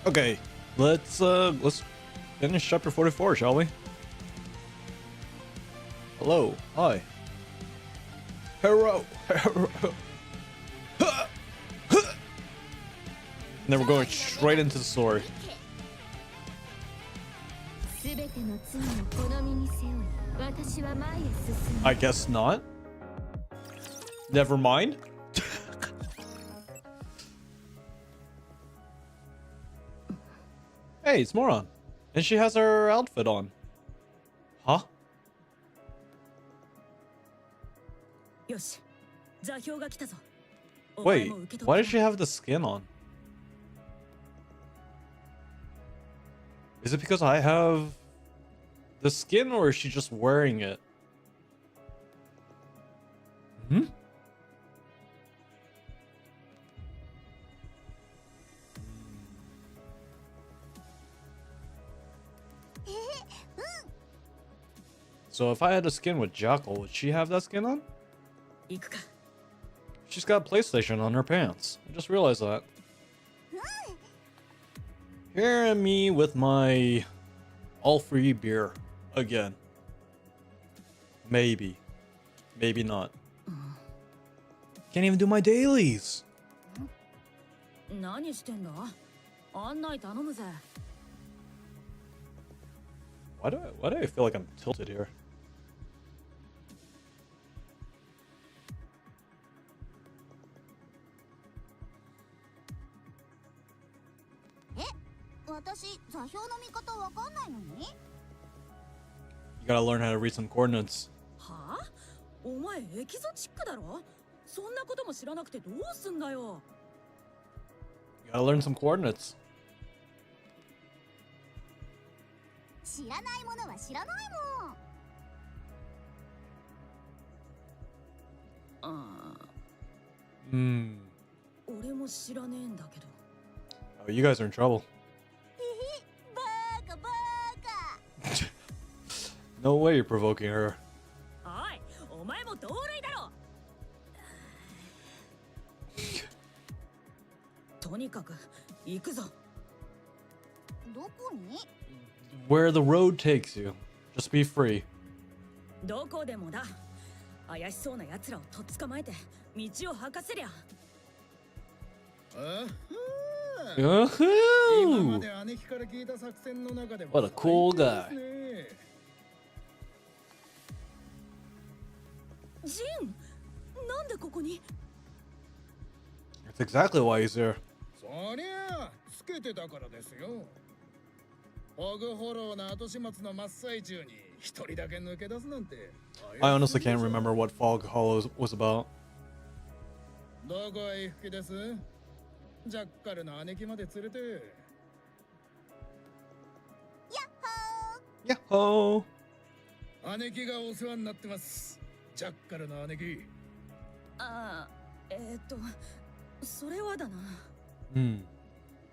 Okay, let's finish chapter 44, shall we? Hello, hi. Hero. And then we're going straight into the story. I guess not. Never mind. Hey, it's Moron. And she has her outfit on. Huh? Wait, why does she have the skin on? Is it because I have the skin, or is she just wearing it? Hmm? So if I had a skin with Jackal, would she have that skin on? She's got PlayStation on her pants. I just realized that. Here me with my all-free beer again. Maybe. Maybe not. Can't even do my dailies. Why do I feel like I'm tilted here? You gotta learn how to read some coordinates. You gotta learn some coordinates. Oh, you guys are in trouble. No way you're provoking her. Where the road takes you. Just be free. What a cool guy. That's exactly why he's here. I honestly can't remember what Fog Hollow was about. Yahoo!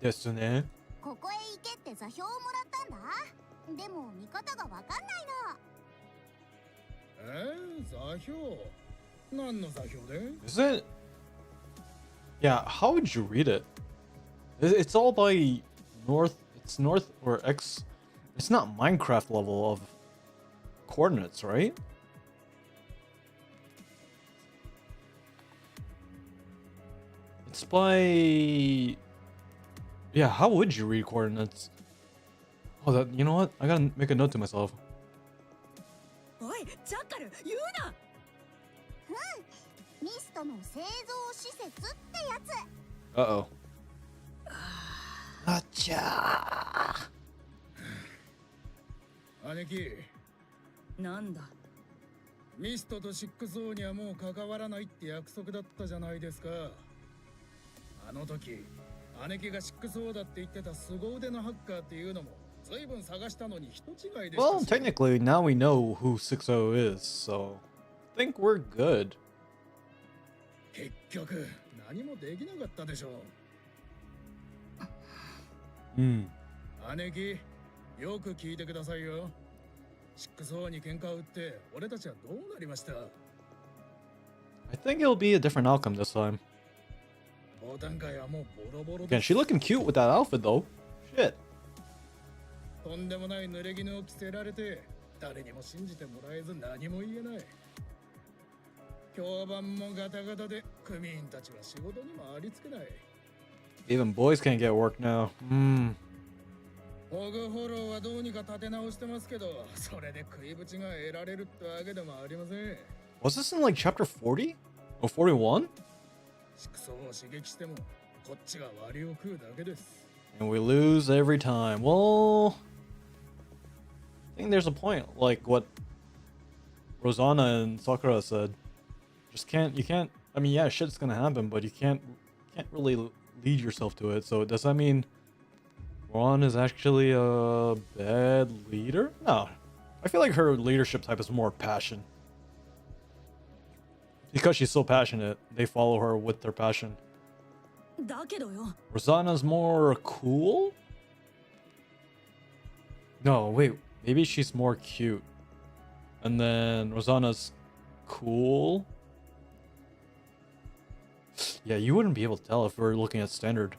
Yes, ne? Is it? Yeah, how would you read it? It's all by north. It's north or X. It's not Minecraft level of coordinates, right? It's by... Yeah, how would you read coordinates? Oh, that, you know what? I gotta make a note to myself. Uh-oh. Gotcha. 姉貴なんだミストとシックス王にはもう関わらないって約束だったじゃないですかあの時姉貴がシックス王だって言ってた凄腕のハッカーっていうのも随分探したのに人違いでした Well, technically now we know who 60 is, so I think we're good. 結局何もできなかったでしょ姉貴よく聞いてくださいよ。シックス王に喧嘩を売って俺たちはどうなりました I think it'll be a different outcome this time. ボタン界はもうボロボロ Again, she's looking cute with that outfit though. Shit. とんでもない濡れ衣を着せられて誰にも信じてもらえず何も言えない。評判もガタガタで組員たちは仕事にもありつけない。 Even boys can't get work now. ホグフォローはどうにか立て直してますけど、それで食いぶちが得られるってわけでもありません。 Was this in like chapter 40? Oh, 41? 畜生を刺激してもこっちが割を食うだけです。 And we lose every time. Well, I think there's a point, like what Rosanna and Sakura said. You can't, I mean, yeah, shit's gonna happen, but you can't really lead yourself to it. So does that mean Ron is actually a bad leader? No. I feel like her leadership type is more passion. Because she's so passionate, they follow her with their passion. Rosanna's more cool? No, wait. Maybe she's more cute. And then Rosanna's cool? Yeah, you wouldn't be able to tell if we're looking at standard.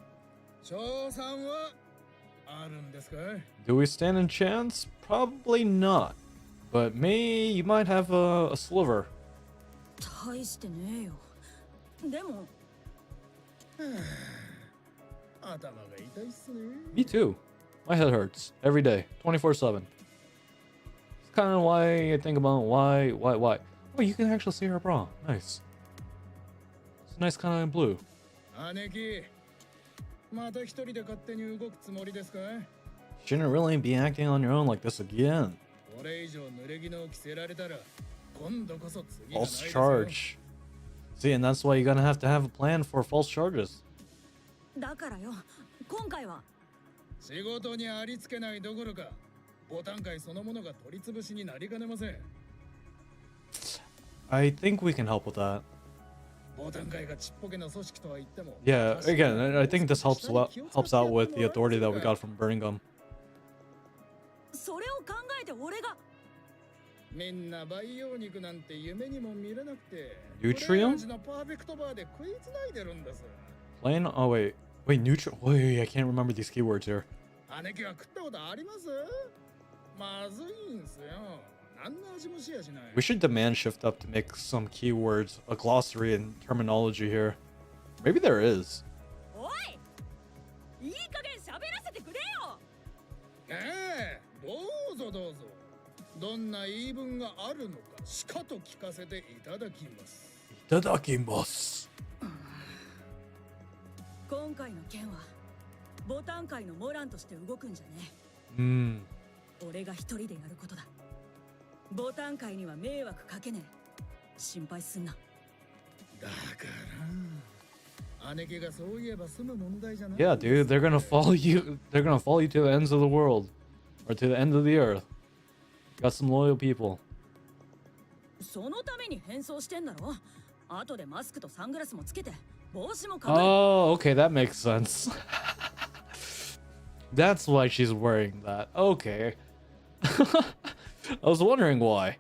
Do we stand a chance? Probably not. But you might have a sliver. Me too. My head hurts every day, 24/7. It's kind of why I think about why. Oh, you can actually see her bra. Nice. It's a nice kind of blue. Shouldn't really be acting on your own like this again. False charge. See, and that's why you're gonna have to have a plan for false charges. I think we can help with that. Yeah, again, I think this helps out with the authority that we got from Birmingham. Nutrium? Plain? Oh wait, Nutrium. Wait, I can't remember these keywords here. We should demand shift up to make some keywords, a glossary and terminology here. Maybe there is. Itadakimasu. Yeah, dude, they're gonna follow you. They're gonna follow you to the ends of the world, or to the end of the earth. Got some loyal people. Oh, okay, that makes sense. That's why she's wearing that. Okay. I was wondering why.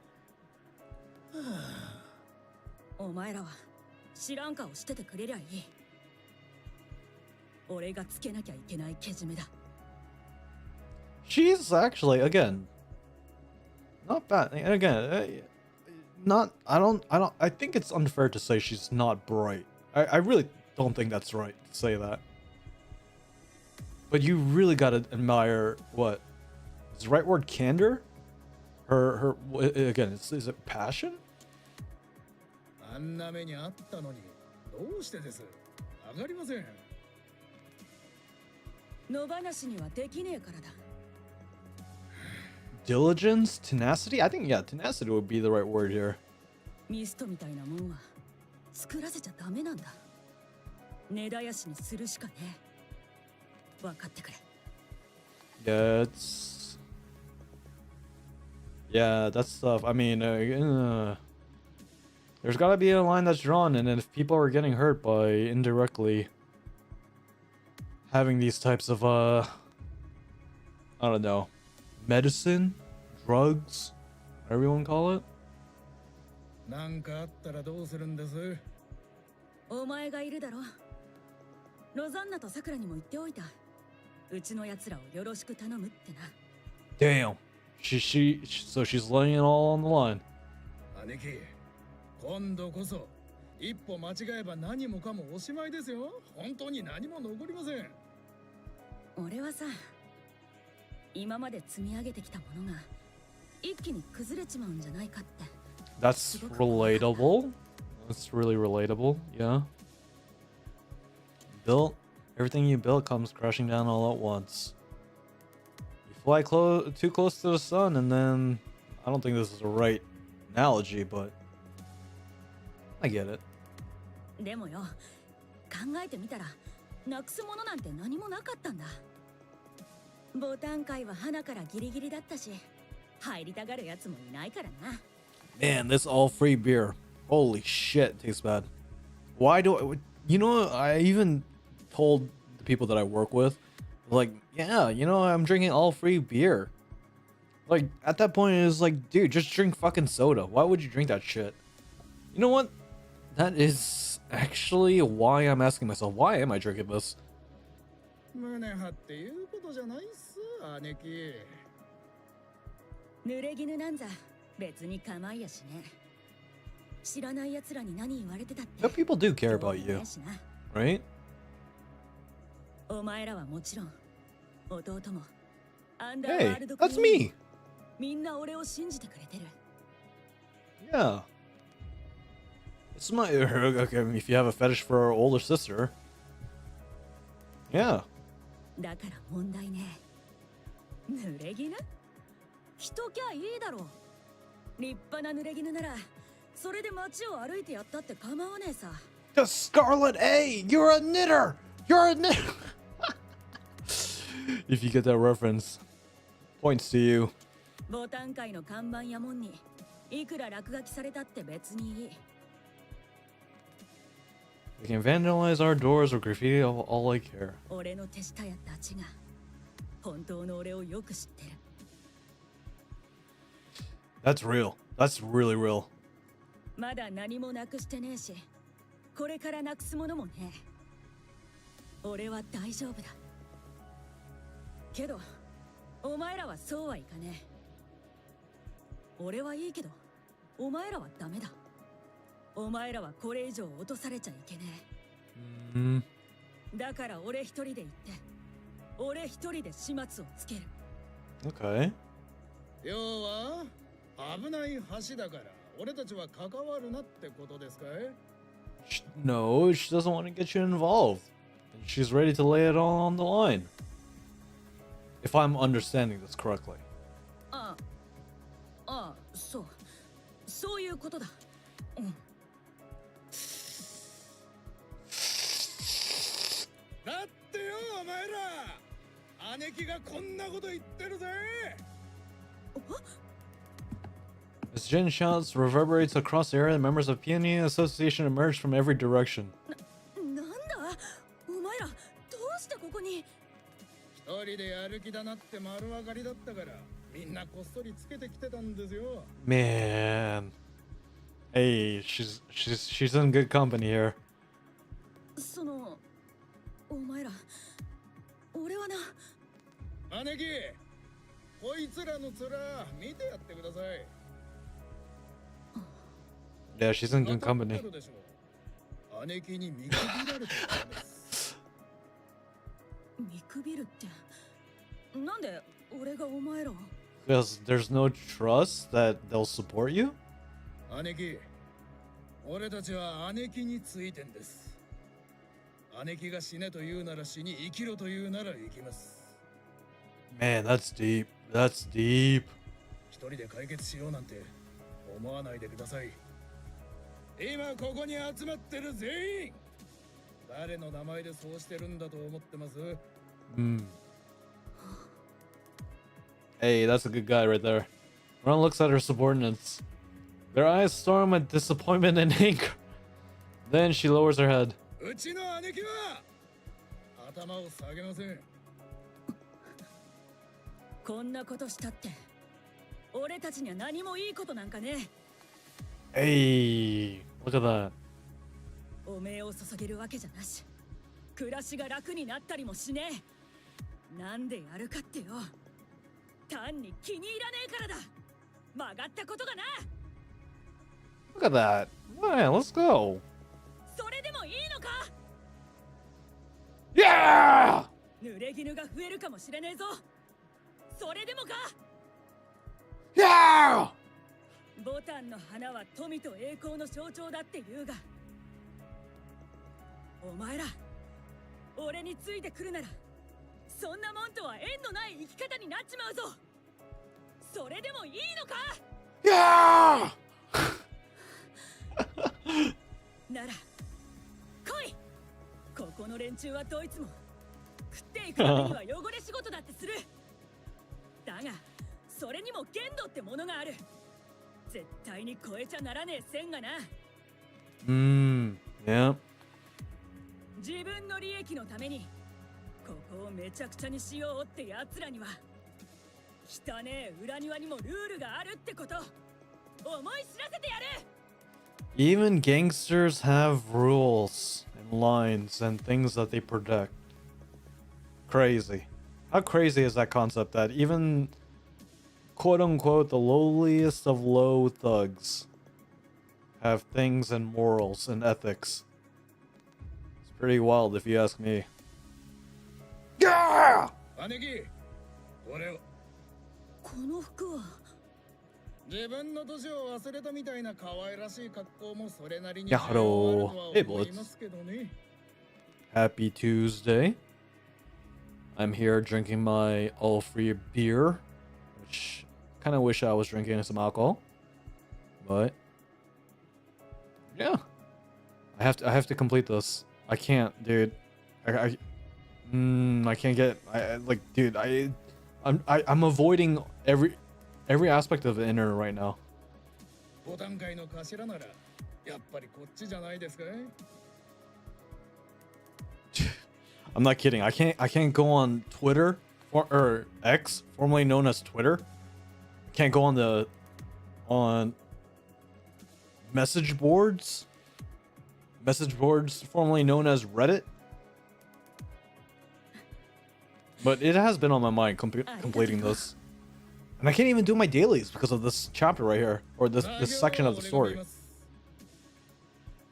She's actually, again, not bad. And again, I think it's unfair to say she's not bright. I really don't think that's right to say that. But you really gotta admire, what is the right word, candor? Her again, is it passion? Diligence, tenacity? I think, yeah, tenacity would be the right word here. Yeah, that's tough. I mean, there's gotta be a line that's drawn, and if people are getting hurt by indirectly having these types of, I don't know, medicine, drugs, whatever you want to call it. うちの奴らをよろしく頼むってな。 Damn. So she's laying it all on the line. 姉貴、今度こそ一歩間違えば何もかもおしまいですよ。本当に何も残りません。俺はさ、今まで積み上げてきたものが一気に崩れちまうんじゃないかって。 That's relatable. That's really relatable. Yeah. Everything you built comes crashing down all at once. You fly too close to the sun, and then I don't think this is the right analogy, but I get it. でもよ、考えてみたらなくすものなんて何もなかったんだ。ボタン界は花からギリギリだったし、入りたがるやつもいないからな。 Man, this all free beer. Holy shit, it tastes bad. Why do I? You know, I even told the people that I work with, like, yeah, you know, I'm drinking all free beer. Like, at that point, it was like, dude, just drink fucking soda. Why would you drink that shit? You know what? That is actually why I'm asking myself, why am I drinking this? 胸張って言うことじゃないっす、姉貴。濡れ衣なんざ別に構いやしね。知らない奴らに何言われてたって。 But people do care about you, right? お前らはもちろん、弟も、アンダーワ Hey, ールド that's me. みんな俺を信じてくれてる。 Yeah. It's my okay. I mean, if you have a fetish for our older sister, yeah. だから問題ね。濡れ衣？着ときゃいいだろう。立派な濡れ衣なら、それで街を歩いてやったって構わねえさ。 The Scarlet A, you're a knitter. You're a knitter. If you get that reference, points to you. ボタン界の看板やもんにいくら落書きされたって別にいい。 We can vandalize our doors or graffiti all I care. 俺の手下やたちが本当の俺をよく知ってる。 That's real. That's really real. まだ何もなくしてねえし、これからなくすものもねえ。俺は大丈夫だ。けど、お前らはそうはいかねえ。俺はいいけど、お前らはダメだ。お前らはこれ以上落とされちゃいけねえ。だから俺一人で行って、俺一人で始末をつける。 Okay. 要は危ない橋だから俺たちは関わるなってことですかい？ No, she doesn't want to get you involved. She's ready to lay it all on the line. If I'm understanding this correctly. ああ、そう。そういうことだ。うん。だってよ、お前ら姉貴がこんなこと言ってるぜ。 As Jin shouts reverberates across the area, the members of Peony Association emerge from every direction. なんだお前ら、どうしてここに？一人でやる気だなって丸分かりだったからみんなこっそりつけてきてたんですよ。 Man. Hey, she's in good company here. その、お前ら、俺はな。姉貴、こいつらの面見てやってください。 Yeah, she's in good company. 姉貴に見くびられてたんです。見くびるって、なんで俺がお前らを？ Because there's no trust that they'll support you? 姉貴、俺たちは姉貴についてんです。姉貴が死ねと言うなら死に、生きろと言うなら生きます。 Man, that's deep. That's deep. 一人で解決しようなんて思わないでください。今ここに集まってる全員、誰の名前でそうしてるんだと思ってます？ Hey, that's a good guy right there. Ron looks at her subordinates. Their eyes storm with disappointment and anger. Then she lowers her head. うちの姉貴は頭を下げません。こんなことしたって、俺たちには何もいいことなんかね。 Hey, look at that. おめえを注げるわけじゃなし、暮らしが楽になったりもしねなんでやるかってよ。単に気に入らねえからだ。曲がったことがな。 Look at that. Man, let's go. それでもいいのか。 Yeah! 濡れ衣が増えるかもしれねえぞ。それでもか。 Yeah! ボタンの花は富と栄光の象徴だって言うが、お前ら俺についてくるならそんなもんとは縁のない生き方になっちまうぞ。それでもいいのか。 Yeah! なら来い。ここの連中はどいつも食っていくためには汚れ仕事だってする。だがそれにも限度ってものがある。絶対に超えちゃならねえ線がな。Yeah. 自分の利益のためにここをめちゃくちゃにしようってやつらには汚ねえ裏庭にもルールがあるってこと思い知らせてやる。 Even gangsters have rules and lines and things that they protect. Crazy. How crazy is that concept that even quote unquote the lowliest of low thugs have things and morals and ethics? It's pretty wild if you ask me. Yeah! 姉貴、これを。この服は自分の年を忘れたみたいな可愛らしい格好もそれなりに Yeah, hello. Hey, 思い Blitz. ますけどね。 Happy Tuesday. I'm here drinking my all-free beer, which kind of wish I was drinking some alcohol, but yeah, I have to complete this. I can't, dude. I can't get. Like, dude. I'm avoiding every aspect of the internet right now. ボタン界の頭ならやっぱりこっちじゃないですか。 I'm not kidding. I can't go on Twitter or X, formerly known as Twitter. Can't go on message boards formerly known as Reddit. But it has been on my mind completing this. And I can't even do my dailies because of this chapter right here, or this section of the story.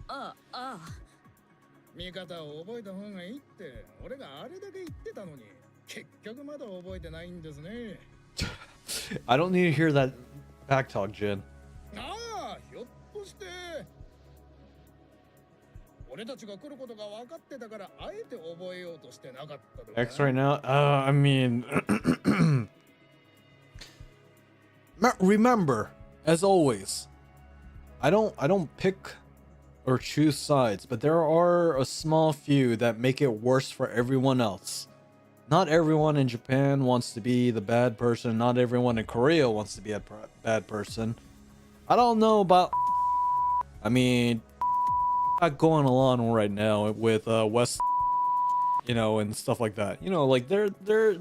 ああ見方を覚えた方がいいって俺があれだけ言ってたのに結局まだ覚えてないんですね。 I don't need to hear that back talk, Jin. ああ、ひょっとして俺たちが来ることが分かってたからあえて覚えようとしてなかったとか。 X right now? I mean, remember, as always, I don't pick or choose sides, but there are a small few that make it worse for everyone else. Not everyone in Japan wants to be the bad person. Not everyone in Korea wants to be a bad person. I don't know about. I mean, not going along right now with West, you know, and stuff like that. You know, like there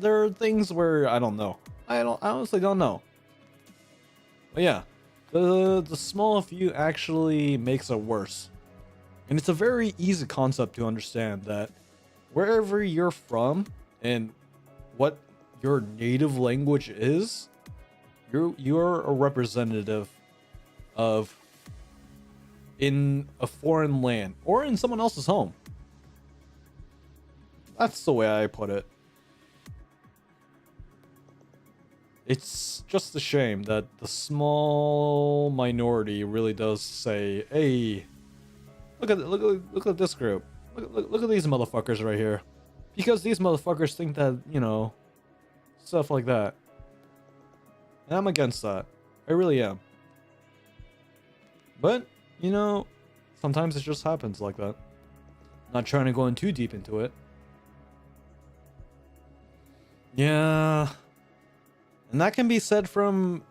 are things where I don't know. I honestly don't know. But yeah, the small few actually makes it worse. And it's a very easy concept to understand that wherever you're from and what your native language is, you're a representative of in a foreign land or in someone else's home. That's the way I put it. It's just a shame that the small minority really does say, "Hey, look at this group. Look at these motherfuckers right here," because these motherfuckers think that, you know, stuff like that. And I'm against that. I really am. But you know, sometimes it just happens like that. Not trying to go in too deep into it. Yeah. And that can be said for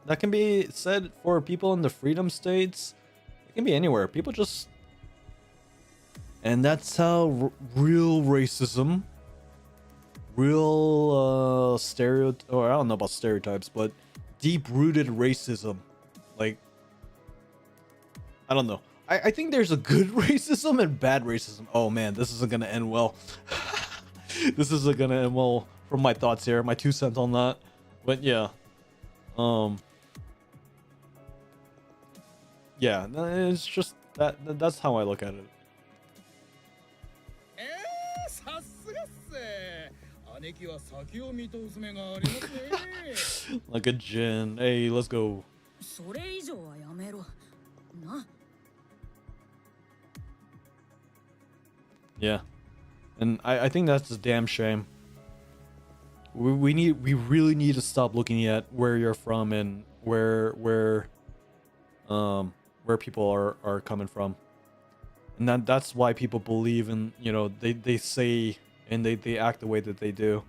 people in the freedom states. It can be anywhere. People just, and that's how real racism, real or I don't know about stereotypes, but deep-rooted racism, like, I don't know. I think there's a good racism and bad racism. Oh man, this isn't gonna end well. This isn't gonna end well from my thoughts here, my 2 cents on that. But yeah, yeah, it's just that's how I look at it. さすがっす。姉貴は先を見通す目がありますね。Like a gin. Hey, let's go. それ以上はやめろな。 Yeah, and I think that's a damn shame. We really need to stop looking at where you're from and where people are coming from, and that's why people believe in, you know, they say and they act the way that they do.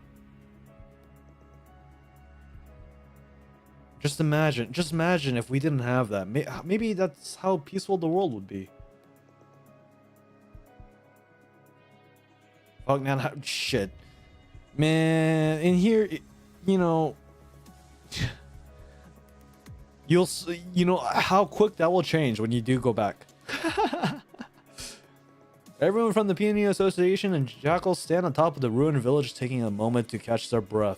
Just imagine if we didn't have that. Maybe that's how peaceful the world would be. Fuck, man, shit. Man, in here, you know, you'll see, you know, how quick that will change when you do go back. Everyone from the Peony Association and Jackal stand on top of the ruined village, taking a moment to catch their breath.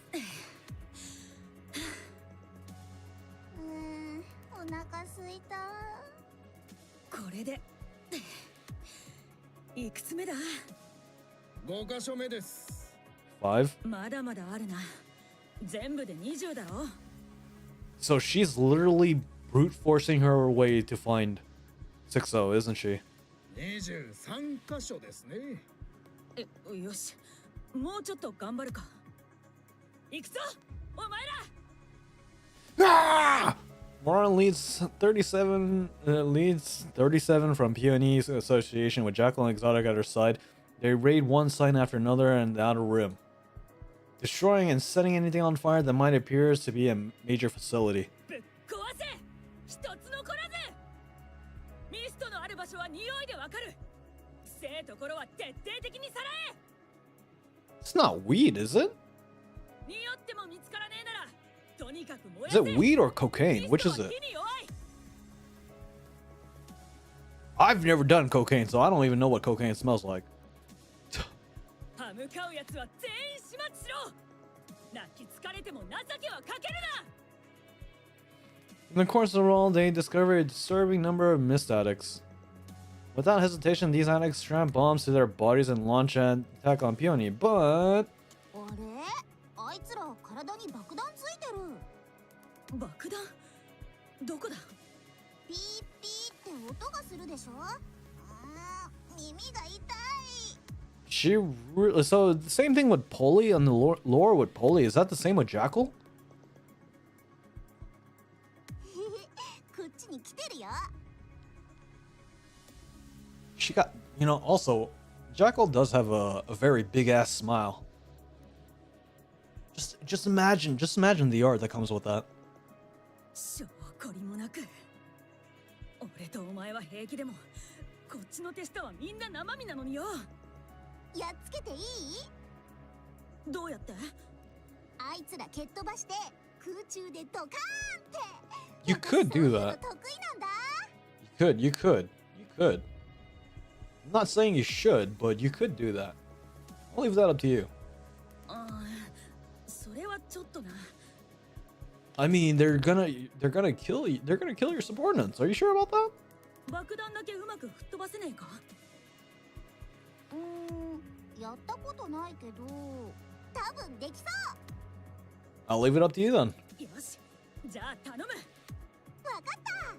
お腹すいた。これでいくつ目だ。 5箇所目です。 5? まだまだあるな。全部で20だろ。 So she's literally brute forcing her way to find 6-0, isn't she? 23箇所ですね。よし、もうちょっと頑張るか。行くぞ、お前ら。 Ah! Moran leads 37 from Peony's association with Jackal and Exotic at her side. They raid one sign after another in the outer rim, destroying and setting anything on fire that might appear to be a major facility. ぶっ壊せ。一つ残らず。ミストのある場所は匂いでわかる。せえところは徹底的にさらえ。 It's not weed, is it? 匂っても見つからねえなら、とにかく燃や Is せ。 it weed or cocaine? Which is it? I've never done cocaine, so I don't even know what cocaine smells like. 歯向かうやつは全員始末しろ。泣き疲れても情けはかけるな。 In the course of all, they discovered a disturbing number of mist addicts. Without hesitation, these addicts strap bombs to their bodies and launch an attack on Peony, but... あれ？あいつら体に爆弾ついてる。爆弾？どこだ？ピーピーって音がするでしょ？耳が痛い。 So the same thing with Polly on the lore with Polly. Is that the same with Jackal? こっちに来てるよ。 She got, you know, also, Jackal does have a very big ass smile. Just imagine the art that comes with that. 証拠りもなく。俺とお前は平気でも、こっちの手下はみんな生身なのによ。やっつけていい？どうやって？あいつら蹴っ飛ばして空中でドカーンって。 You could do that. 得意なんだ。 You could. I'm not saying you should, but you could do that. I'll leave that up to you. それはちょっとな。 I mean, they're gonna kill you. They're gonna kill your subordinates. Are you sure about that? 爆弾だけうまく吹っ飛ばせねえか？やったことないけど、多分できそう。 I'll leave it up to you then. よし、じゃあ頼む。わかった。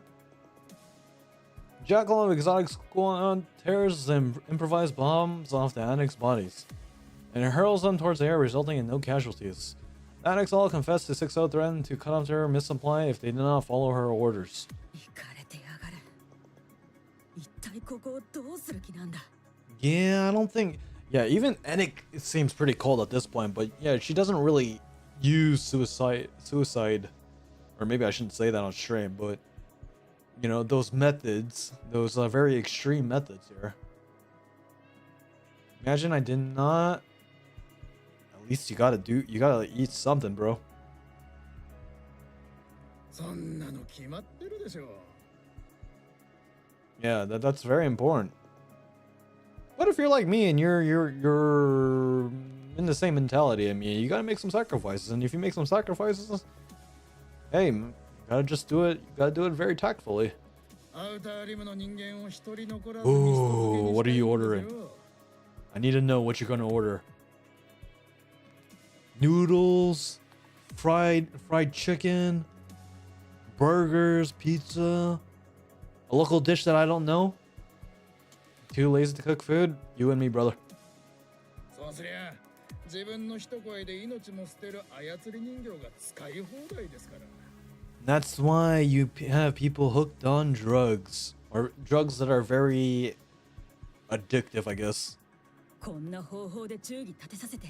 Jackal of Exotic Squad tears them improvised bombs off the addicts' bodies and hurls them towards the air, resulting in no casualties. The addicts all confess to 6-0, threatened to cut off their mid-supply if they did not follow her orders. 行かれてやがる。一体ここをどうする気なんだ？ Yeah, I don't think... Yeah, even NIKKE seems pretty cold at this point, but yeah, she doesn't really use suicide, or maybe I shouldn't say that on stream, but you know, those methods, those very extreme methods here. Imagine I did not... At least you gotta eat something, bro. そんなの決まってるでしょ。 Yeah, that's very important. What if you're like me and you're in the same mentality. I mean, you gotta make some sacrifices, and if you make some sacrifices, hey, you gotta just do it. You gotta do it very tactfully. アウターリムの人間を一人残らず Ooh, に what are you したいんです ordering? よ。 I need to know what you're gonna order. Noodles, fried chicken, burgers, pizza, a local dish that I don't know. Too lazy to cook food? You and me, brother. そうすりゃ自分の一声で命も捨てる操り人形が使い放題ですから。 That's why you have people hooked on drugs, or drugs that are very addictive, I guess, こんな方法で忠義立てさせて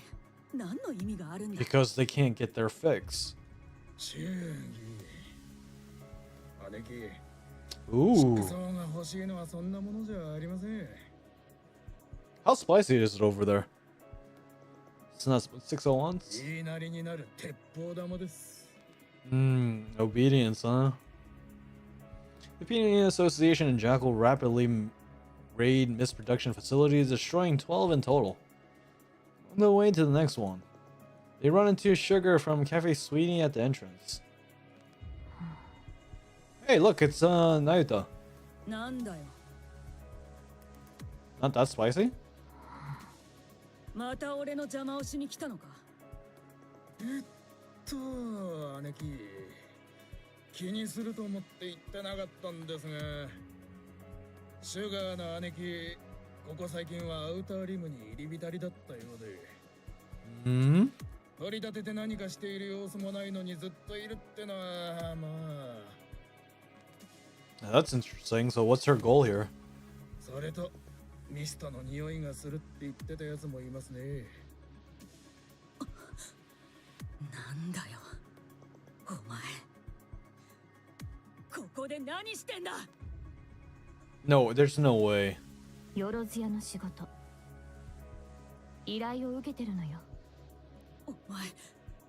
何の意味があるんだ。 because they can't get their fix. 忠義。姉貴、 Ooh, 服装が欲しいのはそんなものじゃありません。 how spicy is it over there? It's not 601s. 言いなりになる鉄砲玉です。 Obedience, huh? The P&A Association and Jackal rapidly raid misproduction facilities, destroying 12 in total. On the way to the next one, they run into Sugar from Cafe Sweetie at the entrance. Hey, look, it's Naruto. なんだよ。 Not that spicy? また俺の邪魔をしに来たのか。姉貴、気にすると思って言ってなかったんですが、シュガーの姉貴、ここ最近はアウターリムに入り浸りだったようで。Hmm? 取り立てて何かしている様子もないのにずっといるってのは、まあ。 That's interesting. So what's her goal here? それと、ミストの匂いがするって言ってたやつもいますね。 なんだよ。お前。ここで何してんだ。 No, there's no way. よろず屋の仕事。依頼を受けてるのよ。お前、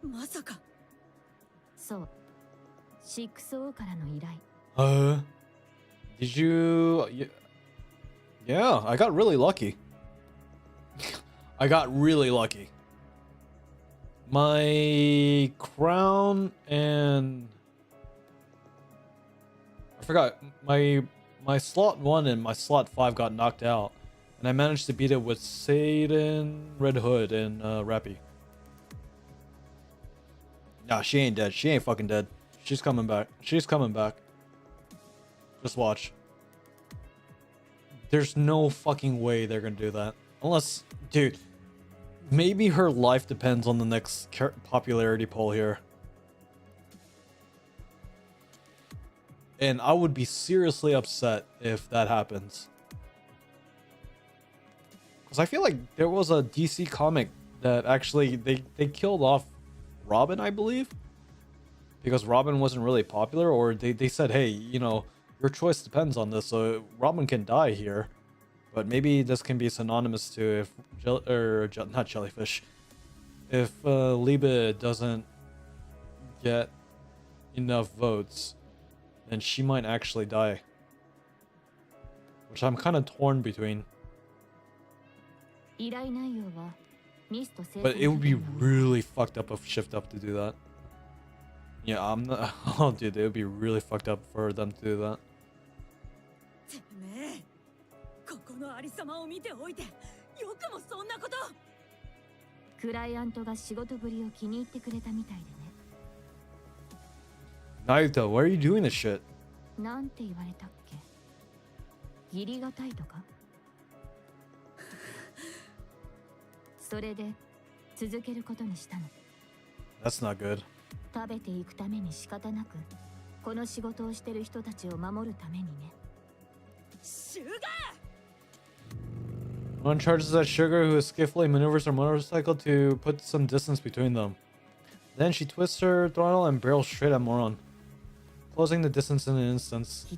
まさか。そう。6O からの依頼。Did you... Yeah, I got really lucky. I got really lucky. My crown and... I forgot. My slot 1 and my slot 5 got knocked out. And I managed to beat it with Satan, Red Hood, and Rappy. Nah, she ain't dead. She ain't fucking dead. She's coming back. She's coming back. Just watch. There's no fucking way they're gonna do that. Unless, dude, maybe her life depends on the next popularity poll here. And I would be seriously upset if that happens. Because I feel like there was a DC comic that actually, they killed off Robin, I believe. Because Robin wasn't really popular, or they said, hey, you know, your choice depends on this, so Robin can die here. But maybe this can be synonymous to if, not jellyfish, if Liebe doesn't get enough votes, then she might actually die. Which I'm kind of torn between. But it would be really fucked up of Shift Up to do that. Yeah, I'm not. Oh, dude, it would be really fucked up for them to do that. てめえ、ここのありさまを見ておいて、よくもそんなこと。クライアントが仕事ぶりを気に入ってくれたみたいでね。Naruto, why are you doing this shit? なんて言われたっけ？義理がたいとか？それで続けることにしたの。That's not good. 食べていくために仕方なく、この仕事をしてる人たちを守るためにね。シュガー。 One charges at Sugar, who skillfully maneuvers her motorcycle to put some distance between them. Then she twists her throttle and barrels straight at Moron, closing the distance in an instant. 左。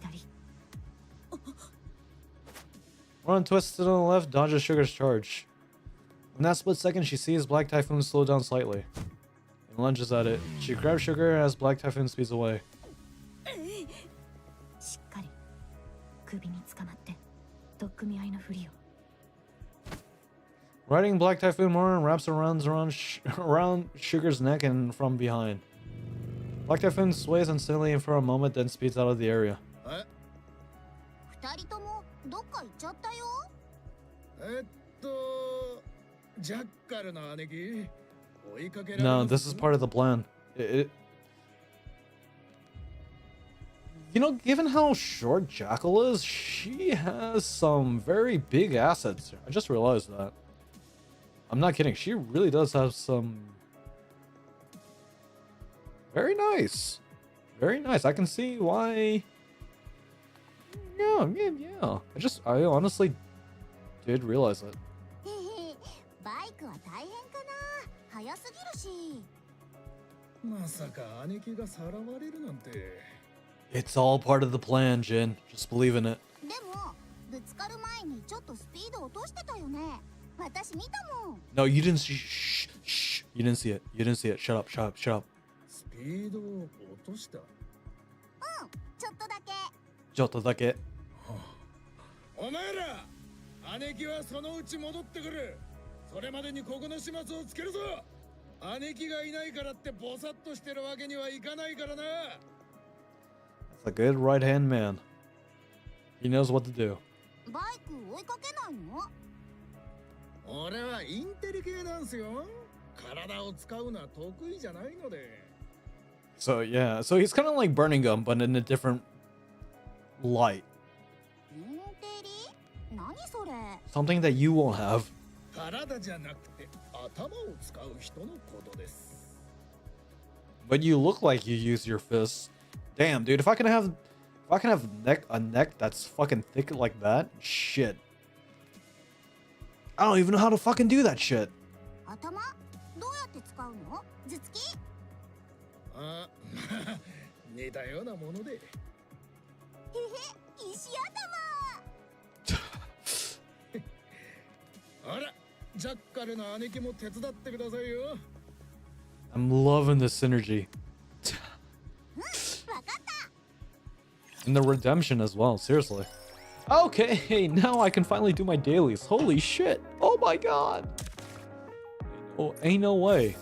Moron twists to the left, dodges Sugar's charge. In that split second, she sees Black Typhoon slow down slightly and lunges at it. She grabs Sugar as Black Typhoon speeds away. しっかり首に捕まって取っ組み合いのふりを。Riding Black Typhoon Moran wraps around around Sugar's neck and from behind. Black Typhoon sways unsteadily for a moment, then speeds out of the area. 二人ともどっか行っちゃったよ。ジャッカルの姉貴追いかけられ No, ます this is part of the plan. You know, given how short Jackal is, she has some very big assets. I just realized that. I'm not kidding. She really does have some... Very nice. Very nice. I can see why... Yeah. I honestly did realize it. バイクは大変かな。速すぎるし。まさか姉貴がさらわれるなんて。It's all part of the plan, Jin. Just believe in it. でもぶつかる前にちょっとスピード落としてたよね。私見たもん。 No, you didn't see... Shh. You didn't see it. You didn't see it. Shut up.スピードを落とした。うん、ちょっとだけ。ちょっとだけ。お前ら、姉貴はそのうち戻ってくる。それまでにここの始末をつけるぞ。姉貴がいないからってボサッとしてるわけにはいかないからな。That's a good right-hand man. He knows what to do. バイク追いかけないの？俺はインテリ系なんすよ。体を使うのは得意じゃないので。So yeah, so he's kind of like Burning Gum, but in a different light. インテリ？何それ？ Something that you won't have. 体じゃなくて頭を使う人のことです。But you look like you use your fists. Damn, dude, if I can have a neck that's fucking thick like that, shit. I don't even know how to fucking do that shit. 頭？どうやって使うの？頭突き？あ、似たようなもので。へへ、石頭。あら、ジャッカルの姉貴も手伝ってくださいよ。I'm loving this synergy. わかった。 And the redemption as well, seriously. Okay, now I can finally do my dailies. Holy shit. Oh my god. Oh, ain't no way.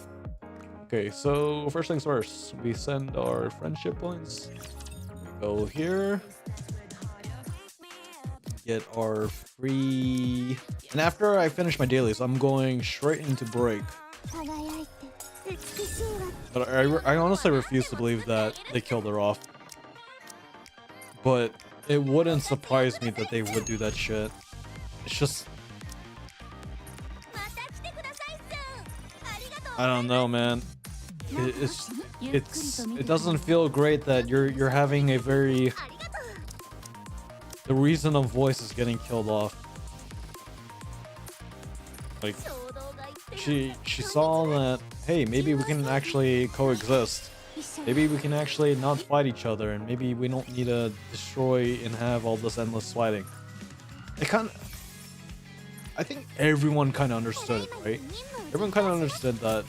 Okay, so first things first, we send our friendship points. We go here. Get our free... And after I finish my dailies, I'm going straight into break. But I honestly refuse to believe that they killed her off. But it wouldn't surprise me that they would do that shit. It's just... I don't know, man. It doesn't feel great that you're having a very... The reason of voice is getting killed off. Like, she saw that, hey, maybe we can actually coexist. Maybe we can actually not fight each other, and maybe we don't need to destroy and have all this endless fighting. I think everyone kind of understood it, right? Everyone kind of understood that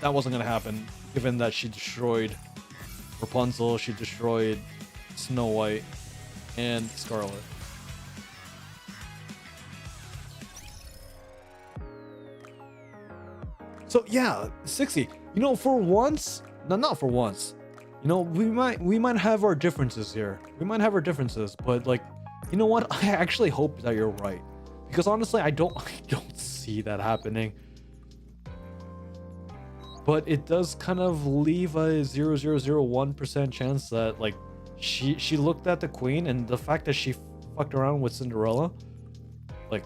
that wasn't gonna happen, given that she destroyed Rapunzel, she destroyed Snow White, and Scarlet. So yeah, 60. You know, for once, no, not for once. You know, we might have our differences here. We might have our differences, but like, you know what? I actually hope that you're right, because honestly, I don't see that happening. But it does kind of leave a 0.001% chance that like she looked at the queen, and the fact that she fucked around with Cinderella, like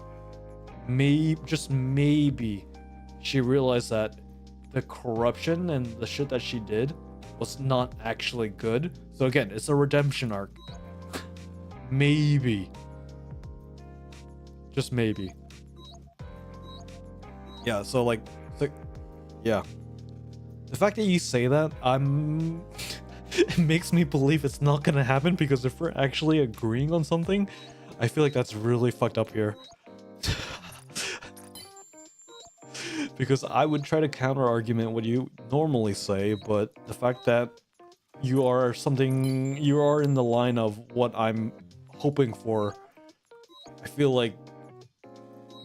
just maybe she realized that the corruption and the shit that she did was not actually good. So again, it's a redemption arc. Maybe. Just maybe. Yeah, so like, yeah. The fact that you say that, it makes me believe it's not gonna happen, because if we're actually agreeing on something, I feel like that's really fucked up here. Because I would try to counter argument what you normally say, but the fact that you are in the line of what I'm hoping for, I feel like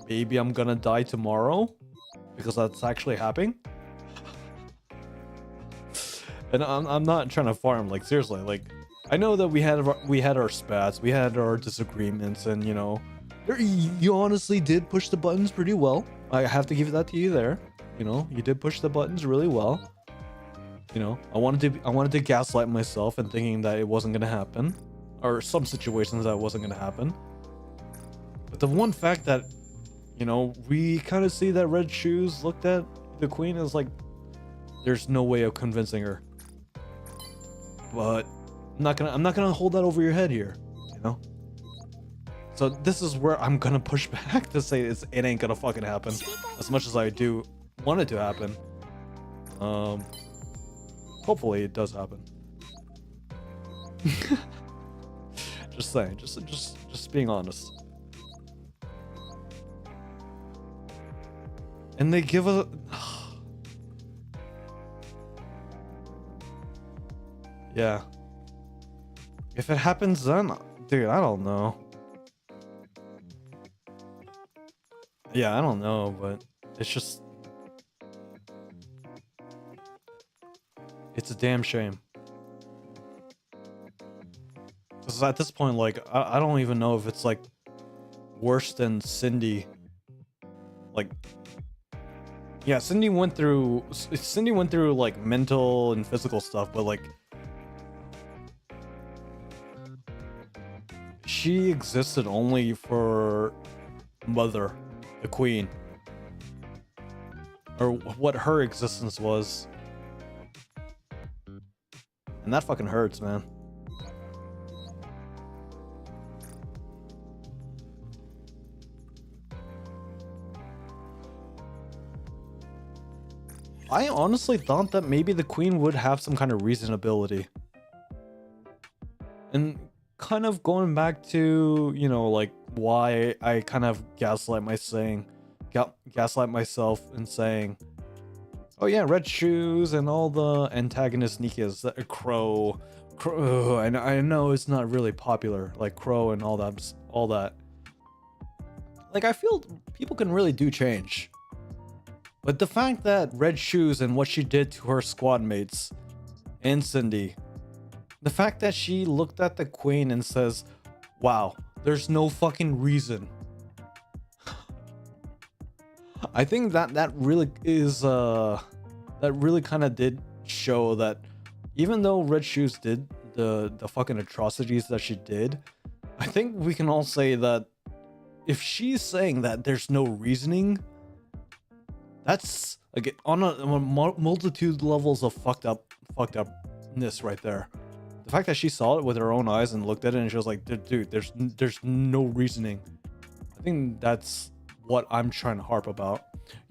maybe I'm gonna die tomorrow because that's actually happening. And I'm not trying to farm, like seriously, like I know that we had our spats, we had our disagreements, and you know, you honestly did push the buttons pretty well. I have to give that to you there. You know, you did push the buttons really well. You know, I wanted to gaslight myself and thinking that it wasn't gonna happen, or some situations that it wasn't gonna happen. But the one fact that, you know, we kind of see that Red Shoes looked at the queen as like, there's no way of convincing her. But I'm not gonna hold that over your head here, you know. So this is where I'm gonna push back to say it ain't gonna fucking happen, as much as I do want it to happen. Hopefully it does happen. Just saying, just being honest. And they give us yeah. If it happens then, dude, I don't know. Yeah, I don't know, but it's just, it's a damn shame. Because at this point, like, I don't even know if it's like worse than Cindy. Like, yeah, Cindy went through like mental and physical stuff, but like, she existed only for Mother, the queen, or what her existence was. And that fucking hurts, man. I honestly thought that maybe the queen would have some kind of reasonability. And kind of going back to, you know, like why I kind of gaslight myself and saying, oh yeah, Red Shoes and all the antagonist NIKKEs, Crow, I know it's not really popular, like Crow and all that. Like, I feel people can really do change. But the fact that Red Shoes and what she did to her squad mates and Cindy, the fact that she looked at the queen and says, wow, there's no fucking reason. I think that really is that really kind of did show that even though Red Shoes did the fucking atrocities that she did, I think we can all say that if she's saying that there's no reasoning, that's like on a multitude levels of fucked upness right there. The fact that she saw it with her own eyes and looked at it and she was like, dude, there's no reasoning. I think that's what I'm trying to harp about.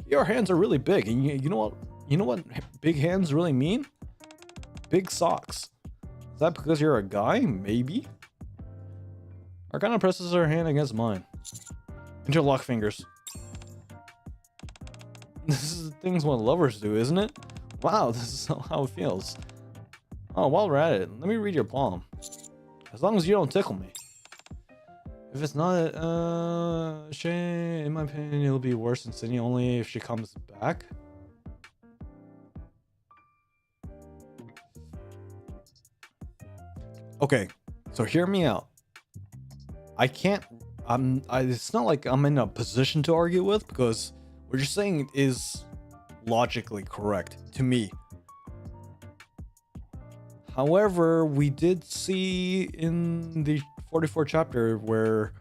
Your hands are really big, and you know what big hands really mean? Big socks. Is that because you're a guy? Maybe. Arcana presses her hand against mine. Interlock fingers. This is the things what lovers do, isn't it? Wow, this is how it feels. Oh, while we're at it, let me read your palm. As long as you don't tickle me. If it's not, shame, in my opinion, it'll be worse than Sydney only if she comes back. Okay, so hear me out. It's not like I'm in a position to argue with, because what you're saying is logically correct to me. However, we did see in the 44th chapter where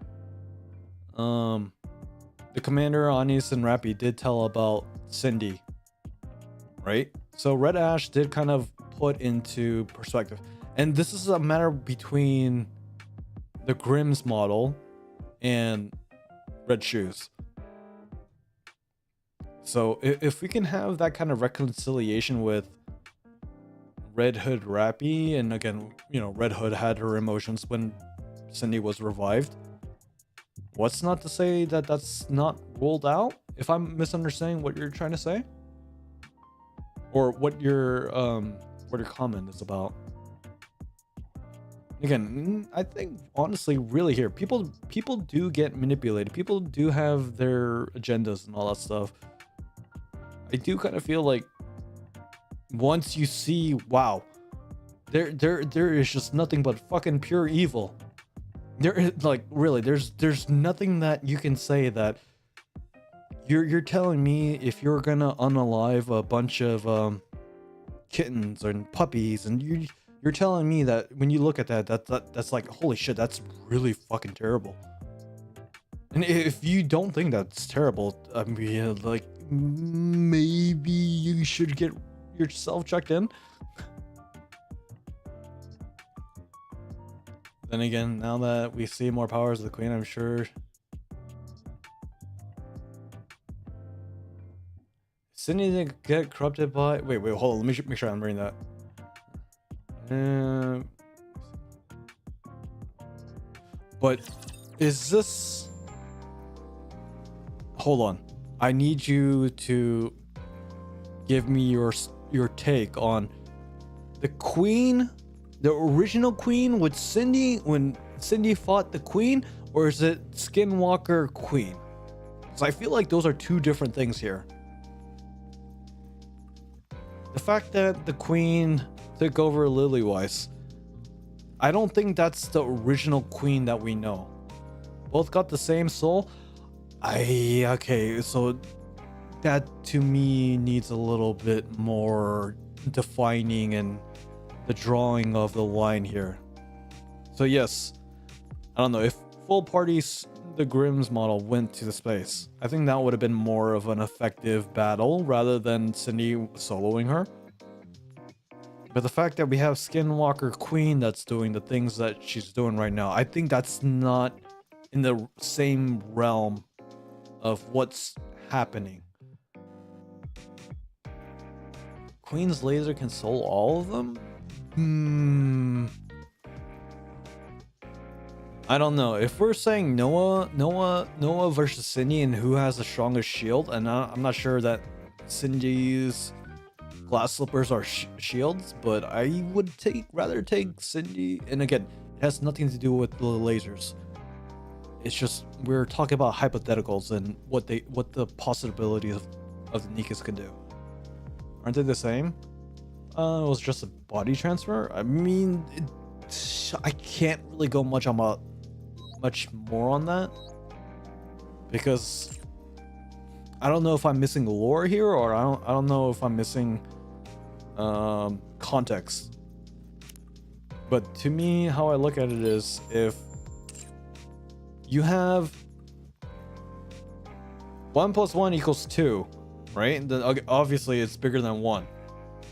the commander, Anis, and Rappy did tell about Cindy, right? So Red Ash did kind of put into perspective. And this is a matter between the Grimm's model and Red Shoes. So if we can have that kind of reconciliation with Red Hood Rappy, and again, you know, Red Hood had her emotions when Cindy was revived. What's not to say that that's not ruled out? If I'm misunderstanding what you're trying to say, or what your comment is about. Again, I think honestly, really here, people do get manipulated. People do have their agendas and all that stuff. I do kind of feel like once you see, wow, there is just nothing but fucking pure evil. There is, like, really, there's nothing that you can say that you're telling me if you're gonna unalive a bunch of kittens and puppies, and you're telling me that when you look at that's like, holy shit, that's really fucking terrible. And if you don't think that's terrible, I mean, like, maybe you should get yourself checked in. Then again, now that we see more powers of the queen, I'm sure Sydney didn't get corrupted by. Wait, hold on. Let me make sure I'm reading that. But is this? Hold on. I need you to give me your take on the queen, the original queen with Cindy when Cindy fought the queen, or is it Skinwalker Queen? Because I feel like those are two different things here. The fact that the queen took over Lillywise, I don't think that's the original queen that we know. Both got the same soul. Okay, so that to me needs a little bit more defining and the drawing of the line here. So yes, I don't know if full parties, the Grimm's model went to the space. I think that would have been more of an effective battle rather than Cindy soloing her. But the fact that we have Skinwalker Queen that's doing the things that she's doing right now, I think that's not in the same realm of what's happening. Queen's laser can soul all of them? I don't know. If we're saying Noah versus Cindy and who has the strongest shield, and I'm not sure that Cindy's glass slippers are shields, but I would rather take Cindy. And again, it has nothing to do with the lasers. It's just we're talking about hypotheticals and what the possibilities of the NIKKEs can do. Aren't they the same? It was just a body transfer. I mean, I can't really go much more on that because I don't know if I'm missing lore here, or I don't know if I'm missing context. But to me, how I look at it is, if you have 1 + 1 = 2, right? And then obviously it's bigger than 1.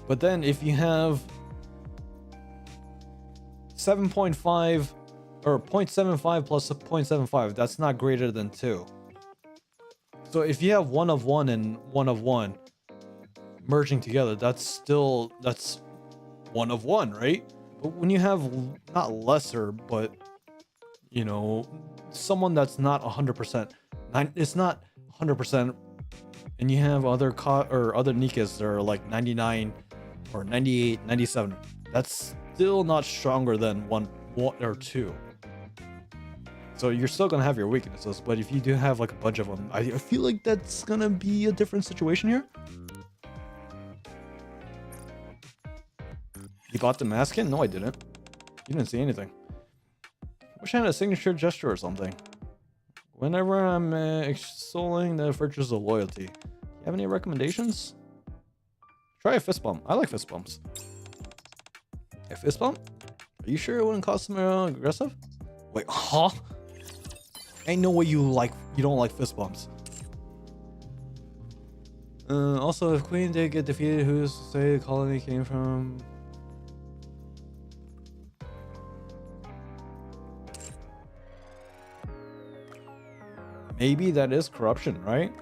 But then if you have 7.5 or 0.75 plus 0.75, that's not greater than 2. So if you have 1 of 1 and 1 of 1 merging together, that's 1 of 1, right? But when you have not lesser, but you know, someone that's not 100%, it's not 100%, and you have other NIKKEs that are like 99 or 98, 97, that's still not stronger than 1 or 2. So you're still gonna have your weaknesses, but if you do have like a bunch of them, I feel like that's gonna be a different situation here. You bought the mask in? No, I didn't. You didn't see anything. Wish I had a signature gesture or something. Whenever I'm extolling the virtues of loyalty. You have any recommendations? Try a fist bump. I like fist bumps. A fist bump? Are you sure it wouldn't cause some aggressive? Wait, huh? Ain't no way you don't like fist bumps. Also, if Queen did get defeated, who's to say the colony came from? Maybe that is corruption, right?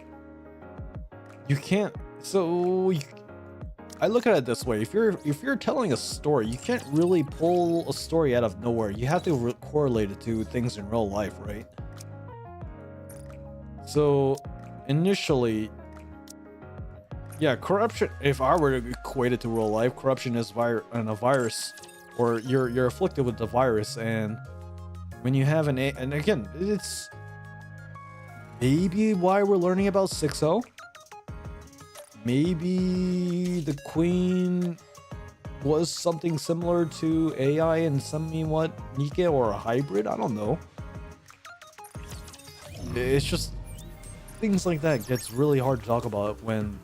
You can't. I look at it this way: if you're telling a story, you can't really pull a story out of nowhere. You have to correlate it to things in real life, right? So initially, yeah, corruption. If I were to equate it to real life, corruption is a virus or you're afflicted with the virus, and when you have and again, it's maybe why we're learning about 6.0. Maybe the queen was something similar to AI and somewhat NIKKE or a hybrid. I don't know. It's just things like that gets really hard to talk about when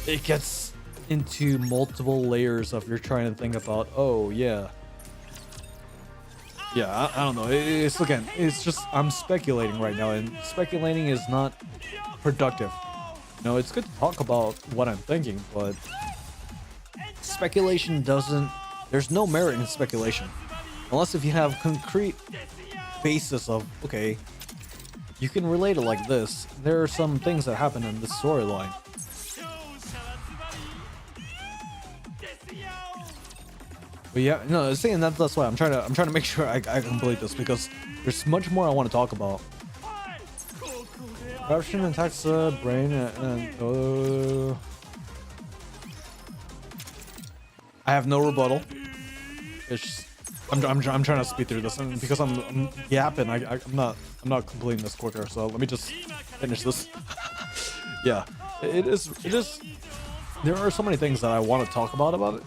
it gets into multiple layers of you're trying to think about, oh yeah, I don't know. It's again, it's just I'm speculating right now, and speculating is not productive. You know, it's good to talk about what I'm thinking, but speculation doesn't. There's no merit in speculation unless if you have concrete basis of, okay, you can relate it like this. There are some things that happen in this storyline. But yeah, no, saying that's why I'm trying to make sure I complete this, because there's much more I want to talk about. Corruption attacks the brain and I have no rebuttal. It's just, I'm trying to speed through this, and because I'm yapping, I'm not completing this quicker. So let me just finish this. Yeah, it is. There are so many things that I want to talk about it,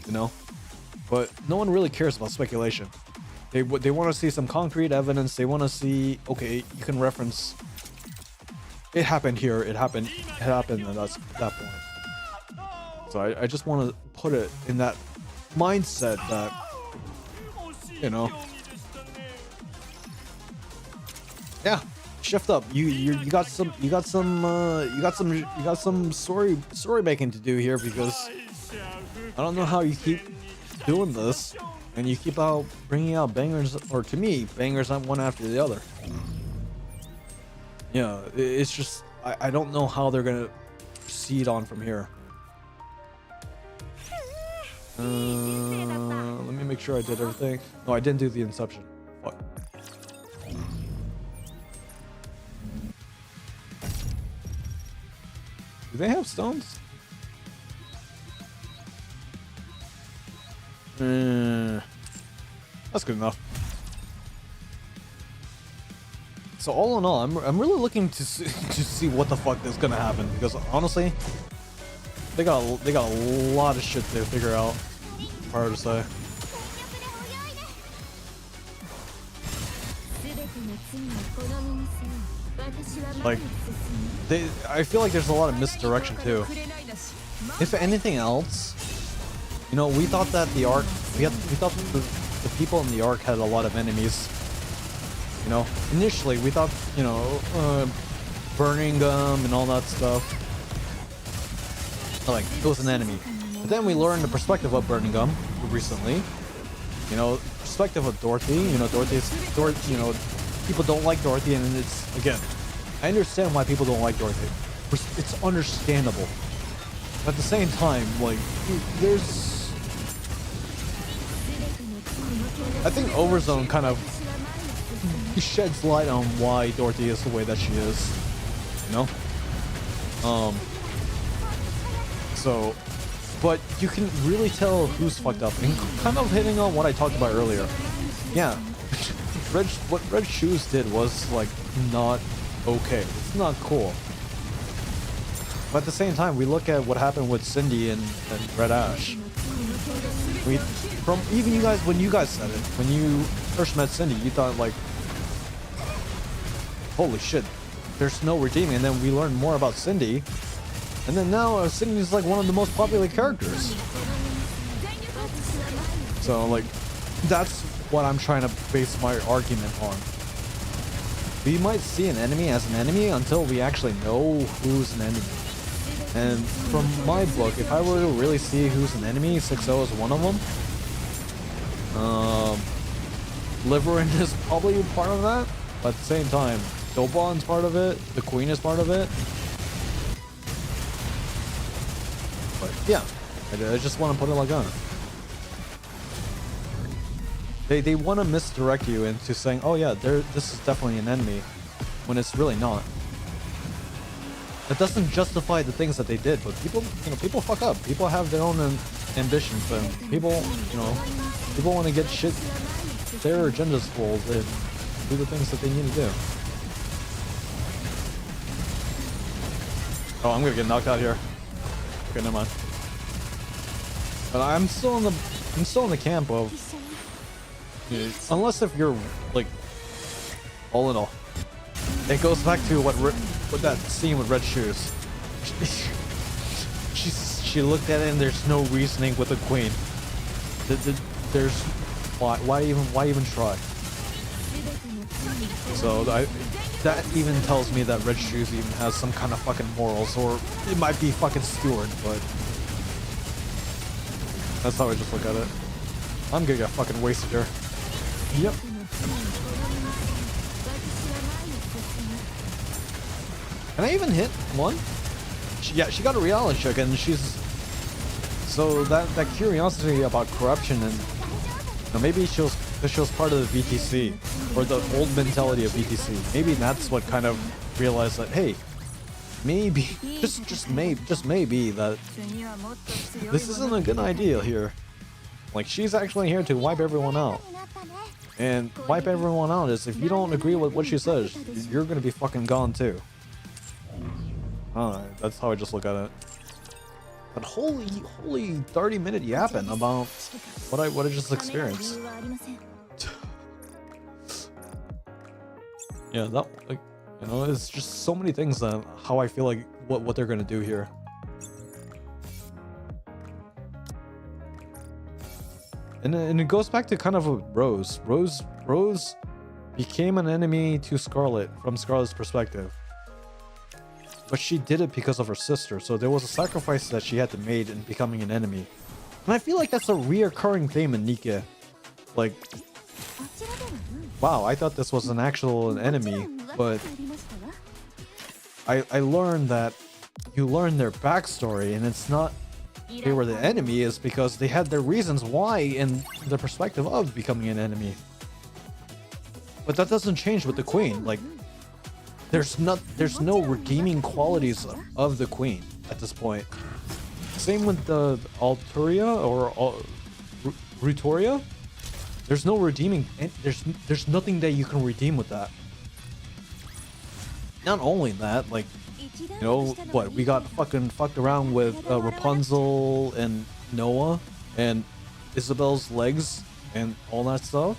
you know, but no one really cares about speculation. They want to see some concrete evidence. They want to see, okay, you can reference. It happened here. It happened, and that's that point. So I just want to put it in that mindset that, you know, yeah, shift up. You got some story making to do here, because I don't know how you keep doing this and you keep out bringing out bangers, or to me bangers on one after the other. Yeah, it's just I don't know how they're gonna proceed on from here. Let me make sure I did everything. No, I didn't do the Inception. Fuck. Do they have stones? That's good enough. So all in all, I'm really looking to see what the fuck is gonna happen, because honestly, they got a lot of shit to figure out. Hard to say. Like, I feel like there's a lot of misdirection too. If anything else, you know, we thought that the arc, we thought the people in the arc had a lot of enemies. You know, initially we thought, you know, burning gum and all that stuff, like it was an enemy. But then we learned the perspective of burning gum recently. You know, perspective of Dorothy. You know, you know, people don't like Dorothy, and it's, again, I understand why people don't like Dorothy. It's understandable. But at the same time, like, there's, I think Overzone kind of sheds light on why Dorothy is the way that she is, you know. So, but you can really tell who's fucked up, and kind of hitting on what I talked about earlier. Yeah, what Red Shoes did was like not okay. It's not cool. But at the same time, we look at what happened with Cindy and Red Ash. From even you guys, when you guys said it, when you first met Cindy, you thought like, holy shit, there's no redeeming. And then we learned more about Cindy, and then now Cindy is like one of the most popular characters. So like, that's what I'm trying to base my argument on. We might see an enemy as an enemy until we actually know who's an enemy. And from my book, if I were to really see who's an enemy, 6.0 is one of them. Liverin is probably part of that, but at the same time, Dobon's part of it, the Queen is part of it. But yeah, I just want to put it like that. They want to misdirect you into saying, oh yeah, this is definitely an enemy, when it's really not. That doesn't justify the things that they did, but people, people fuck up. People have their own ambitions, and people, people want to get shit, their agendas full, and do the things that they need to do. Oh, I'm gonna get knocked out here. Okay, never mind. But I'm still in the camp of, unless if you're like, all in all, it goes back to what that scene with Red Shoes. She looked at it and there's no reasoning with the queen. There's why even try? So that even tells me that Red Shoes even has some kind of fucking morals, or it might be fucking steward, but that's how I just look at it. I'm gonna get fucking wasted here. Yep. Can I even hit one? Yeah, she got a reality check, and she's so that curiosity about corruption, and maybe she was part of the VTC, or the old mentality of VTC. Maybe that's what kind of realized that, hey, maybe just maybe that this isn't a good idea here. Like, she's actually here to wipe everyone out. And wipe everyone out is, if you don't agree with what she says, you're gonna be fucking gone too. Alright, that's how I just look at it. But holy 30-minute yapping about what I just experienced. Yeah, that, like, it's just so many things that how I feel like what they're gonna do here. And it goes back to kind of a Rose. Rose became an enemy to Scarlet from Scarlet's perspective. But she did it because of her sister, so there was a sacrifice that she had to make in becoming an enemy. And I feel like that's a reoccurring theme in NIKKE. Like, wow, I thought this was an actual enemy, but I learned that you learn their backstory, and it's not they were the enemy, is because they had their reasons why in the perspective of becoming an enemy. But that doesn't change with the queen. Like, there's no redeeming qualities of the queen at this point. Same with the Alturia or Rutoria. There's no redeeming. There's nothing that you can redeem with that. Not only that, like, what, we got fucked around with Rapunzel and Noah and Isabel's legs and all that stuff.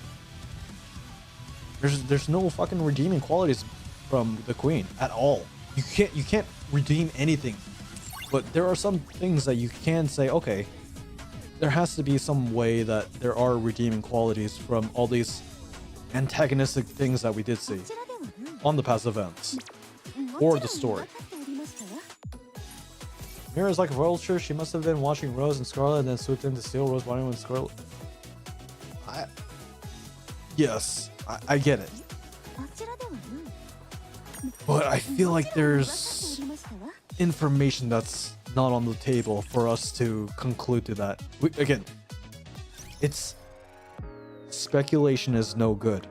There's no fucking redeeming qualities from the queen at all. You can't redeem anything. But there are some things that you can say, okay, there has to be some way that there are redeeming qualities from all these antagonistic things that we did see on the past events or the story. Mira is like a vulture. She must have been watching Rose and Scarlet and then swooped in to steal Rose body when Scarlet. Yes, I get it. But I feel like there's information that's not on the table for us to conclude to that. Again, it's speculation is no good,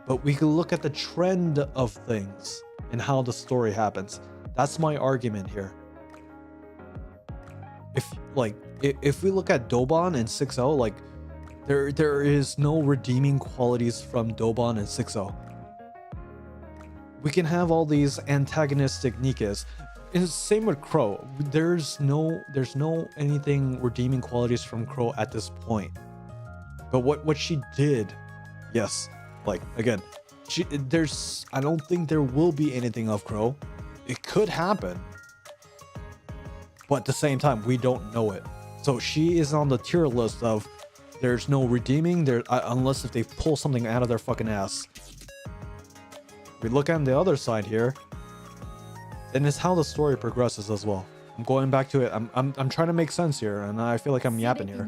but we can look at the trend of things and how the story happens. That's my argument here. If we look at Doban and 6-0, like, there is no redeeming qualities from Doban and 6-0. We can have all these antagonistic NIKKEs. And same with Crow. There's no anything redeeming qualities from Crow at this point. But what she did, yes, like, again, I don't think there will be anything of Crow. It could happen, but at the same time, we don't know it. So she is on the tier list of there's no redeeming there unless if they pull something out of their fucking ass. We look on the other side here, and it's how the story progresses as well. I'm going back to it. I'm trying to make sense here, and I feel like I'm yapping here.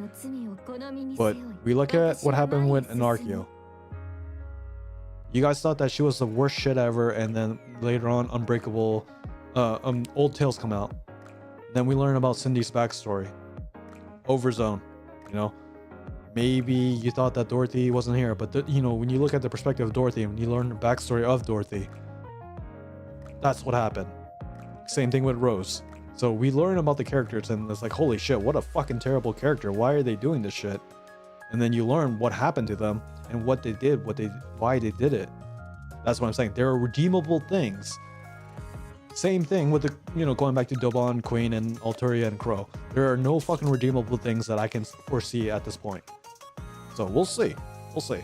But we look at what happened with Anarchio. You guys thought that she was the worst shit ever, and then later on, Unbreakable, Old Tales come out. Then we learn about Cindy's backstory. Overzone, Maybe you thought that Dorothy wasn't here, but when you look at the perspective of Dorothy, when you learn the backstory of Dorothy, that's what happened. Same thing with Rose. So we learn about the characters and it's like, holy shit, what a fucking terrible character. Why are they doing this shit? And then you learn what happened to them and what they did, why they did it. That's what I'm saying. There are redeemable things. Same thing with the, going back to Dobon, Queen, and Alturia and Crow. There are no fucking redeemable things that I can foresee at this point. So we'll see. We'll see.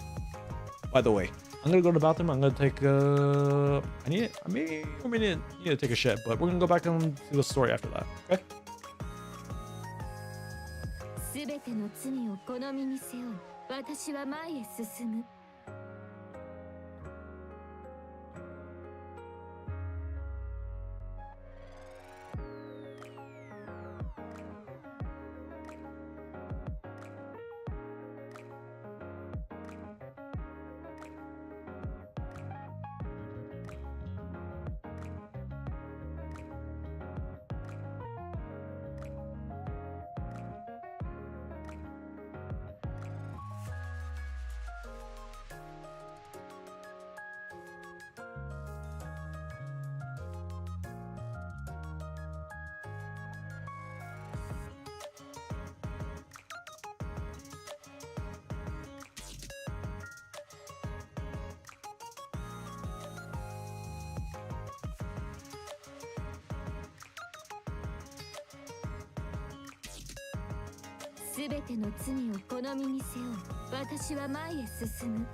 By the way, I'm gonna go to the bathroom. I'm gonna take I may need to take a shit, but we're gonna go back and do the story after that. Okay? すべての罪を好みに背負い、私は前へ進む。すべての罪を好みに背負い、私は前へ進む。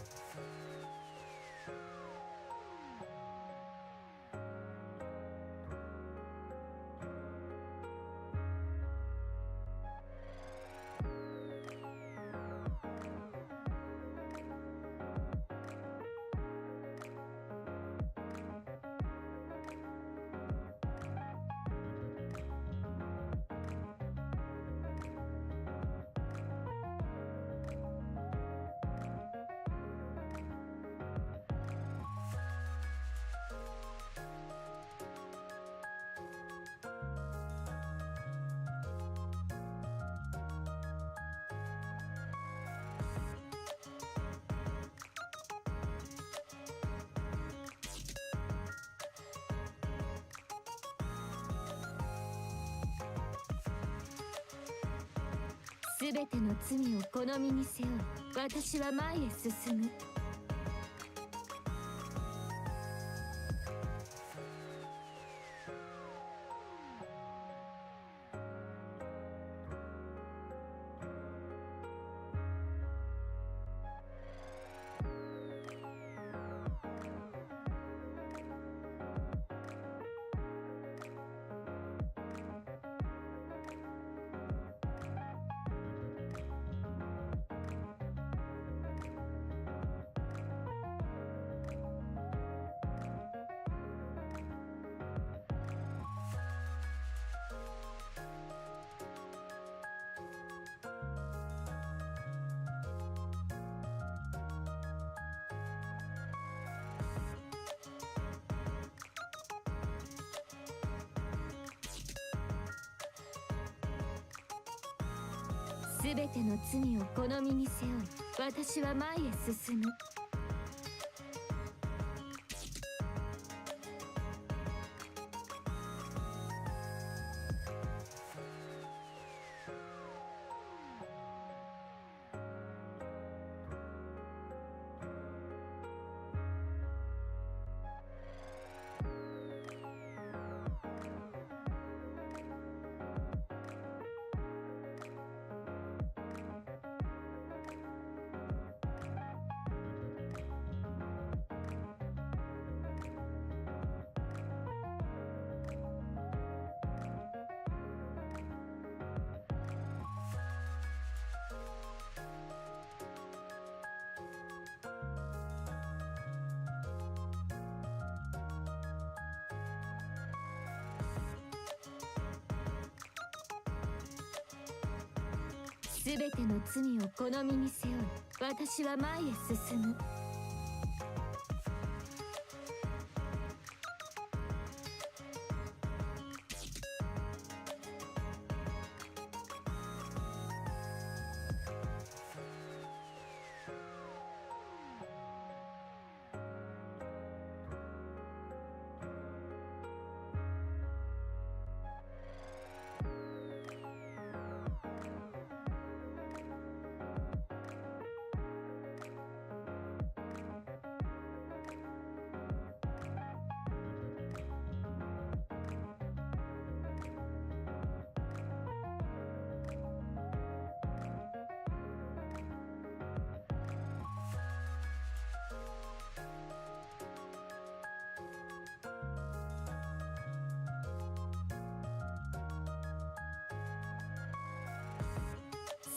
すべての罪を好みに背負い、私は前へ進む。すべての罪を好みに背負い、私は前へ進む。すべての罪を好みに背負い、私は前へ進む。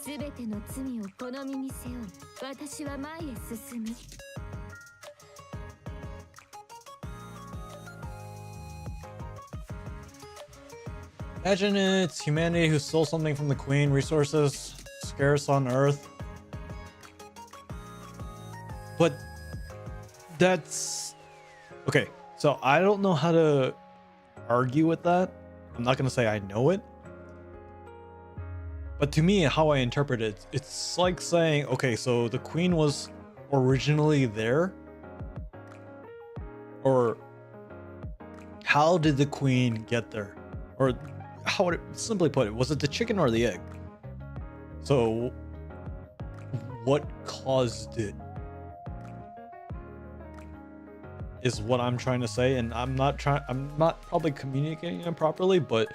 すべての罪をこの身に背負い、私は前へ進む。Imagine it's humanity who stole something from the queen, resources scarce on Earth. But that's okay. So I don't know how to argue with that. I'm not gonna say I know it. But to me, how I interpret it, it's like saying, okay, so the queen was originally there? Or how did the queen get there? Or how would it simply put it, was it the chicken or the egg? So what caused it is what I'm trying to say, and I'm not probably communicating it properly, but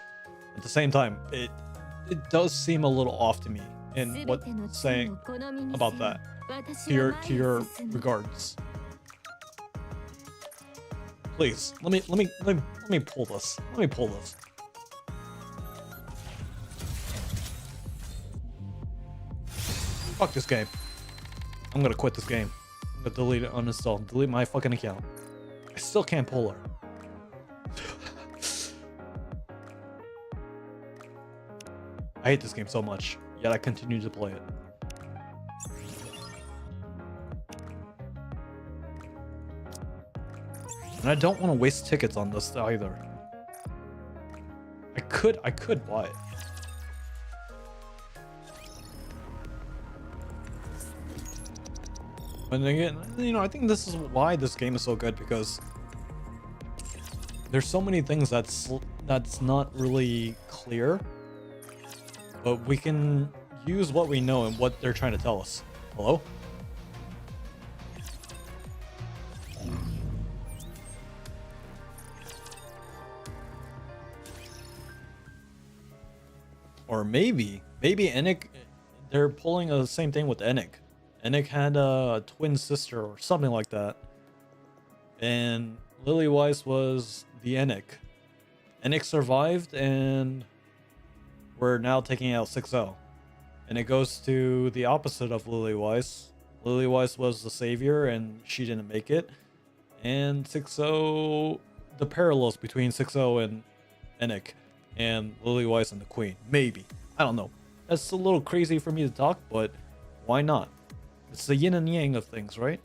at the same time it does seem a little off to me in what saying about that to your regards. Please let me pull this. Let me pull this. Fuck this game. I'm gonna quit this game. I'm gonna delete it, uninstall, delete my fucking account. I still can't pull her. I hate this game so much, yet I continue to play it. And I don't want to waste tickets on this either. I could buy it. And again, you know, I think this is why this game is so good, because there's so many things that's not really clear, but we can use what we know and what they're trying to tell us. Hello? Or maybe NIKKE, they're pulling the same thing with NIKKE. NIKKE had a twin sister or something like that, and Lily Weiss was the NIKKE. NIKKE survived, and we're now taking out 6-0. And it goes to the opposite of Lily Weiss. Lily Weiss was the savior, and she didn't make it. And 6-0, the parallels between 6-0 and NIKKE, and Lily Weiss and the Queen. Maybe. I don't know. That's a little crazy for me to talk, but why not? It's the yin and yang of things, right?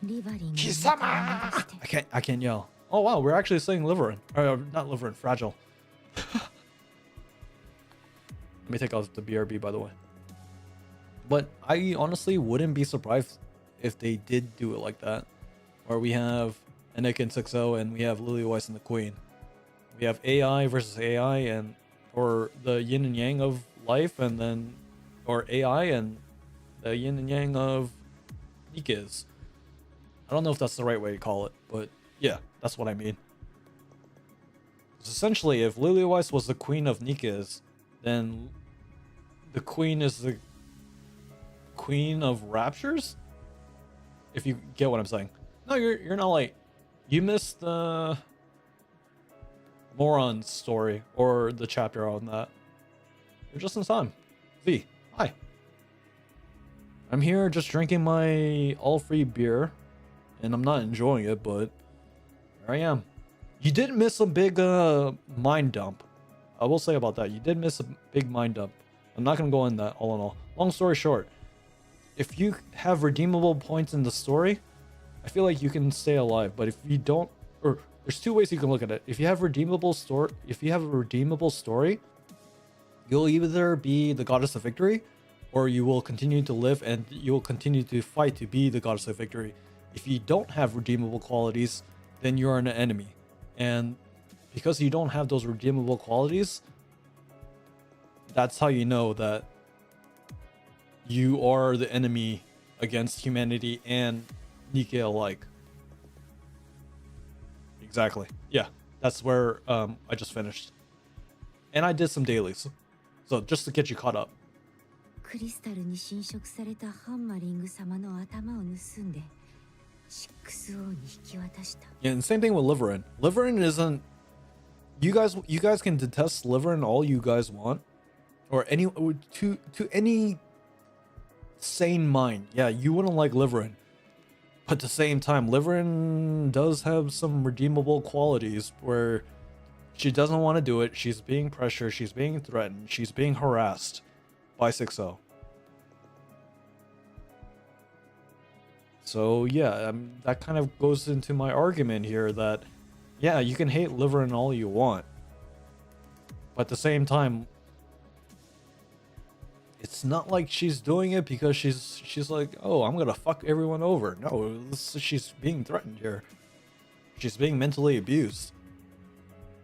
Kisama! I can't yell. Oh wow, we're actually saying Liverin. Or not Liverin, Fragile. Let me take out the BRB, by the way. But I honestly wouldn't be surprised if they did do it like that. Where we have NIKKE and 6-0 and we have Lily Weiss and the Queen. We have AI versus AI, and or the yin and yang of life, and then or AI and the yin and yang of NIKKE. I don't know if that's the right way to call it, but yeah, that's what I mean. Essentially, if Lily Weiss was the queen of NIKKE, then the queen is the queen of raptures? If you get what I'm saying. No, you're not late. You missed the Moron's story or the chapter on that. You're just in time. V, hi. I'm here just drinking my all-free beer, and I'm not enjoying it, but here I am. You did miss a big mind dump. I will say about that. You did miss a big mind dump. I'm not going to go in that all in all. Long story short, if you have redeemable points in the story, I feel like you can stay alive. But if you don't, or there's two ways you can look at it. If you have a redeemable story, you'll either be the goddess of victory, or you will continue to live and you will continue to fight to be the goddess of victory. If you don't have redeemable qualities, then you're an enemy. And because you don't have those redeemable qualities, that's how you know that you are the enemy against humanity and NIKKE alike. Exactly. Yeah, that's where I just finished. And I did some dailies. So just to get you caught up. Yeah, and same thing with Liverin. Liverin isn't... You guys can detest Liverin all you guys want. or to any sane mind, yeah, you wouldn't like Liverin. But at the same time, Liverin does have some redeemable qualities where she doesn't want to do it. She's being pressured. She's being threatened. She's being harassed by 6-0. So yeah, that kind of goes into my argument here that, yeah, you can hate Liverin all you want. But at the same time, it's not like she's doing it because she's like, oh, I'm gonna fuck everyone over. No, she's being threatened here. She's being mentally abused.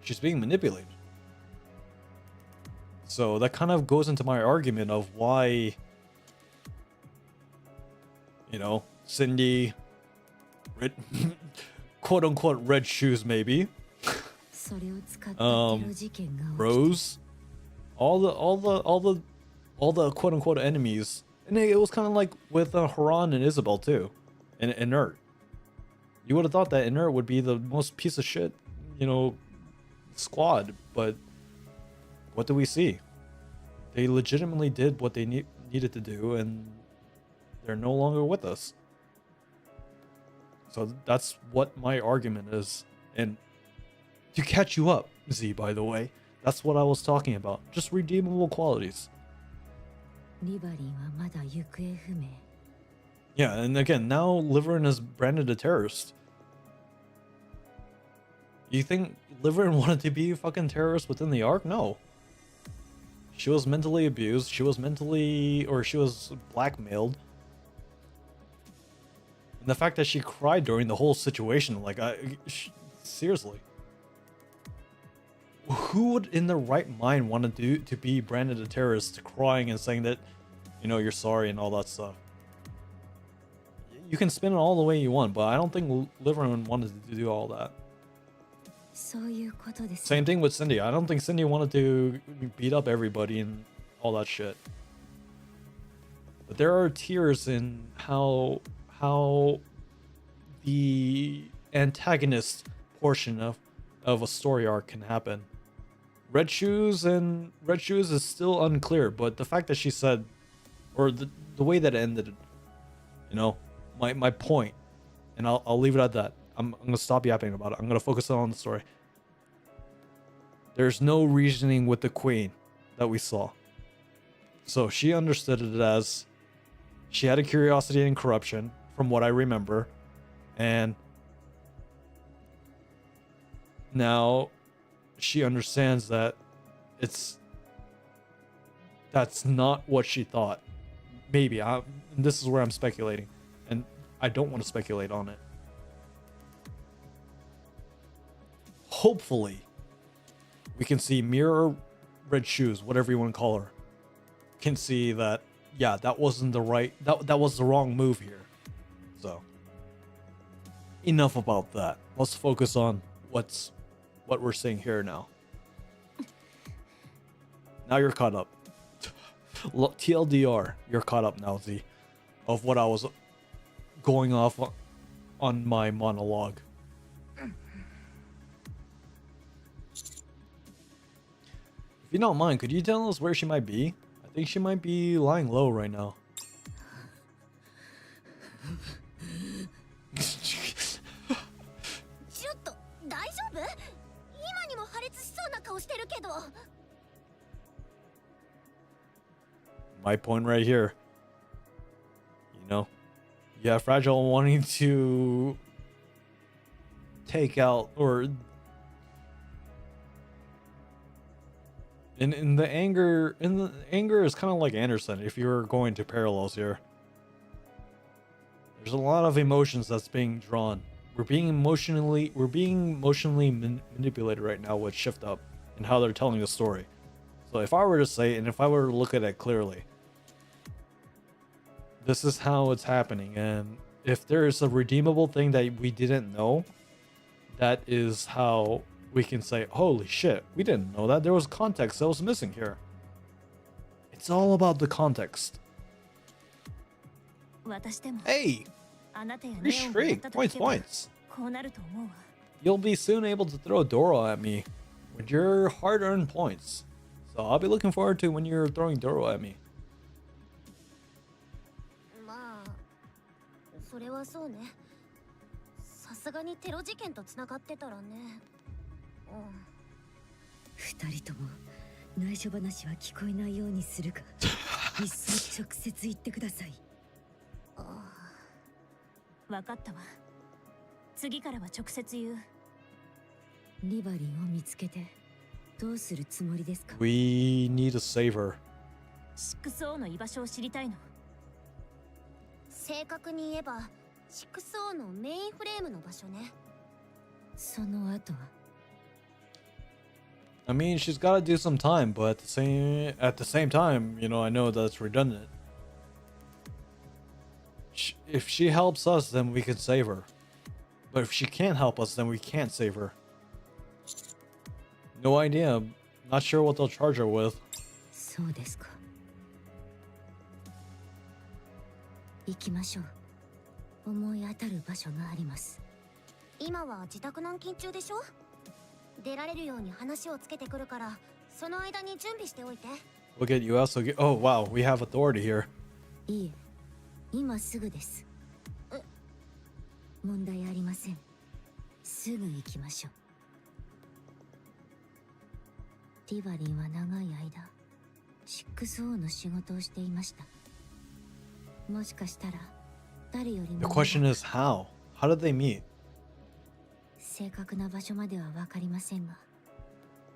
She's being manipulated. So that kind of goes into my argument of why, you know, Cindy, quote unquote red shoes maybe, Rose, all the quote unquote enemies, and it was kind of like with Haran and Isabel too, and Inert. You would have thought that Inert would be the most piece of shit, you know, squad, but what do we see? They legitimately did what they needed to do, and they're no longer with us. So that's what my argument is. And to catch you up, Z, by the way, that's what I was talking about. Just redeemable qualities. Yeah, and again, now Liverin is branded a terrorist. You think Liverin wanted to be a fucking terrorist within the arc? No. She was mentally abused. She was blackmailed. And the fact that she cried during the whole situation, like, seriously. Who would in their right mind want to be branded a terrorist, crying and saying that, you know, you're sorry and all that stuff? You can spin it all the way you want, but I don't think Liverin wanted to do all that. Same thing with Cindy. I don't think Cindy wanted to beat up everybody and all that shit. But there are tiers in how the antagonist portion of a story arc can happen. Red Shoes is still unclear, but the fact that she said, or the way that it ended, you know, my point, and I'll leave it at that. I'm gonna stop yapping about it. I'm gonna focus on the story. There's no reasoning with the queen that we saw. So she understood it as she had a curiosity and corruption, from what I remember, and now she understands that that's not what she thought. Maybe this is where I'm speculating, and I don't want to speculate on it. Hopefully, we can see Mirror Red Shoes, whatever you want to call her, can see that, yeah, that wasn't the right, that was the wrong move here. So, enough about that. Let's focus on what we're seeing here now. Now you're caught up. TLDR, you're caught up now, Z, of what I was going off on my monologue. If you don't mind, could you tell us where she might be? I think she might be lying low right now. My point right here. You know, yeah, Fragile wanting to take out, or in the anger is kind of like Anderson, if you're going to parallels here. There's a lot of emotions that's being drawn. We're being emotionally manipulated right now with Shift Up and how they're telling the story. So if I were to say, and if I were to look at it clearly, this is how it's happening. And if there is a redeemable thing that we didn't know, that is how we can say, holy shit, we didn't know that. There was context that was missing here. It's all about the context. Hey! Free streak! Points! You'll be soon able to throw Doro at me with your hard-earned points. So So I'll be looking forward to when you're throwing Doro at me. まあそれはそうね。さすがにテロ事件とつながってたらね。二人とも内緒話は聞こえないようにするか。いっそ直接言ってください。分かったわ。次からは直接言う。リバリンを見つけてどうするつもりですか？ We need to save her. 6O の居場所を知りたいの。正確に言えば 6O のメインフレームの場所ね。その後は I mean, she's got to do some time, but at the same time, you know, I know that's redundant. If she helps us, then we can save her. But if she can't help us, then we can't save her. No idea. Not sure what they'll charge her with. そうですか。行きましょう。思い当たる場所があります。今は自宅軟禁中でしょ。出られるように話をつけてくるから、その間に準備しておいて。We'll get you also get. Oh wow, we have authority here. いいえ、今すぐです。問題ありません。すぐ行きましょう。ティバリンは長い間 6O の仕事をしていました。もしかしたら誰より The も question is how? How did they meet? 正確な場所までは分かりませんが、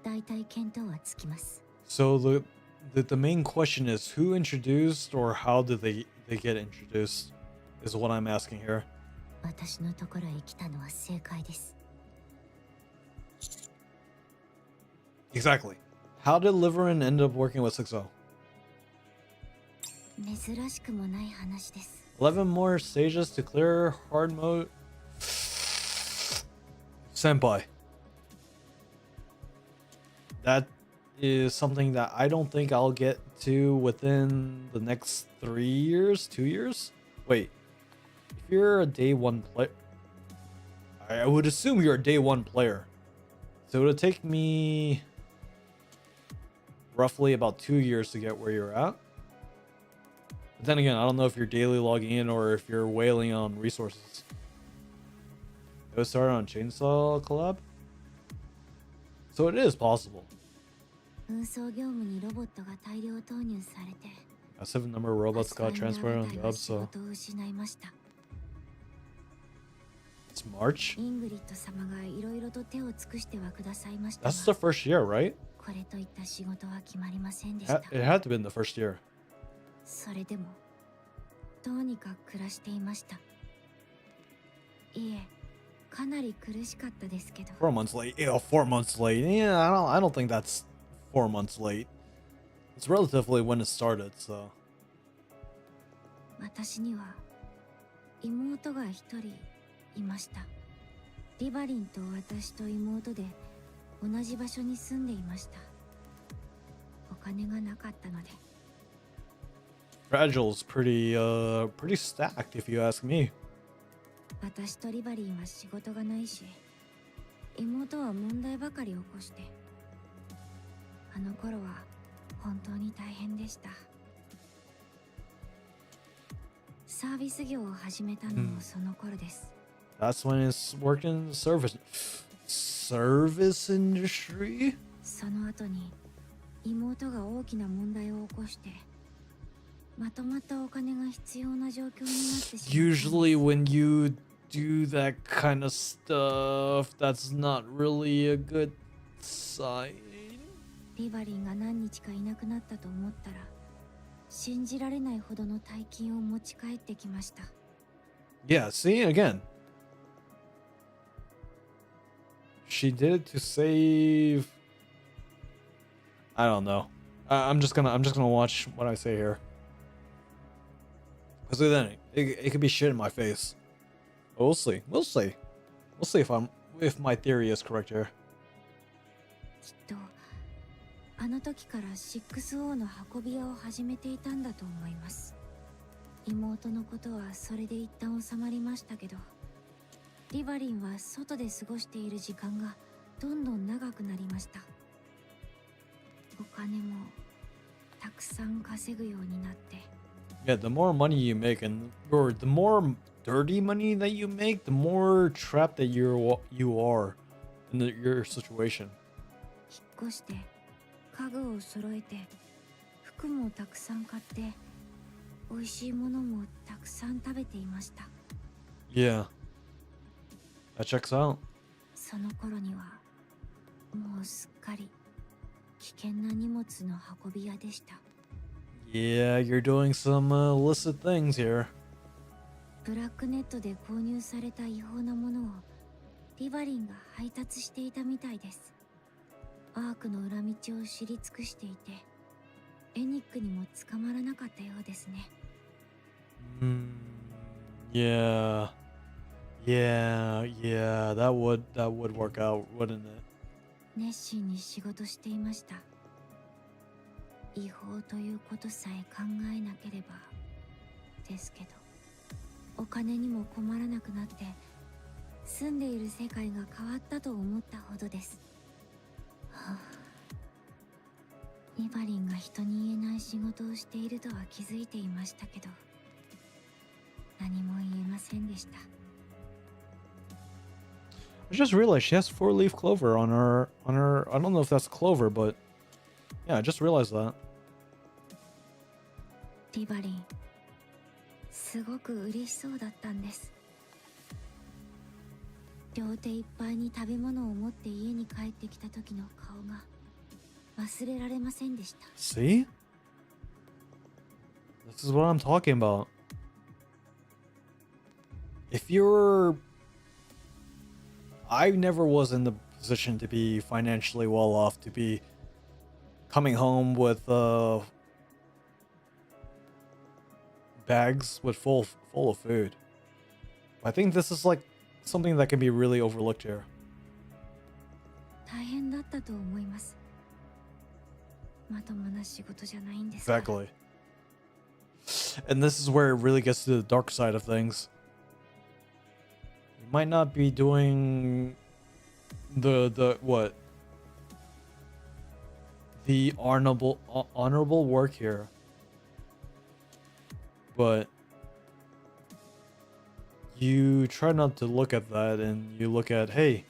大体見当はつきます。 So the main question is who introduced or how did they get introduced is what I'm asking here. 私のところへ来たのは正解です。 Exactly. How did Liverin end up working with 6O? 珍しくもない話です。 11 more stages to clear hard mode. Senpai. That is something that I don't think I'll get to within the next 3 years, 2 years? Wait. If you're a day one player, I would assume you're a day one player. So it'll take me roughly about 2 years to get where you're at. But then again, I don't know if you're daily logging in or if you're wailing on resources. It was started on Chainsaw Collab? So it is possible. 運送業務にロボットが大量投入されて、 Massive number of robots got transferred on jobs, 仕 so 事を失いました。 it's March? イングリッド様がいろいろと手を尽くしてはくださいましたが、 That's the first year, right? これといった仕事は決まりませんでした。 It had to have been the first year. それでもどうにか暮らしていました。いえ、かなり苦しかったですけど。 4 months late. Yeah, 4 months late. Yeah, I don't think that's 4 months late. It's relatively when it started, so. 私には妹が一人いました。リバリンと私と妹で同じ場所に住んでいました。お金がなかったので。 Fragile's pretty stacked if you ask me. 私とリバリンは仕事がないし、妹は問題ばかり起こして。あの頃は本当に大変でした。サービス業を始めたのもその頃です。That's when it's worked in service industry? その後に妹が大きな問題を起こして、まとまったお金が必要な状況になってしまう。 Usually when you do that kind of stuff, that's not really a good sign. リバリンが何日かいなくなったと思ったら、信じられないほどの大金を持ち帰ってきました。 Yeah, see again. She did it to save. I don't know. I'm just gonna watch what I say here. Because then it could be shit in my face. But we'll see. We'll see if my theory is correct here. きっとあの時から 6O の運び屋を始めていたんだと思います。妹のことはそれで一旦収まりましたけど、リバリンは外で過ごしている時間がどんどん長くなりました。お金金もたくさん稼ぐようになって。 Yeah, the more money you make, and or the more dirty money that you make, the more trapped that you are in your situation. 引っ越して家具を揃えて服もたくさん買って美味しいものもたくさん食べていました。 Yeah, that checks out. その頃にはもうすっかり危険な荷物の運び屋でした。 Yeah, you're doing some illicit things here. ブラックネットで購入された違法なものをリバリンが配達していたみたいです。アークの裏道を知り尽くしていてエニックにも捕まらなかったようですね。 Yeah, that would work out, wouldn't it? 熱心に仕事していました。違法ということさえ考えなければですけど、お金にも困らなくなって住んでいる世界が変わったと思ったほどです。はあ、リバリンが人に言えない仕事をしているとは気づいていましたけど、何も言えませんでした。 I just realized she has 4-leaf clover on her. I don't know if that's clover, but yeah, I just realized that. リバリン、すごく嬉しそうだったんです。両手いっぱいに食べ物を持って家に帰ってきた時の顔が忘れられませんでした。 See? This is what I'm talking about. If you're... I never was in the position to be financially well off, to be coming home with bags with full of food. I think this is like something that can be really overlooked here. 大変だったと思います。まともな仕事じゃないんですから。 Exactly. And this is where it really gets to the dark side of things. You might not be doing the what? The honorable work here. But you try not to look at that, and you look at, hey,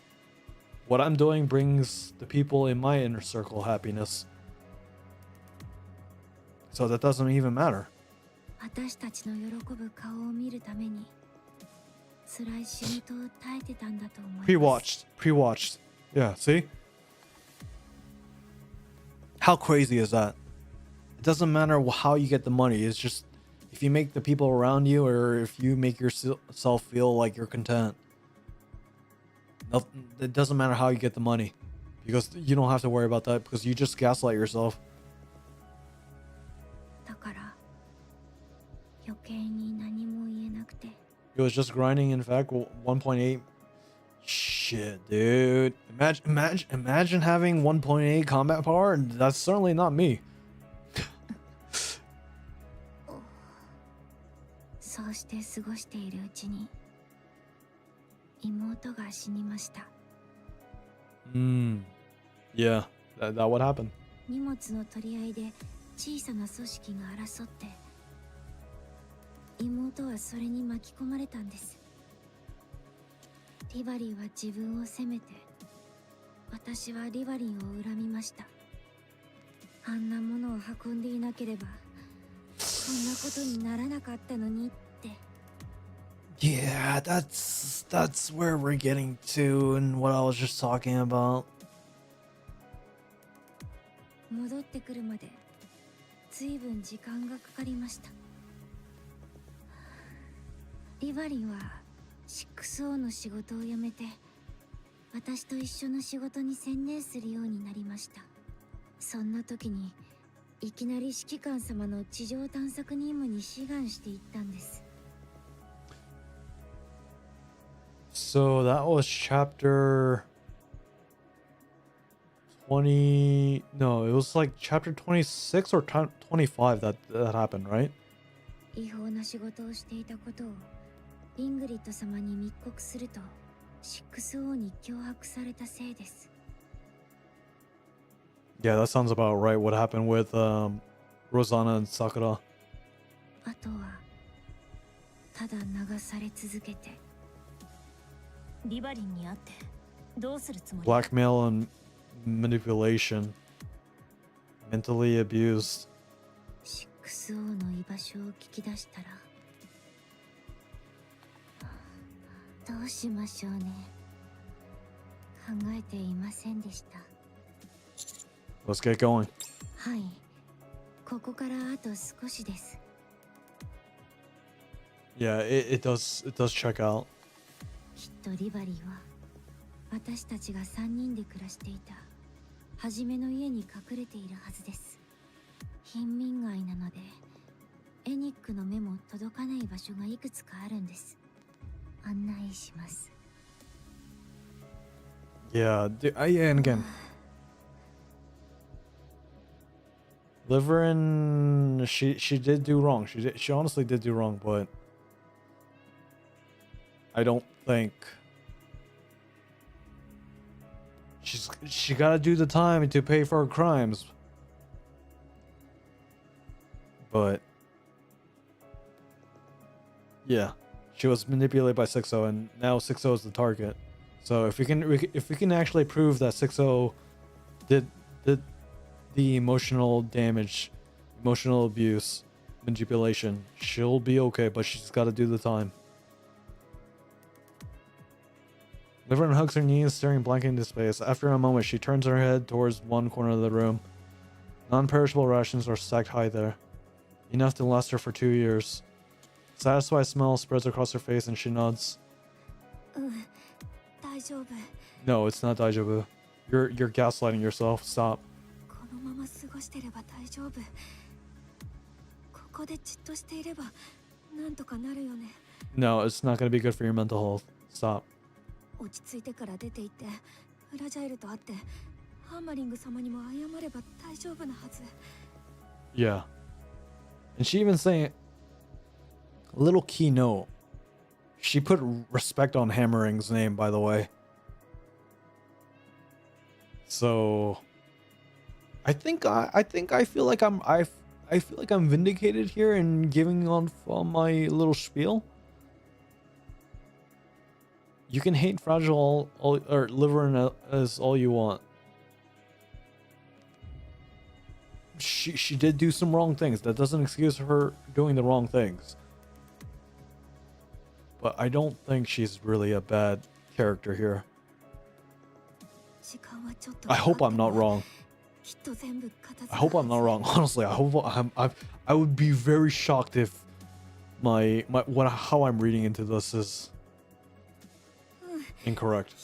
what I'm doing brings the people in my inner circle happiness. So that doesn't even matter. 私たちの喜ぶ顔を見るために辛い仕事を耐えてたんだと思います。 Pre-watched. Yeah, see? How crazy is that? It doesn't matter how you get the money. It's just if you make the people around you, or if you make yourself feel like you're content. It doesn't matter how you get the money, because you don't have to worry about that, because you just gaslight yourself. だから余計に何も言えなくて。 It was just grinding. In fact, 1.8. Shit, dude. Imagine having 1.8 combat power. That's certainly not me. そうして過ごしているうちに妹が死にました。 Yeah, that would happen. 荷物の取り合いで小さな組織が争って妹はそれに巻き込まれたんです。リバリーは自分を責めて、私はリバリンを恨みました。あんなものを運んでいなければこんなことにならなかったのにって。 Yeah, that's where we're getting to, and what I was just talking about. 戻ってくるまで随分時間がかかりました。リバリンは 6O の仕事を辞めて私と一緒の仕事に専念するようになりました。そんな時にいきなり指揮官様の地上探索任務に志願していったんです。 So that was chapter 20. No, it was like chapter 26 or 25 that happened, right? 違法な仕事をしていたことをイングリッド様に密告すると 6O に脅迫されたせいです。Yeah, that sounds about right. What happened with Rosanna and Sakura. あとはただ流され続けて。リバリンに会ってどうするつもり？ Blackmail and manipulation. Mentally abused. 6O の居場所を聞き出したらどうしましょうね。考えていませんでした。 Let's get going. はい、ここからあと少しです。 Yeah, it does check out. きっとリバリーは私たちが3人で暮らしていた初めの家に隠れているはずです。貧民街なのでエニックの目も届かない場所がいくつかあるんです。案内します。 Yeah, yeah, and again. Liverin, she did do wrong. She honestly did do wrong, but I don't think she gotta do the time to pay for her crimes. But yeah, she was manipulated by 6O, and now 6O is the target. So if we can actually prove that 6O did the emotional damage, emotional abuse, manipulation, she'll be okay, but she's got to do the time. Liverin hugs her knees, staring blankly into space. After a moment, she turns her head towards one corner of the room. Non-perishable rations are stacked high there, enough to last her for 2 years. Satisfied smile spreads across her face, and she nods. 大丈夫。 No, it's not daijoubu. You're gaslighting yourself. Stop. このまま過ごしてれば大丈夫。ここでじっとしていればなんとかなるよね。 No, it's not gonna be good for your mental health. Stop. 落ち着いてから出て行ってフラジャイルと会ってハーマリング様にも謝れば大丈夫なはず。 Yeah. And she even saying a little keynote. She put respect on Hammering's name, by the way. So I feel like I feel like I'm vindicated here in giving on my little spiel. You can hate Fragile or Liverin as all you want. She did do some wrong things. That doesn't excuse her doing the wrong things. But I don't think she's really a bad character here. I hope I'm not wrong. I hope I'm not wrong. Honestly, I would be very shocked if how I'm reading into this is incorrect.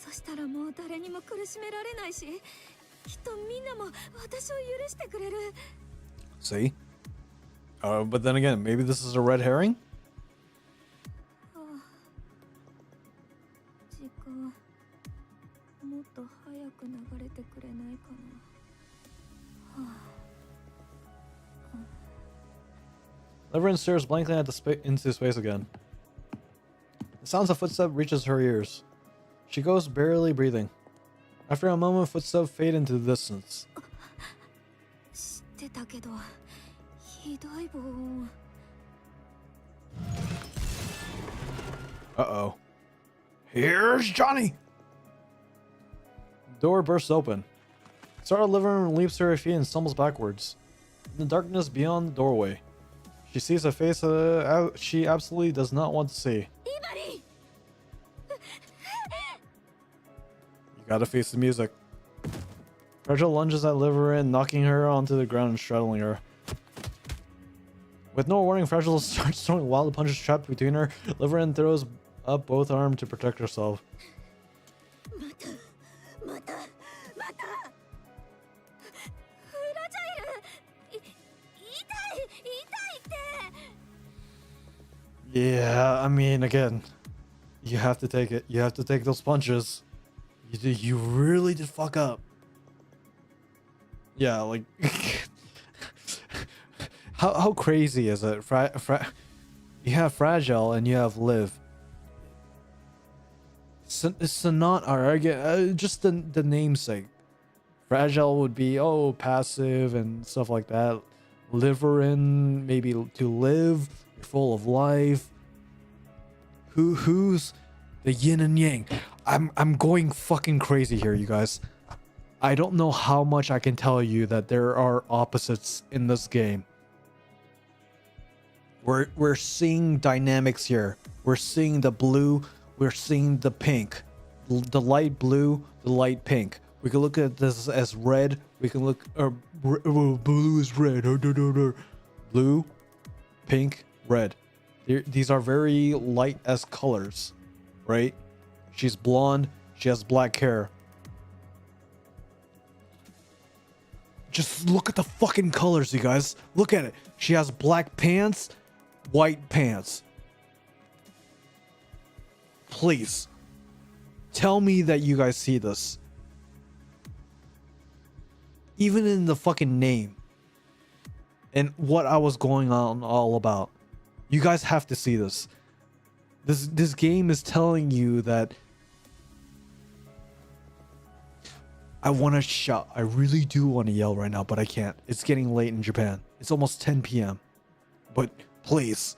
そしたらもう誰にも苦しめられないし、きっとみんなも私を許してくれる。 See? But then again, maybe this is a red herring? 時間もっと早く流れてくれないかな。 Liverin stares blankly at into space again. The sounds of footsteps reaches her ears. She goes barely breathing. After a moment, footsteps fade into the distance. 知ってたけど、ひどい防音。 Uh-oh. Here's Johnny! The door bursts open. Startled Liverin leaps to her feet and stumbles backwards. In the darkness beyond the doorway, she sees a face she absolutely does not want to see. You gotta face the music. Fragile lunges at Liverin, knocking her onto the ground and straddling her. With no warning, Fragile starts throwing wild punches trapped between her. Liverin throws up both arms to protect herself. Yeah, I mean, again, you have to take it. You have to take those punches. You really did fuck up. Yeah, like how crazy is it? You have Fragile and you have Liv. It's not alright. Just the namesake. Fragile would be passive and stuff like that. Liverin, maybe to live. You're full of life. Who's the yin and yang? I'm going fucking crazy here, you guys. I don't know how much I can tell you that there are opposites in this game. We're seeing dynamics here. We're seeing the blue. We're seeing the pink. The light blue, the light pink. We can look at this as red. We can look... blue is red. Blue, pink, red. These are very light as colors, right? She's blonde. She has black hair. Just look at the fucking colors, you guys. Look at it. She has black pants, white pants. Please. Tell me that you guys see this. Even in the fucking name. And what I was going on all about. You guys have to see this. This game is telling you that I want to shout. I really do want to yell right now, but I can't. It's getting late in Japan. It's almost 10 p.m. But please.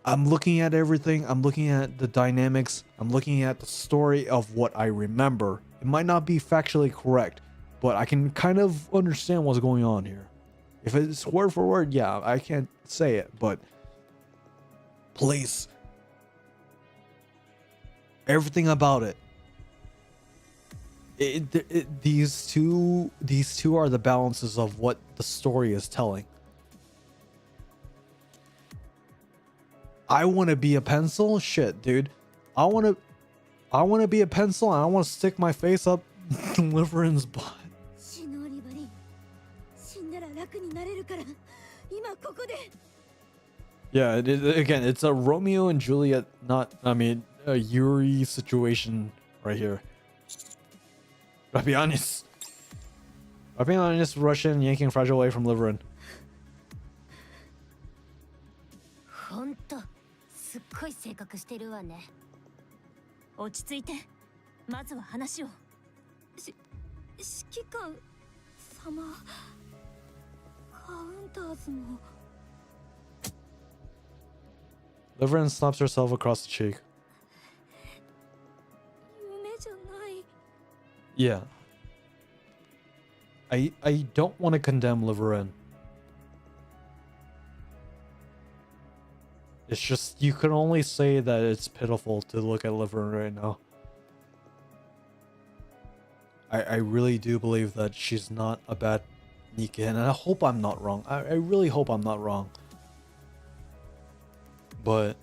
I'm looking at everything. I'm looking at the dynamics. I'm looking at the story of what I remember. It might not be factually correct, but I can kind of understand what's going on here. If it's word for word, yeah, I can't say it, but please. Everything about it. These two are the balances of what the story is telling. I want to be a pencil? Shit, dude. I want to be a pencil and I want to stick my face up Liverin's butt. Yeah, again, it's a Romeo and Juliet, a Yuri situation right here. Gotta be honest. Russian yanking Fragile away from Liverin. ほんとすっごい性格してるわね。落ち着いて。まずは話を。指揮官様。カウンターズも。Liverin slaps herself across the cheek. 夢じゃない。Yeah. I don't want to condemn Liverin. It's just, you can only say that it's pitiful to look at Liverin right now. I really do believe that she's not a bad NIKKE, and I hope I'm not wrong. I really hope I'm not wrong. But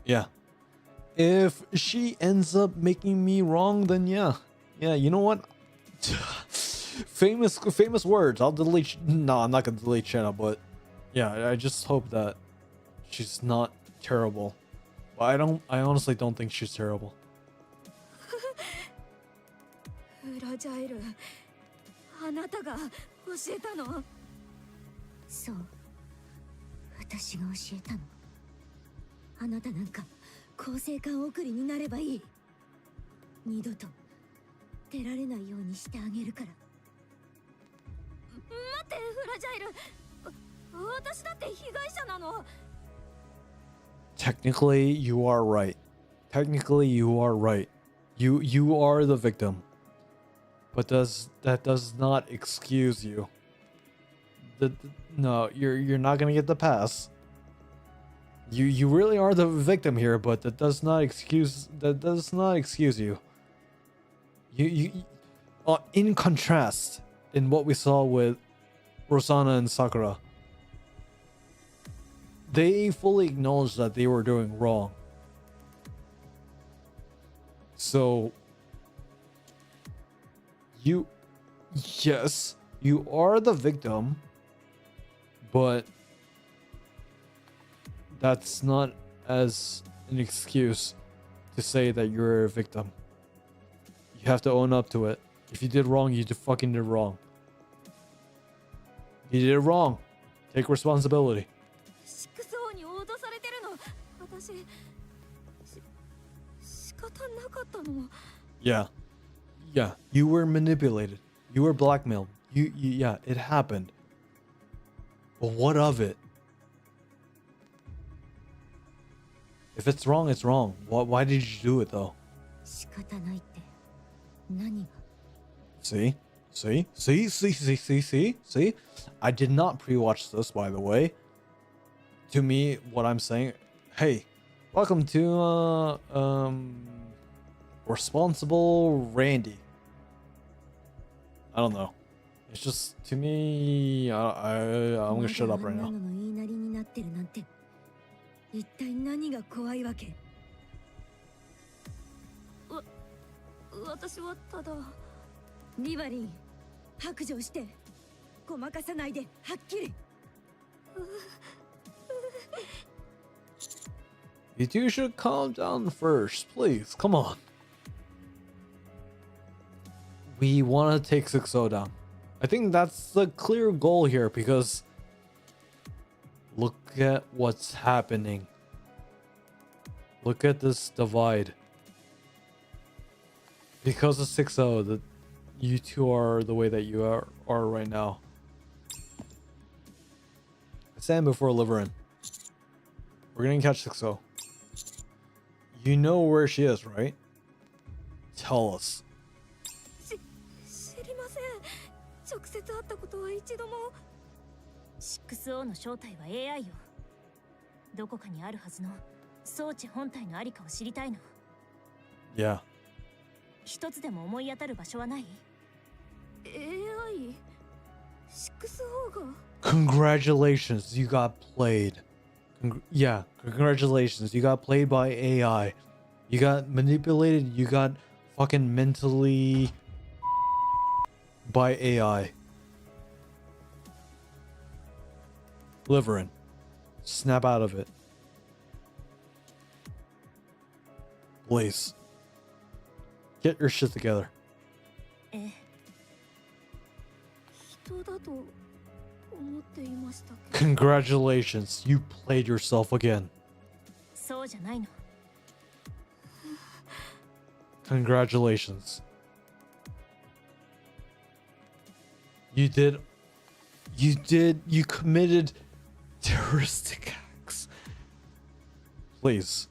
yeah. If she ends up making me wrong, then yeah. Yeah, you know what? famous words. I'll delete. No, I'm not gonna delete channel, but yeah, I just hope that she's not terrible. But I honestly don't think she's terrible. Fragile. あなたが教えたの？そう。私が教えたの。あなたなんか構成官送りになればいい。二度と出られないようにしてあげるから。待って、フラジャイル。私だって被害者なの。Technically, you are right. Technically, you are right. You are the victim. But that does not excuse you. No, you're not gonna get the pass. You really are the victim here, but that does not excuse you. In contrast, in what we saw with Rosanna and Sakura, they fully acknowledged that they were doing wrong. So yes, you are the victim, but that's not as an excuse to say that you're a victim. You have to own up to it. If you did wrong, you fucking did wrong. You did it wrong. Take responsibility. シックス王に脅されてるの。私 Yeah. Yeah, you were manipulated. You were blackmailed. Yeah, it happened. But what of it? If it's wrong, it's wrong. Why did you do it though? 仕方ないって何が See? See? I did not pre-watch this, by the way. To me, what I'm saying, hey, welcome to responsible Randy. I don't know. It's just to me, I'm gonna shut up right now. まだあんなのの言いなりになってるなんて一体何が怖いわけ私はただビバリン白状してごまかさないではっきり You two should calm down first, please. Come on. We want to take 6-0 down. I think that's the clear goal here because look at what's happening. Look at this divide. Because of 6-0, that you two are the way that you are right now. Stand before Liverin. We're gonna catch 6-0. You know where she is, right? Tell us. 知りません直接会ったことは一度も 6O の正体は AI よ。どこかにあるはずの装置本体のありかを知りたいの。 Yeah. 一つでも思い当たる場所はない？ AI 6O が Congratulations, you got played. Yeah, congratulations, you got played by AI. You got manipulated, you got fucking mentally by AI. Liverin, snap out of it. Please. Get your shit together. 人だと思っていましたけど Congratulations, you played yourself again. そうじゃないの。 Congratulations. You committed terroristic acts. Please.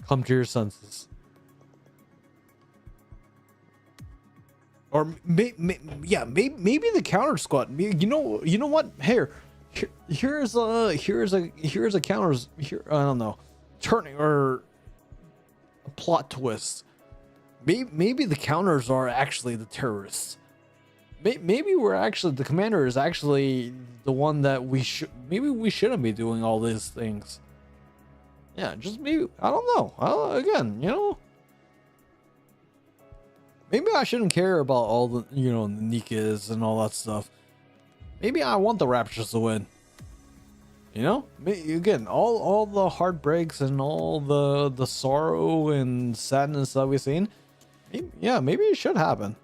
Come to your senses. Or maybe the counter squad. You know what? Here's a counters here. I don't know, turning or a plot twist. Maybe the counters are actually the terrorists. Maybe the commander is actually the one that we shouldn't be doing all these things. Yeah, just maybe, I don't know. Again, maybe I shouldn't care about all the, the NIKKEs and all that stuff. Maybe I want the Raptors to win. Again, all the heartbreaks and all the sorrow and sadness that we've seen. Maybe it should happen.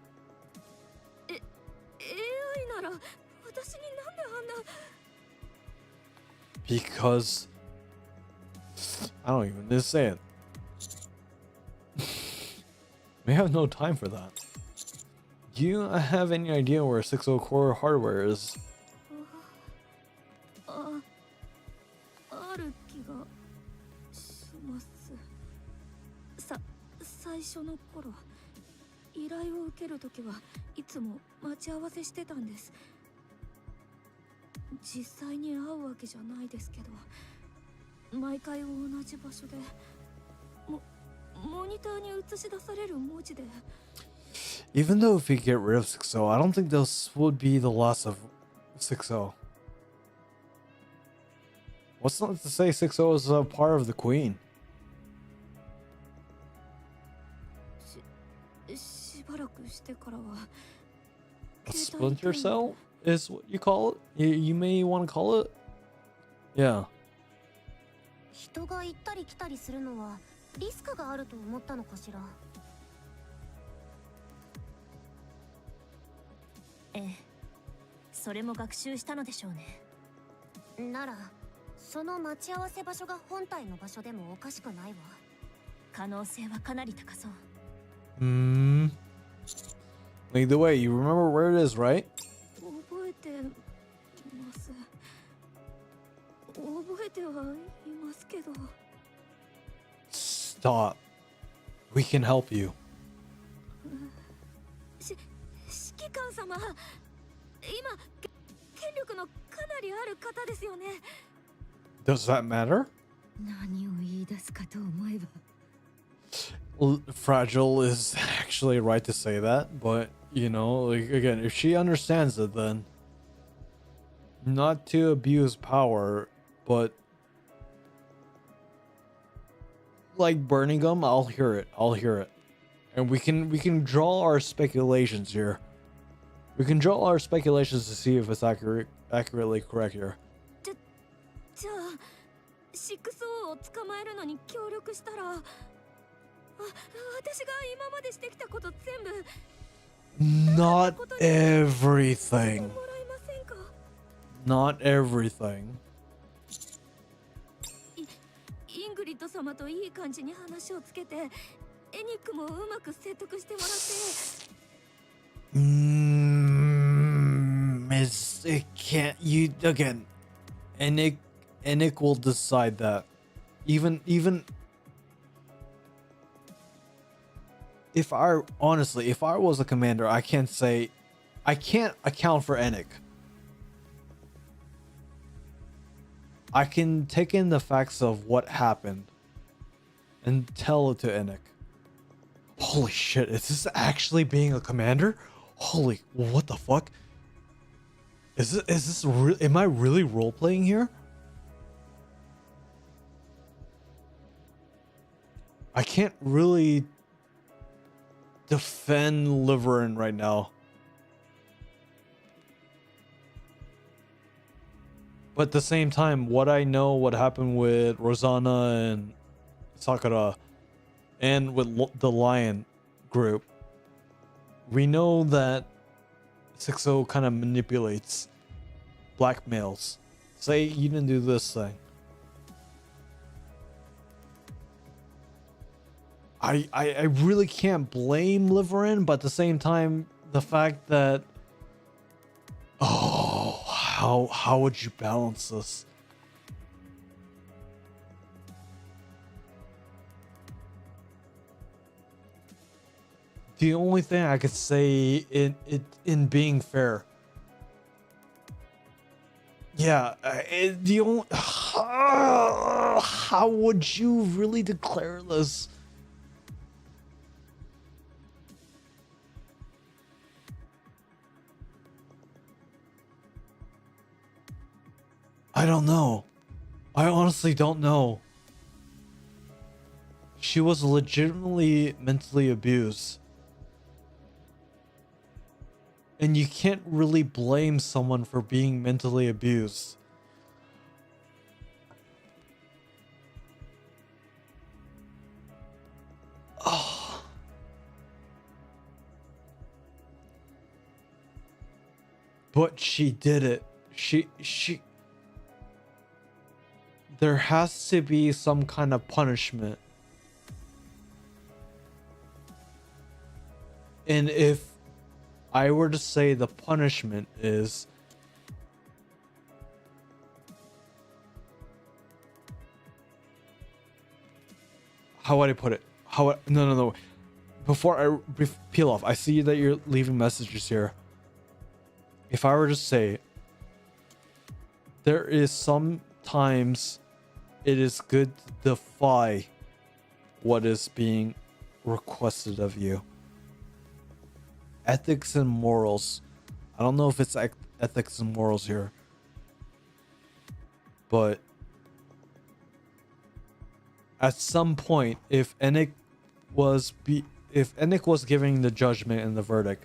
AI なら私になんであんな Because I don't even just say it. We have no time for that. Do you have any idea where 6.0 core hardware is? ある気がします。最初の頃依頼を受けるときはいつも待ち合わせしてたんです。実際に会うわけじゃないですけど、毎回同じ場所でモニターに映し出される文字で。Even though if we get rid of 6.0, I don't think this would be the loss of 6.0. What's not to say 6.0 is a part of the Queen? しばらくしてからは A splinter cell is what you call it? You may want to call it? Yeah. 人が行ったり来たりするのはリスクがあると思ったのかしら。それも学習したのでしょうね。ならその待ち合わせ場所が本体の場所でもおかしくないわ。可能性はかなり高そう。Either way, you remember where it is, right? 覚えてます。覚えてはいますけど。Stop. We can help you. 指揮官様、今権力のかなりある方ですよね。Does that matter? 何を言い出すかと思えば。Fragile is actually right to say that, but you know, like again, if she understands it, then not to abuse power, but like burning them, I'll hear it. I'll hear it, and we can draw our speculations here. We can draw our speculations to see if it's accurately correct here. じゃあ、シックス王を捕まえるのに協力したら、私が今までしてきたこと全部。Not everything. Not everything. イングリッド様といい感じに話をつけて、エニックもうまく説得してもらって。It can't. You again. Enik will decide that. Even if I honestly, if I was a commander, I can't account for Enik. I can take in the facts of what happened and tell it to Enik. Holy shit, is this actually being a commander? Holy, what the fuck? Is this real? Am I really role playing here? I can't really defend Liverin right now. But at the same time, what I know, what happened with Rosanna and Sakura and with the Lion group, we know that 6-0 kind of manipulates, blackmails. Say you didn't do this thing. I really can't blame Liverin, but at the same time, the fact that how would you balance this? The only thing I could say in being fair, yeah, the only how would you really declare this? I don't know. I honestly don't know. She was legitimately mentally abused. And you can't really blame someone for being mentally abused. Oh. But she did it. She there has to be some kind of punishment. And if I were to say the punishment is how would I put it? No. Before I peel off, I see that you're leaving messages here. If I were to say there is sometimes it is good to defy what is being requested of you. Ethics and morals. I don't know if it's ethics and morals here, but at some point, if Enik was giving the judgment and the verdict,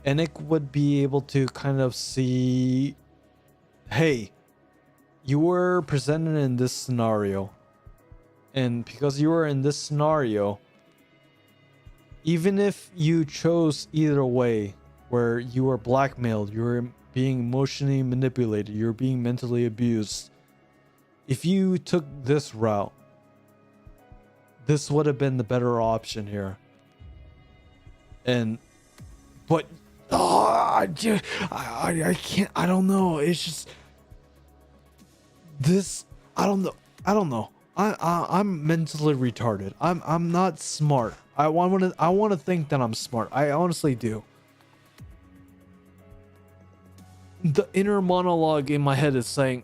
Enik would be able to kind of see, hey, you were presented in this scenario, and because you were in this scenario, even if you chose either way, where you were blackmailed, you were being emotionally manipulated, you're being mentally abused, if you took this route, this would have been the better option here. But dude, I can't. I don't know. It's just this. I don't know. I'm mentally retarded. I'm not smart. I want to think that I'm smart. I honestly do. The inner monologue in my head is saying,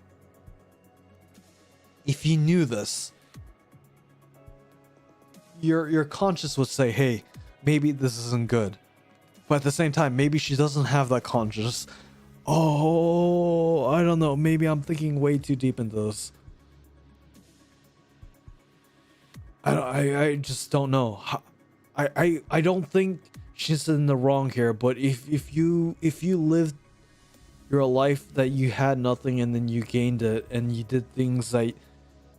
if you knew this, your conscience would say, hey, maybe this isn't good. But at the same time, maybe she doesn't have that conscience. Oh, I don't know. Maybe I'm thinking way too deep into this. I just don't know. I don't think she's in the wrong here. But if you lived your life that you had nothing and then you gained it and you did things like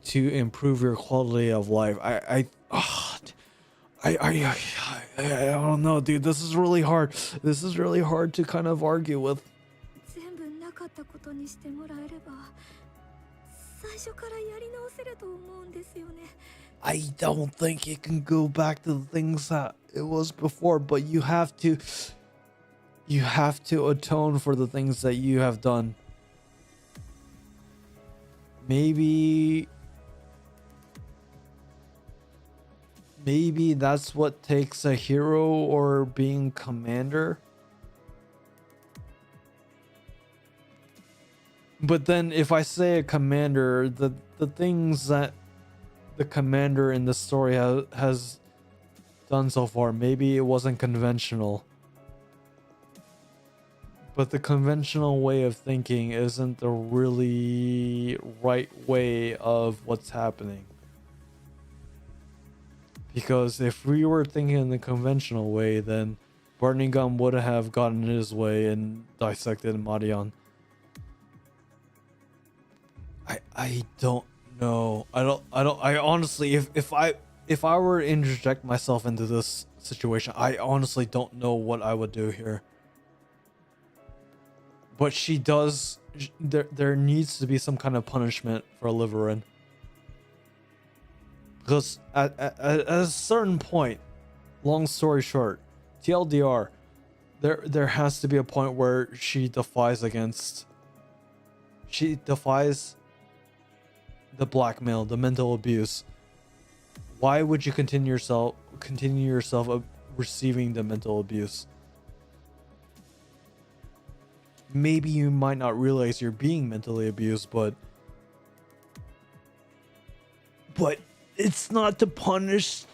to improve your quality of life, I don't know, dude. This is really hard. This is really hard to kind of argue with. I don't think it can go back to the things that it was before, but you have to atone for the things that you have done. Maybe that's what takes a hero or being commander. But then if I say a commander, the things that the commander in the story has done so far, maybe it wasn't conventional. But the conventional way of thinking isn't the really right way of what's happening. Because if we were thinking in the conventional way, then Burning Gun would have gotten his way and dissected Marion. I don't know. I honestly, if I were to interject myself into this situation, I honestly don't know what I would do here. But she does. There needs to be some kind of punishment for Liverin. Because at a certain point, long story short, TLDR, there has to be a point where she defies the blackmail, the mental abuse. Why would you continue yourself receiving the mental abuse? Maybe you might not realize you're being mentally abused, but it's not to punish.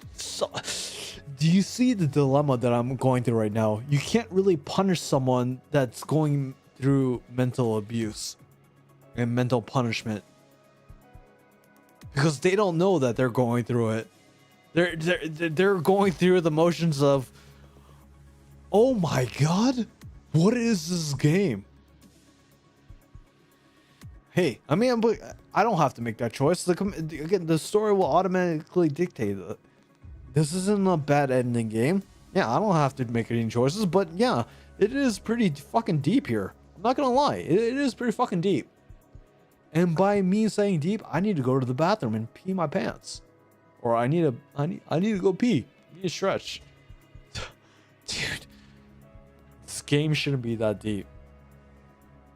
Do you see the dilemma that I'm going through right now? You can't really punish someone that's going through mental abuse and mental punishment, because they don't know that they're going through it. They're going through the motions of, oh my god, what is this game? Hey, I mean, I don't have to make that choice. Again, the story will automatically dictate it. This isn't a bad ending game. Yeah, I don't have to make any choices, but yeah, it is pretty fucking deep here. I'm not gonna lie, it is pretty fucking deep. And by me saying deep, I need to go to the bathroom and pee my pants, or I need to go pee. I need to stretch. Dude, this game shouldn't be that deep.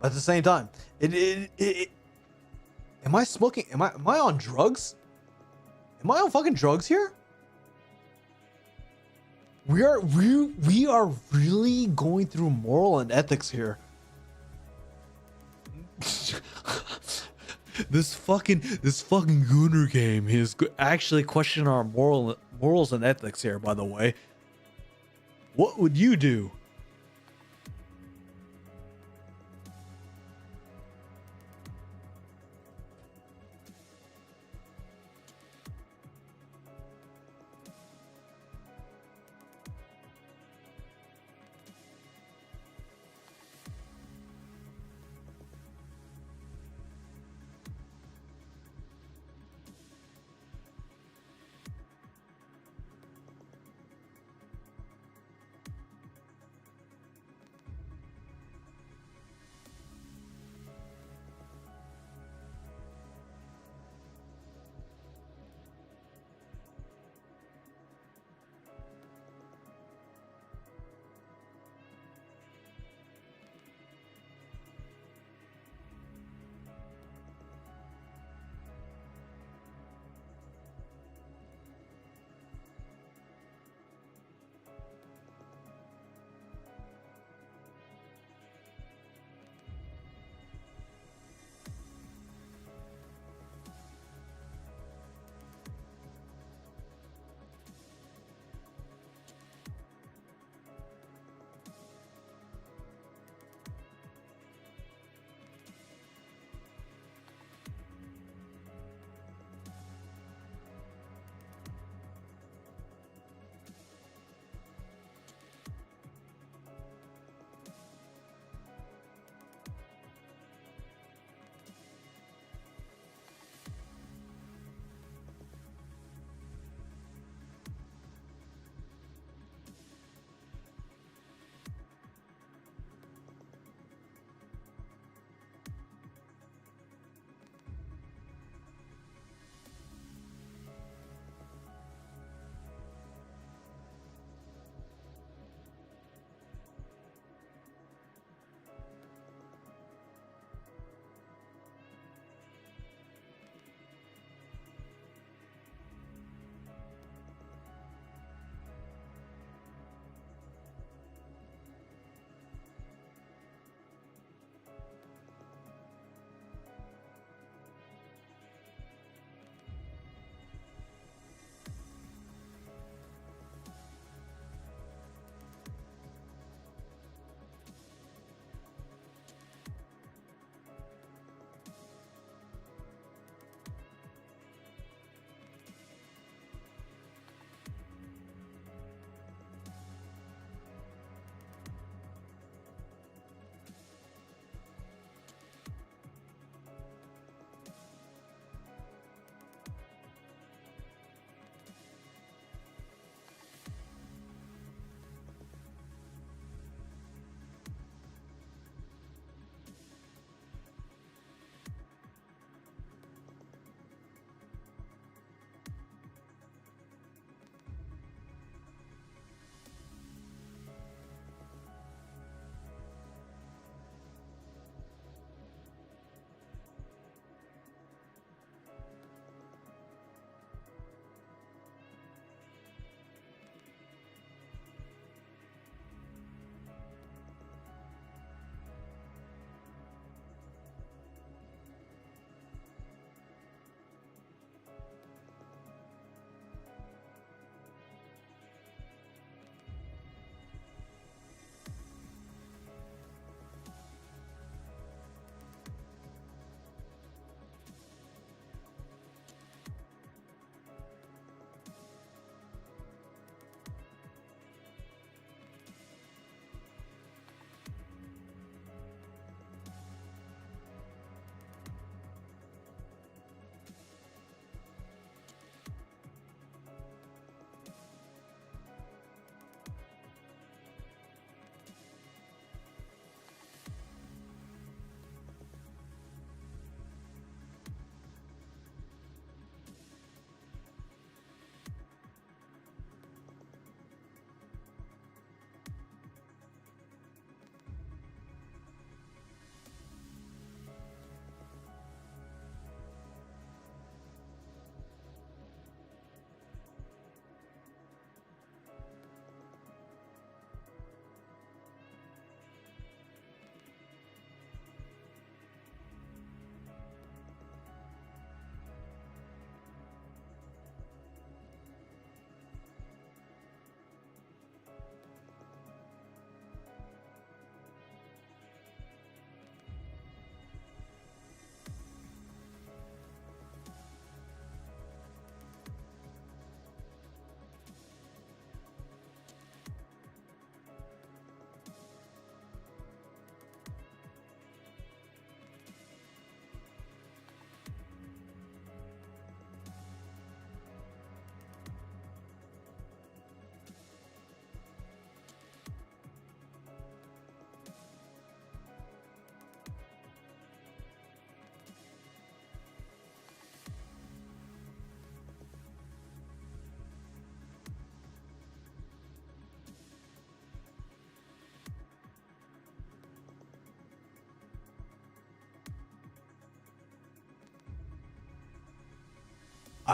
But at the same time, am I smoking? Am I on drugs? Am I on fucking drugs here? We are really going through moral and ethics here. This fucking Gooner game is actually questioning our morals and ethics here, by the way. What would you do?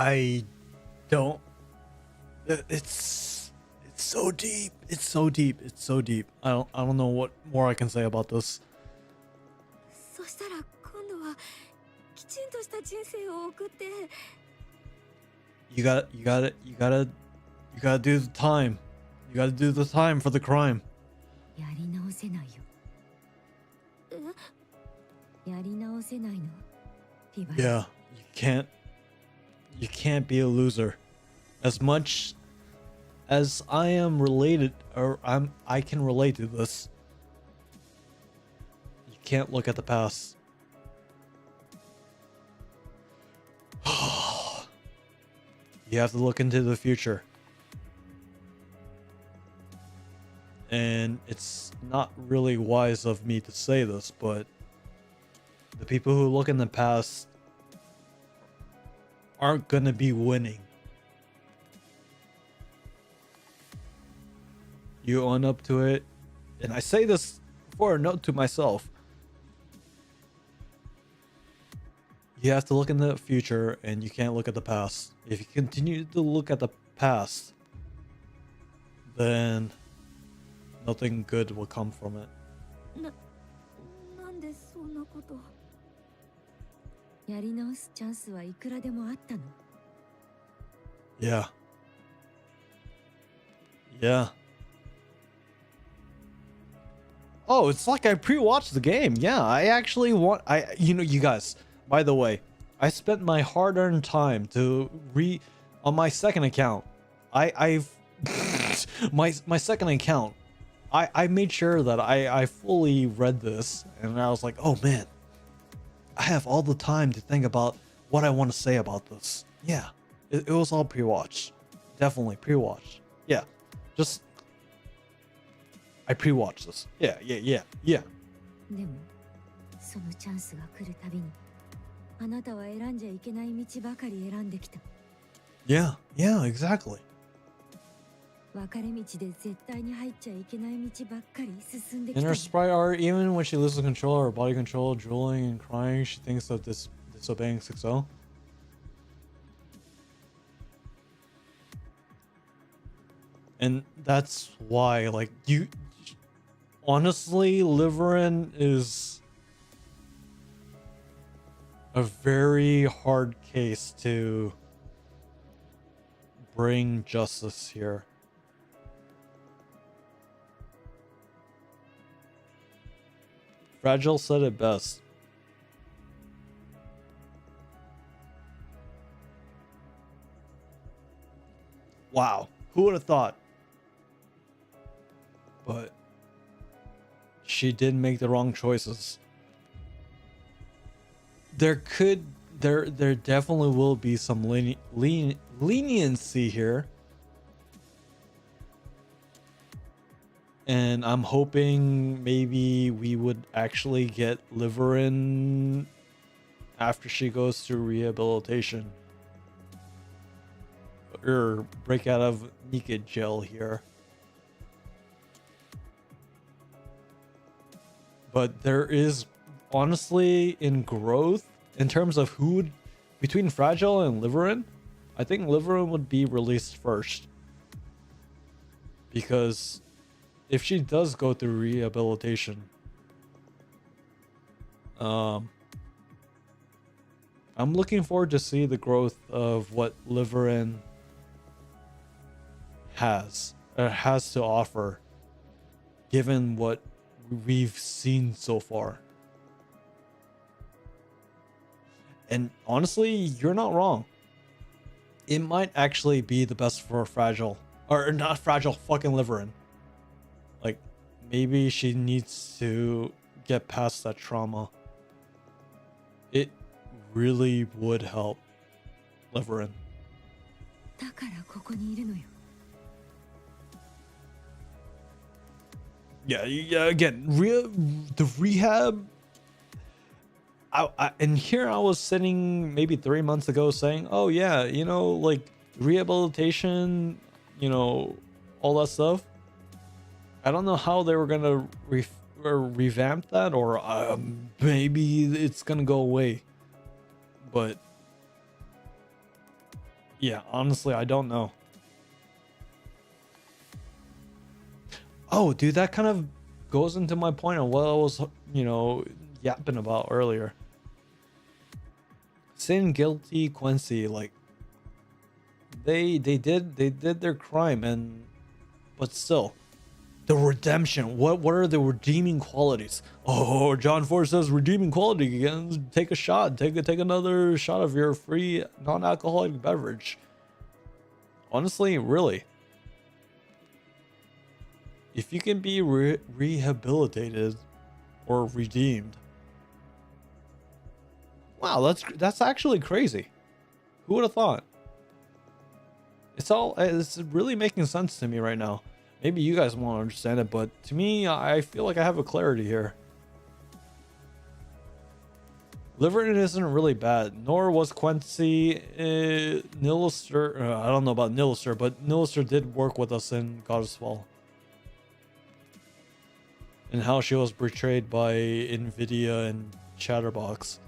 I don't. It's so deep. It's so deep. It's so deep. I don't know what more I can say about this. そしたら今度はきちんとした人生を送って。 You gotta do the time. You gotta do the time for the crime. やり直せないよ。やり直せないの。ピバ。 Yeah, you can't be a loser. As much as I am related, or I can relate to this. You can't look at the past. You have to look into the future. And it's not really wise of me to say this, but the people who look in the past aren't gonna be winning. You own up to it. And I say this for a note to myself. You have to look in the future and you can't look at the past. If you continue to look at the past, then nothing good will come from it. なんでそんなこと。やり直すチャンスはいくらでもあったの。 Yeah. Yeah. Oh, it's like I pre-watched the game. Yeah, I actually want... you guys, by the way, I spent my hard-earned time to on my second account. I've... my second account. I made sure that I fully read this, and I was like, oh man, I have all the time to think about what I want to say about this. Yeah, it was all pre-watched. Definitely pre-watched. Yeah, just... I pre-watched this. Yeah. でもそのチャンスが来るたびにあなたは選んじゃいけない道ばかり選んできた。 Yeah, exactly. 分かれ道で絶対に入っちゃいけない道ばっかり進んでき In た。 her sprite art, even when she loses control of her body control, drooling and crying, she thinks of disobeying 6-0. And that's why, like, honestly, Liverin is a very hard case to bring justice here. Fragile said it best. Wow, who would have thought? But she did make the wrong choices. There definitely will be some leniency here. And I'm hoping maybe we would actually get Liverin after she goes through rehabilitation. Or break out of NIKKE jail here. But there is, honestly, in growth, in terms of who, between Fragile and Liverin, I think Liverin would be released first. Because if she does go through rehabilitation, I'm looking forward to see the growth of what Liverin has to offer, given what we've seen so far. And honestly, you're not wrong. It might actually be the best for Fragile, or not Fragile, fucking Liverin. Like, maybe she needs to get past that trauma. It really would help Liverin. だからここにいるのよ。 Yeah, again, the rehab. And here I was sitting maybe 3 months ago saying, oh yeah, like rehabilitation, all that stuff. I don't know how they were gonna revamp that, or maybe it's gonna go away. But Yeah, honestly, I don't know. Oh, dude, that kind of goes into my point of what I was, yapping about earlier. Sin, guilty, Quincy, like they did their crime, and but still, the redemption. What are the redeeming qualities? Oh, John Ford says redeeming quality again. Take a shot. Take another shot of your free non-alcoholic beverage. Honestly, really. If you can be rehabilitated or redeemed, wow, that's actually crazy. Who would have thought? It's really making sense to me right now. Maybe you guys won't understand it, but to me, I feel like I have a clarity here. Liverin isn't really bad, nor was Quincy. Nilister, I don't know about Nilister, but Nilister did work with us in Goddess Fall. And how she was betrayed by Nvidia and Chatterbox.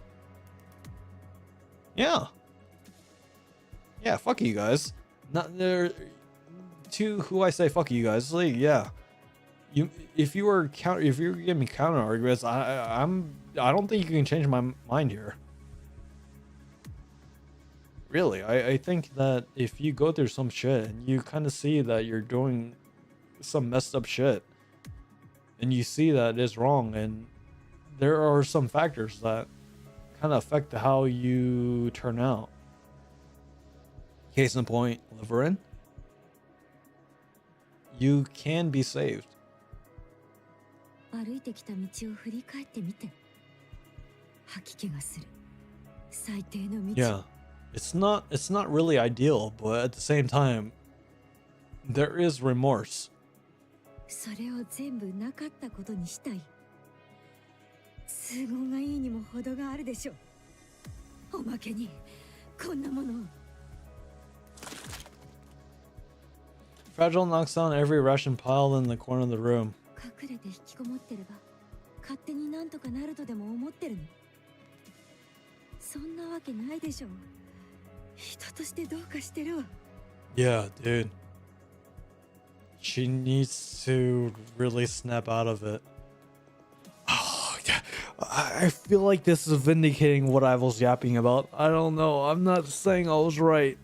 Yeah, fuck you guys. Not there. To who I say fuck you guys, like, yeah. If you're giving me counter arguments, I don't think you can change my mind here. Really, I think that if you go through some shit and you kind of see that you're doing some messed up shit, and you see that it is wrong, and there are some factors that kind of affect how you turn out. Case in point, Liverin. You can be saved. Yeah, it's not really ideal, but at the same time, there is remorse. Fragile knocks down every ration pile in the corner of the room. Yeah, dude. She needs to really snap out of it. Oh, yeah. I feel like this is vindicating what I was yapping about. I don't know. I'm not saying I was right.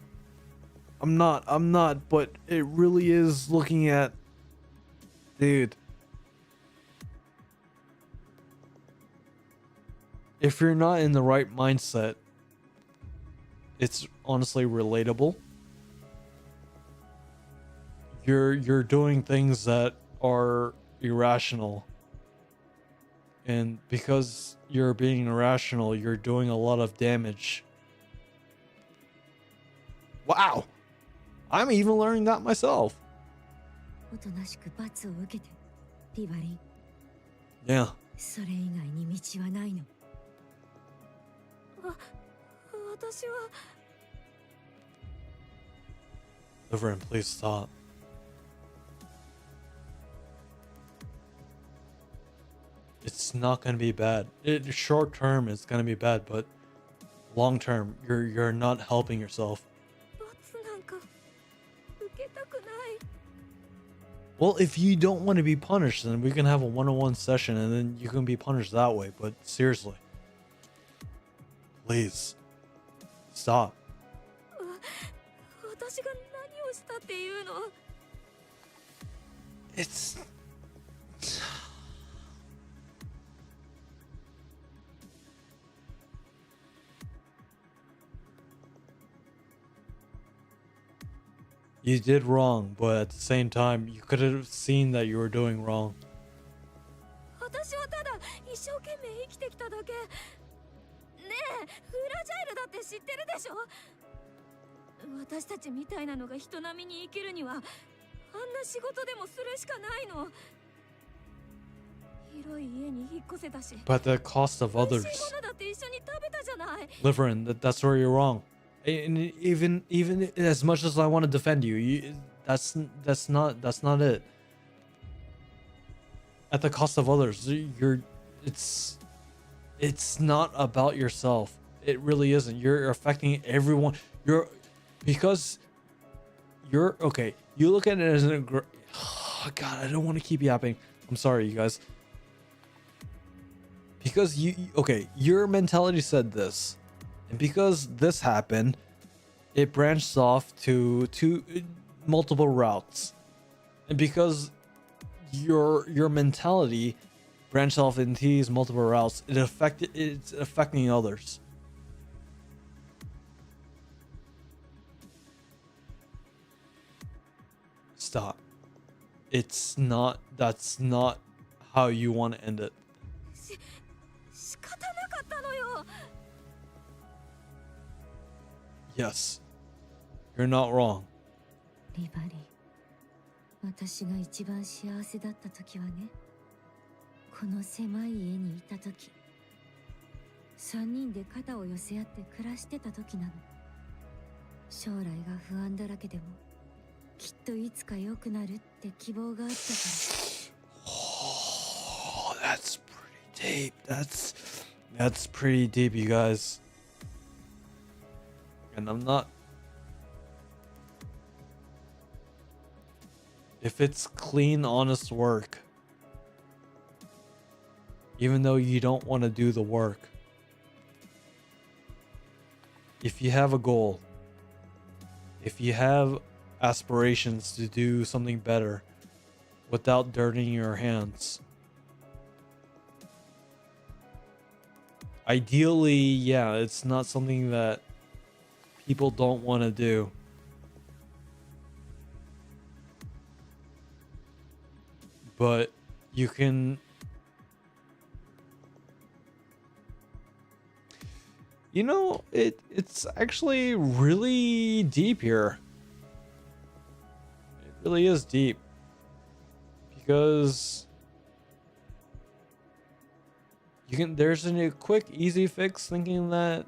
I'm not, but it really is looking at... Dude. If you're not in the right mindset, it's honestly relatable. You're doing things that are irrational. And because you're being irrational, you're doing a lot of damage. Wow! I'm even learning that myself. Yeah. Liverin, please stop. It's not gonna be bad. Short term, it's gonna be bad, but long term, you're not helping yourself. Well, if you don't want to be punished, then we can have a one-on-one session, and then you can be punished that way. But seriously, please stop. It's... You did wrong, but at the same time, you could have seen that you were doing wrong. But the cost of others. Liverin, that's where you're wrong. And even as much as I want to defend you, that's not it. At the cost of others, it's not about yourself. It really isn't. You're affecting everyone. because you're okay. You look at it as an oh, God, I don't want to keep yapping. I'm sorry, you guys. Because okay, your mentality said this, and because this happened, it branched off to multiple routes, and because your mentality branched off into these multiple routes, it's affecting others. Stop. That's not how you want to end it. 仕方なかったのよ。 Yes. You're not wrong. リバリー、私が一番幸せだった時はね、この狭い家にいた時、3人で肩を寄せ合って暮らしてた時なの。将来が不安だらけでも、きっといつか良くなるって希望があったから。Oh, that's pretty deep. That's pretty deep, you guys. And I'm not. If it's clean, honest work, even though you don't want to do the work, if you have a goal, if you have aspirations to do something better without dirtying your hands, ideally, yeah, it's not something that people don't want to do. But you can, you know, it's actually really deep here. It really is deep. Because there's a quick, easy fix thinking that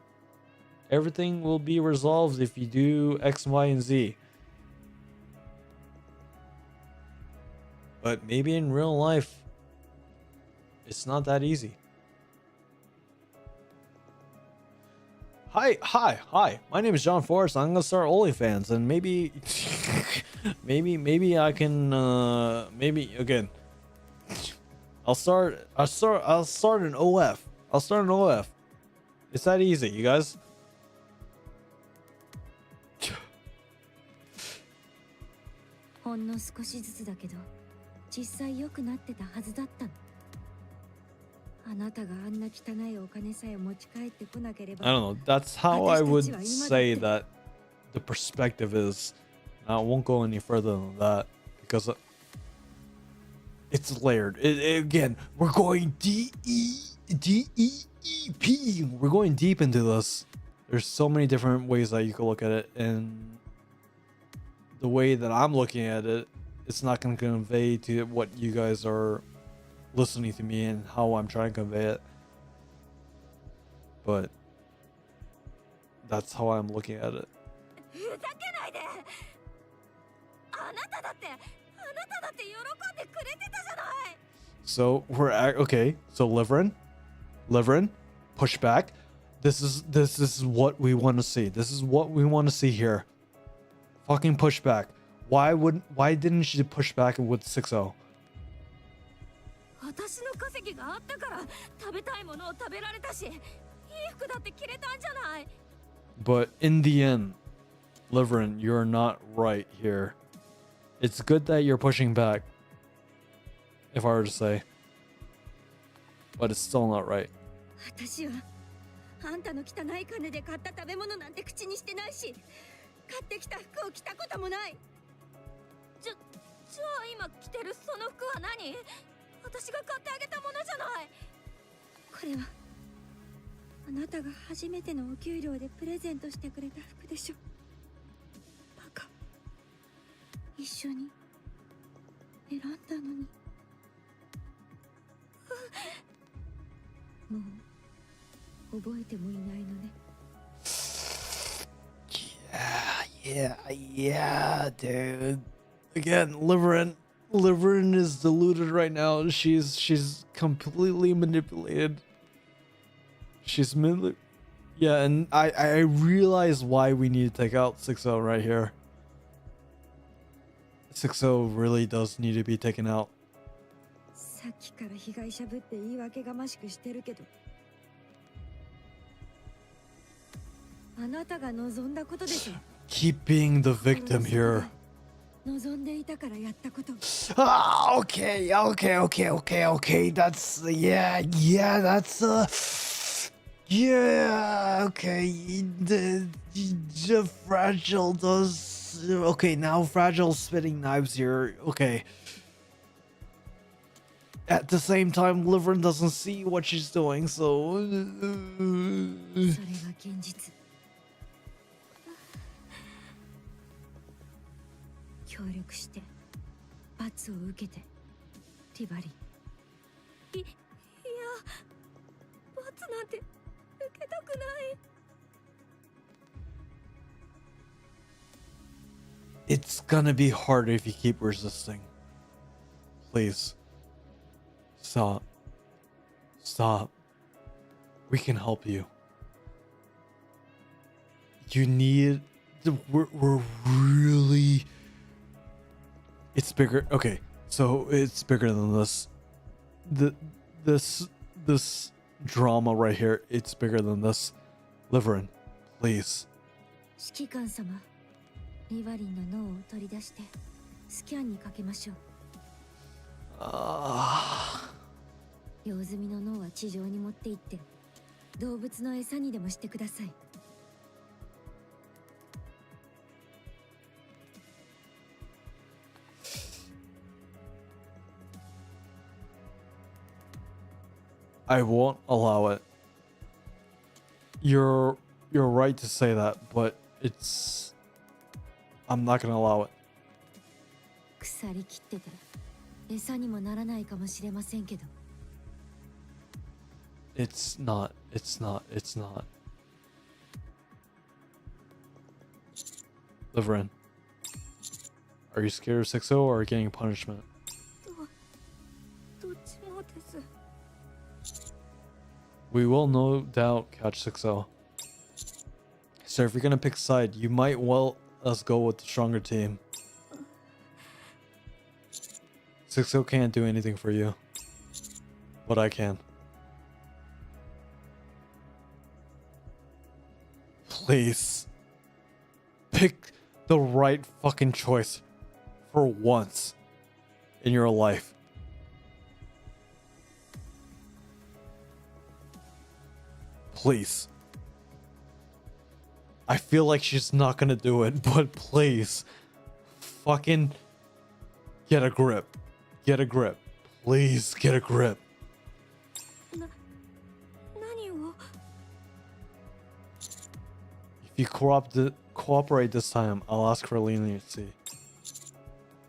everything will be resolved if you do X, Y, and Z. But maybe in real life, it's not that easy. Hi. My name is John Forrest. I'm gonna start OnlyFans, and maybe, maybe I can, maybe again. I'll start an OF. I'll start an OF. It's that easy, you guys. I don't know. That's how I would say that the perspective is. I won't go any further than that because it's layered. Again, we're going D-E-E-P. We're going deep into this. There's so many different ways that you can look at it, and the way that I'm looking at it, it's not going to convey to what you guys are listening to me and how I'm trying to convey it. But that's how I'm looking at it. So we're at, okay. So Liverin, push back. This is what we want to see. This is what we want to see here. Fucking push back. Why didn't she push back with 6-0? But in the end, Liverin, you're not right here. It's good that you're pushing back, if I were to say. But it's still not right. Yeah, dude. Again, Liverin is deluded right now. She's completely manipulated. Yeah, and I realize why we need to take out 6-0 right here. 6-0 really does need to be taken out. さっきから被害者ぶって言い訳がましくしてるけど、あなたが望んだことでしょ。 Keep being the victim here. 望んでいたからやったこと。 Ah, okay. That's yeah, that's yeah, okay. The fragile does okay. Now fragile spitting knives here. Okay. At the same time, Liverin doesn't see what she's doing, so それが現実。協力して罰を受けてティバリー。いや、罰なんて受けたくない。 it's gonna be hard if you keep resisting. Please. Stop. We can help you. You need... We're really... It's bigger. Okay, so it's bigger than this. This drama right here, it's bigger than this. Liverin, please. 指揮官様、リバリンの脳を取り出してスキャンにかけましょう。用済みの脳は地上に持って行って動物の餌にでもしてください。 I won't allow it. You're right to say that, but it's... I'm not gonna allow it. 腐りきってて餌にもならないかもしれませんけど。 It's not. Liverin, are you scared of 6-0 or getting punishment? どっちもです。 We will no doubt catch 6-0. So if you're gonna pick a side, you might well us go with the stronger team. 6-0 can't do anything for you, but I can. Please pick the right fucking choice for once in your life. Please. I feel like she's not gonna do it, but please. Fucking get a grip. Get a grip. Please get a grip. 何を？ If you cooperate this time, I'll ask for leniency.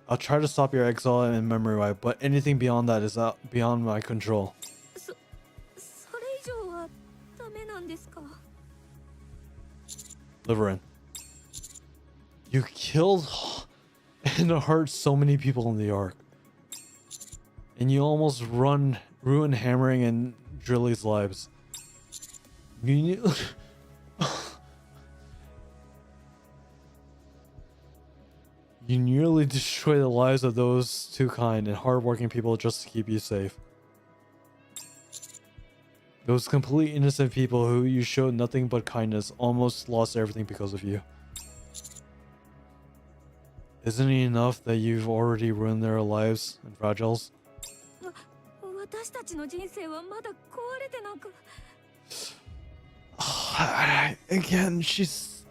I'll try to stop your exile and memory wipe, but anything beyond that is out beyond my control. それ以上はダメなんですか？ Liverin, you killed and hurt so many people in the Ark. And you almost ruined Hammering and Drilly's lives. You nearly destroyed the lives of those two kind and hardworking people just to keep you safe. Those completely innocent people who you showed nothing but kindness almost lost everything because of you. Isn't it enough that you've already ruined their lives and fragiles? 私たちの人生はまだ壊れてなく。 Again, she's...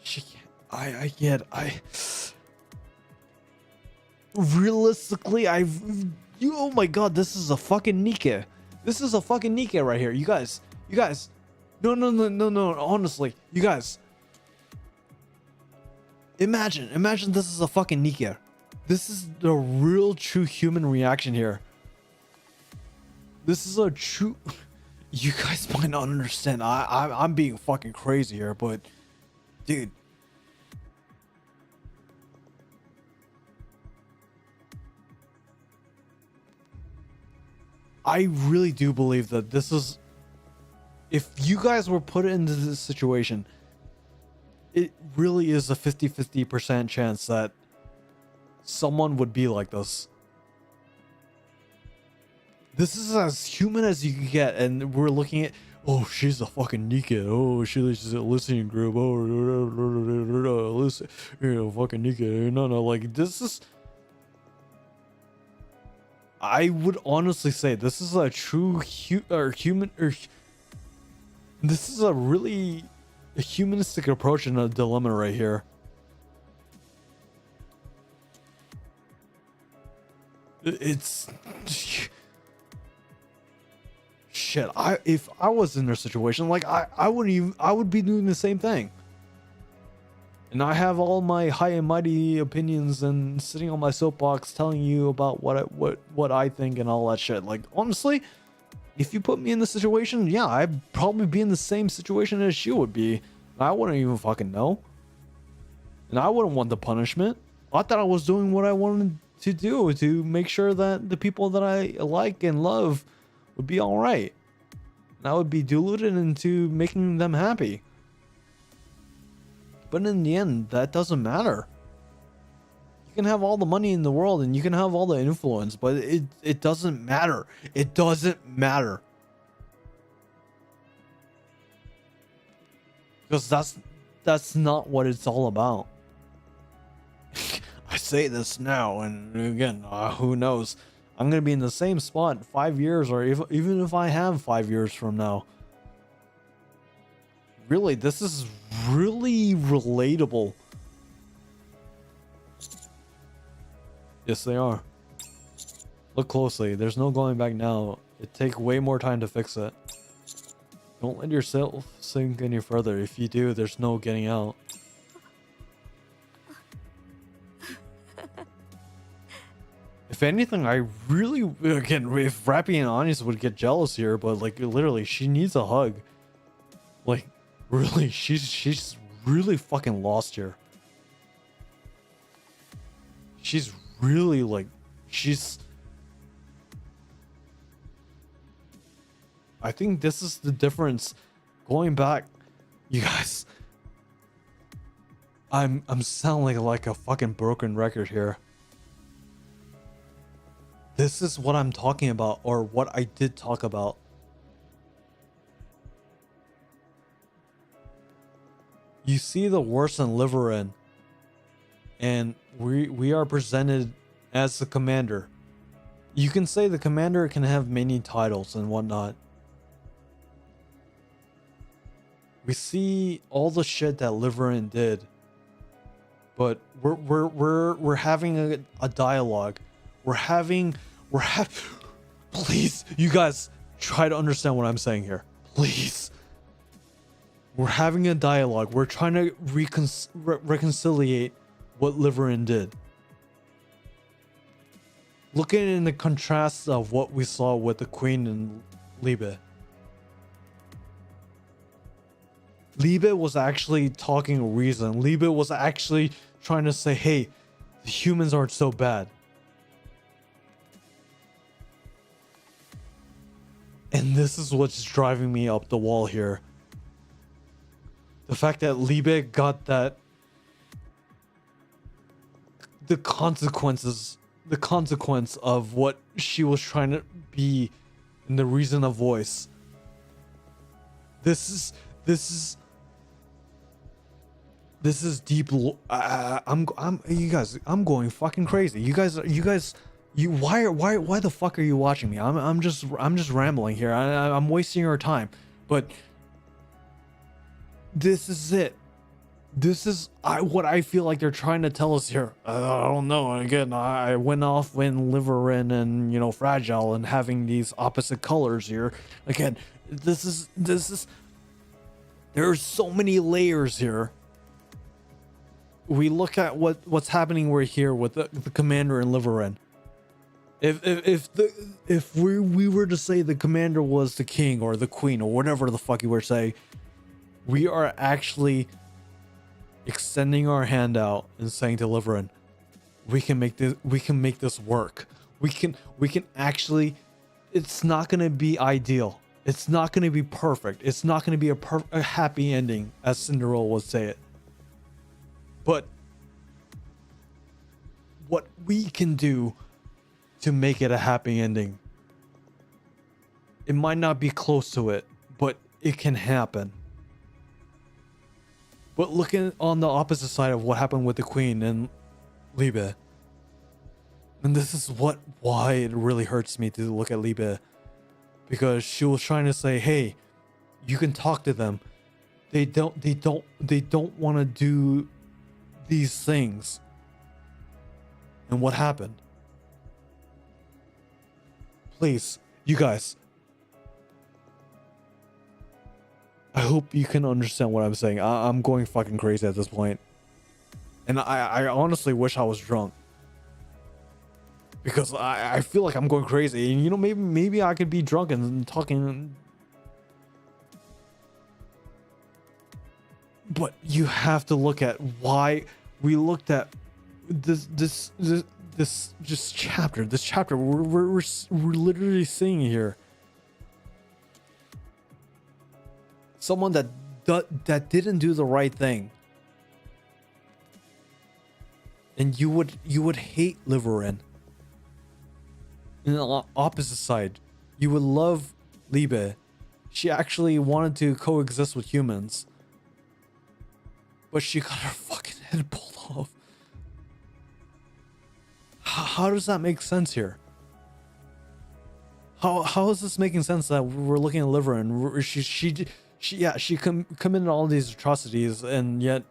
She can't... Realistically, oh my god, this is a fucking NIKKE. This is a fucking NIKKE right here. You guys. No, honestly, you guys. Imagine this is a fucking NIKKE. This is the real true human reaction here. This is a true... You guys might not understand. I'm being fucking crazy here, but... Dude. I really do believe that this is, if you guys were put into this situation, it really is a 50-50% chance that someone would be like this. This is as human as you can get, and we're looking at, oh, she's a fucking NIKKE. Oh, she's a listening group. Oh, listen, you know, fucking NIKKE. No, like this is. I would honestly say this is a true human. This is a really humanistic approach in a dilemma right here. It's shit. If I was in their situation, like I wouldn't even. I would be doing the same thing. And I have all my high and mighty opinions and sitting on my soapbox telling you about what I think and all that shit. Like honestly, if you put me in the situation, yeah, I'd probably be in the same situation as she would be. I wouldn't even fucking know. And I wouldn't want the punishment. I thought I was doing what I wanted to do to make sure that the people that I like and love would be all right. And I would be deluded into making them happy. But in the end, that doesn't matter. You can have all the money in the world and you can have all the influence, but it doesn't matter. It doesn't matter. Because that's not what it's all about. I say this now, and again, who knows? I'm going to be in the same spot 5 years, or even if I have 5 years from now. Really, this is really relatable. Yes, they are. Look closely. There's no going back now. It'd take way more time to fix it. Don't let yourself sink any further. If you do, there's no getting out. If anything, I really, again, if Rappy and Ani's would get jealous here, but like literally, she needs a hug. Like, really, she's really fucking lost here. She's really like, I think this is the difference. Going back, you guys, I'm sounding like a fucking broken record here. This is what I'm talking about, or what I did talk about. You see the worst in Liverin, and we are presented as the commander. You can say the commander can have many titles and whatnot. We see all the shit that Liverin did, but we're having a dialogue. Please, you guys, try to understand what I'm saying here. Please. We're having a dialogue. We're trying to reconciliate what Liverin did. Looking in the contrast of what we saw with the Queen and Liebe. Liebe was actually talking reason. Liebe was actually trying to say, hey, the humans aren't so bad. And this is what's driving me up the wall here. The fact that Liebe got that, the consequence of what she was trying to be in the reason of voice. This is deep. I'm you guys, I'm going fucking crazy. You guys, why the fuck are you watching me? I'm just rambling here. I'm wasting your time. But this is it. This is what I feel like they're trying to tell us here. I don't know. Again, I went off when Liverin and, you know, Fragile and having these opposite colors here. Again, this is there's so many layers here. We look at what's happening right here with the commander and Liverin. If we were to say the commander was the king or the queen or whatever the fuck you were saying, we are actually extending our hand out and saying to Liverin, we can make this work. We can actually it's not gonna be ideal. It's not gonna be perfect. It's not gonna be a happy ending, as Cinderella would say it. But what we can do to make it a happy ending, it might not be close to it, but it can happen. But looking on the opposite side of what happened with the Queen and Liebe, and this is why it really hurts me to look at Liebe, because she was trying to say, hey, you can talk to them. They don't want to do these things. And what happened? Please, you guys, I hope you can understand what I'm saying. I'm going fucking crazy at this point. And I honestly wish I was drunk. Because I feel like I'm going crazy. And you know, maybe I could be drunk and talking. But you have to look at why we looked at this chapter. This chapter we're literally seeing here. Someone that didn't do the right thing. And you would hate Liverin. In the opposite side, you would love Liebe. She actually wanted to coexist with humans. But she got her fucking head pulled off. How does that make sense here? How is this making sense that we're looking at Liverin? She committed all these atrocities, and yet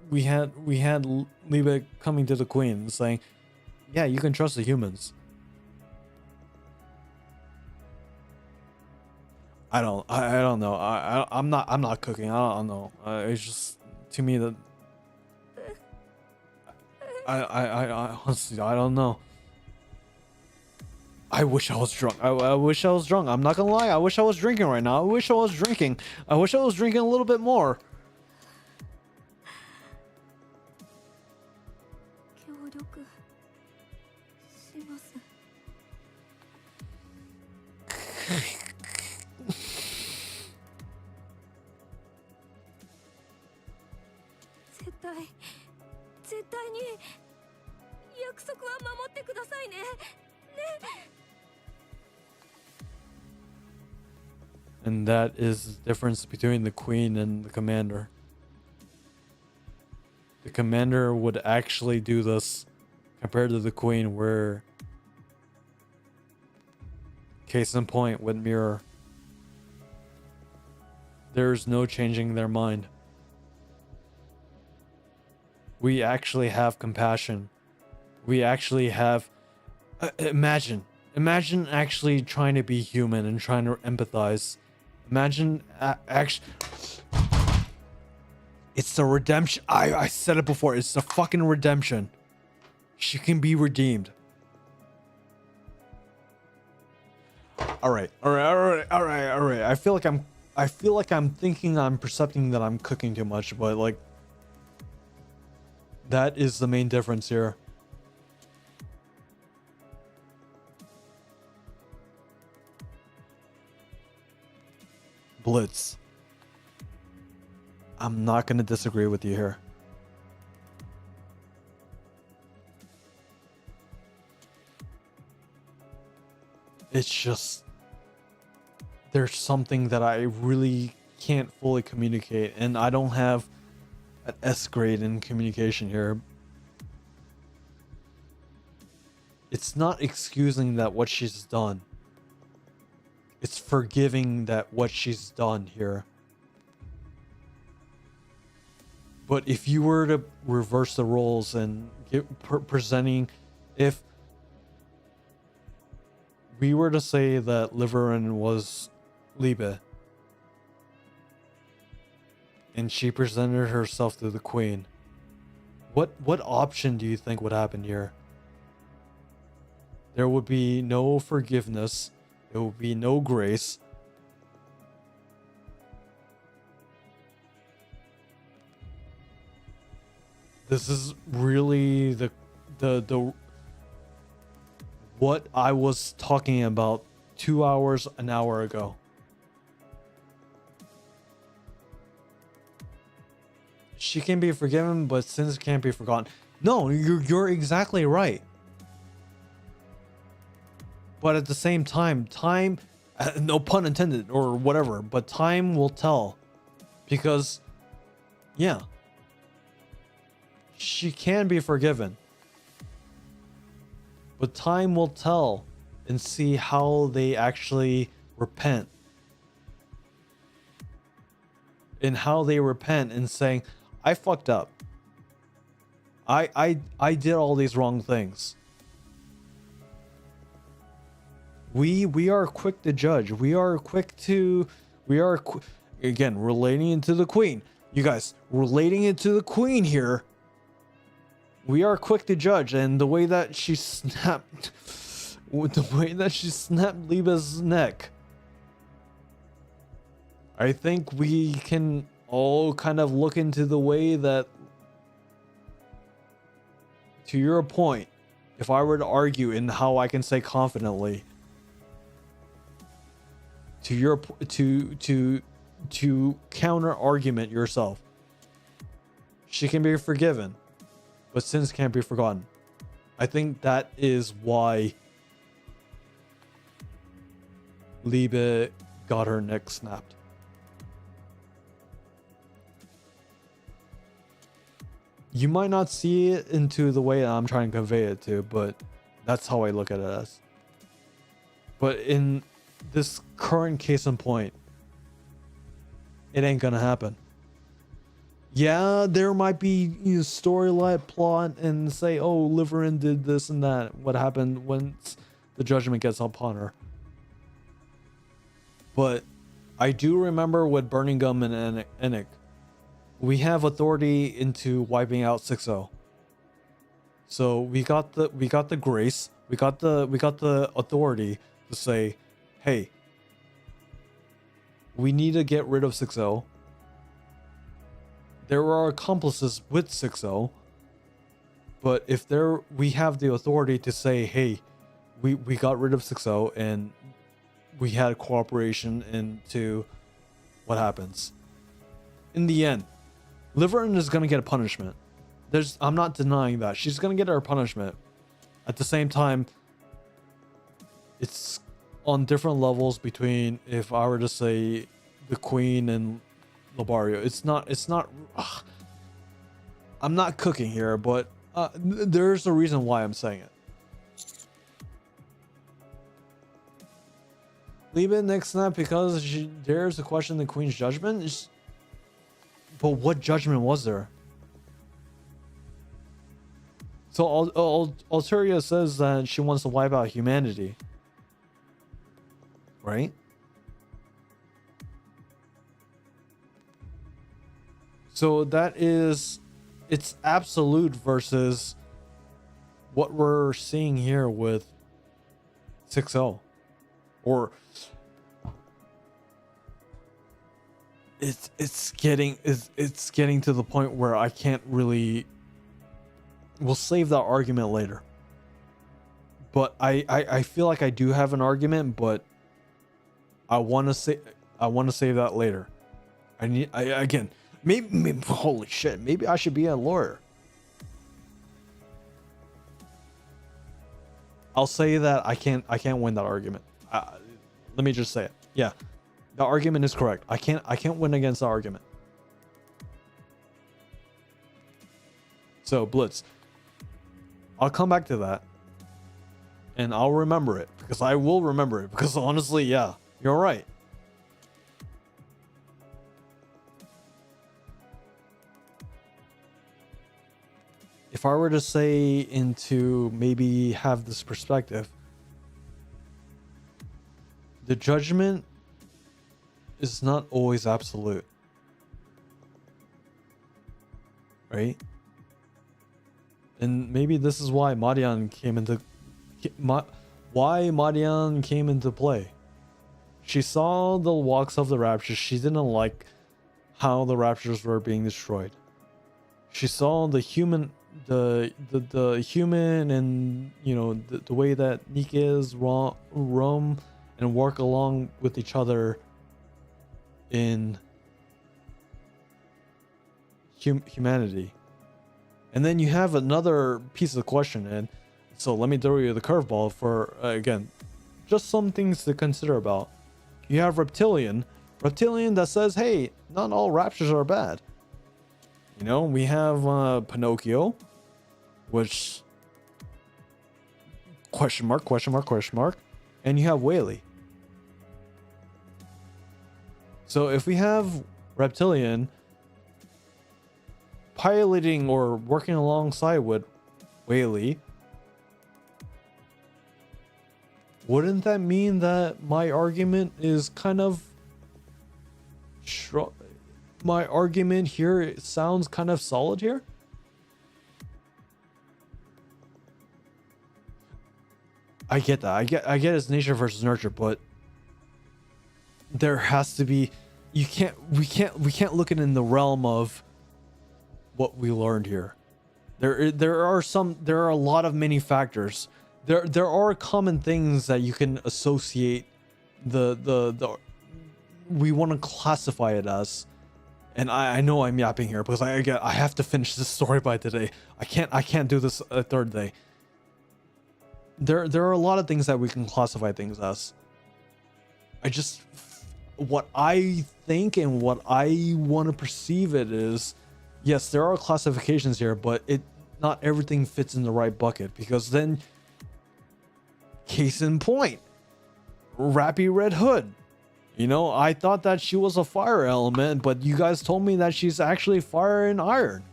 we had Liebe coming to the Queen saying, yeah, you can trust the humans. I don't know. I'm not cooking. I don't know. It's just, to me, that I honestly, I don't know. I wish I was drunk. I wish I was drunk. I'm not gonna lie. I wish I was drinking right now. I wish I was drinking. I wish I was drinking a little bit more. And that is the difference between the Queen and the Commander. The Commander would actually do this compared to the Queen, where, case in point with Mirror, there's no changing their mind. We actually have compassion. We actually have... imagine actually trying to be human and trying to empathize. Imagine actually... It's the redemption. I said it before. It's the fucking redemption. She can be redeemed. All right. I feel like I'm thinking, I'm percepting that I'm cooking too much, but like, that is the main difference here. Blitz. I'm not going to disagree with you here. It's just, there's something that I really can't fully communicate, and I don't have an S grade in communication here. It's not excusing that what she's done. It's forgiving that what she's done here. But if you were to reverse the roles and presenting, if we were to say that Liverin was Liebe, and she presented herself to the Queen, what option do you think would happen here? There would be no forgiveness. There would be no grace. This is really the what I was talking about 2 hours, an hour ago. She can be forgiven, but sins can't be forgotten. No, you're exactly right. But at the same time, no pun intended or whatever, but time will tell. Because, yeah, she can be forgiven. But time will tell and see how they actually repent. And how they repent and saying, I fucked up. I did all these wrong things. We are quick to judge. Again, relating it to the queen. You guys, relating it to the queen here. We are quick to judge, and the way that she snapped Liba's neck, I think we can all kind of look into the way that, to your point, if I were to argue in how I can say confidently, to counter argument yourself, she can be forgiven, but sins can't be forgotten. I think that is why Liebe got her neck snapped. You might not see it into the way I'm trying to convey it to, but that's how I look at it as. But in this current case in point, it ain't gonna happen. Yeah, there might be storyline plot and say, oh, Liverin did this and that. What happened once the judgment gets upon her? But I do remember with Burning Gum and Enic, we have authority into wiping out 6-0. So we got the grace, we got the authority to say, hey, we need to get rid of 6-0. There are accomplices with 6-0, but if we have the authority to say, hey, we got rid of 6-0 and we had cooperation into what happens. In the end, Liverin is gonna get a punishment. I'm not denying that. She's gonna get her punishment. At the same time, it's on different levels between, if I were to say, the Queen and Lobario. It's not ugh. I'm not cooking here, but there's a reason why I'm saying it. Liebe next snap because she dares to question the Queen's judgment. But what judgment was there? So Alteria says that she wants to wipe out humanity, right? So it's absolute versus what we're seeing here with 6-0. Or it's getting to the point where I can't really. We'll save that argument later. But I feel like I do have an argument, but I want to save that later. Again, maybe holy shit, maybe I should be a lawyer. I'll say that I can't win that argument. Let me just say it. Yeah. The argument is correct. I can't win against the argument. So Blitz, I'll come back to that, and I'll remember it, because I will remember it, because honestly, yeah, you're right. If I were to say into maybe have this perspective, the judgment is not always absolute, right? And maybe this is why Marian came into play. She saw the walks of the raptures. She didn't like how the raptures were being destroyed. She saw the human, the human, and the way that NIKKE is, Rome, and work along with each other in humanity. And then you have another piece of the question, and so let me throw you the curveball for again, just some things to consider about. You have reptilian that says, hey, not all raptors are bad. You know, we have Pinocchio, which question mark, and you have Whaley. So if we have reptilian piloting or working alongside with Whaley, wouldn't that mean that my argument is kind of my argument here sounds kind of solid here? I get that. I get it's nature versus nurture, but there has to be, we can't look at it in the realm of what we learned here. There are a lot of many factors. There are common things that you can associate the we want to classify it as. And I know I'm yapping here because I have to finish this story by today. I can't do this a third day. There are a lot of things that we can classify things as. What I think and what I want to perceive it is, yes, there are classifications here, but not everything fits in the right bucket, because then, case in point, Rappy Red Hood. You know, I thought that she was a fire element, but you guys told me that she's actually fire and iron.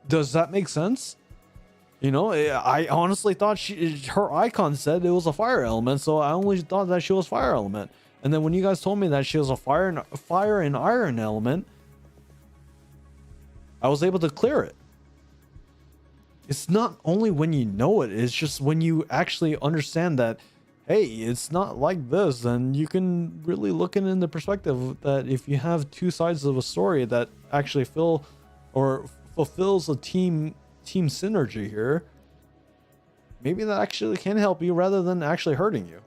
Does that make sense? You know, I honestly thought her icon said it was a fire element, so I only thought that she was fire element. And then when you guys told me that she was a fire and iron element, I was able to clear it. It's not only when you know it, it's just when you actually understand that, hey, it's not like this, then you can really look at it in the perspective that if you have two sides of a story that actually fulfills a team synergy here, maybe that actually can help you rather than actually hurting you.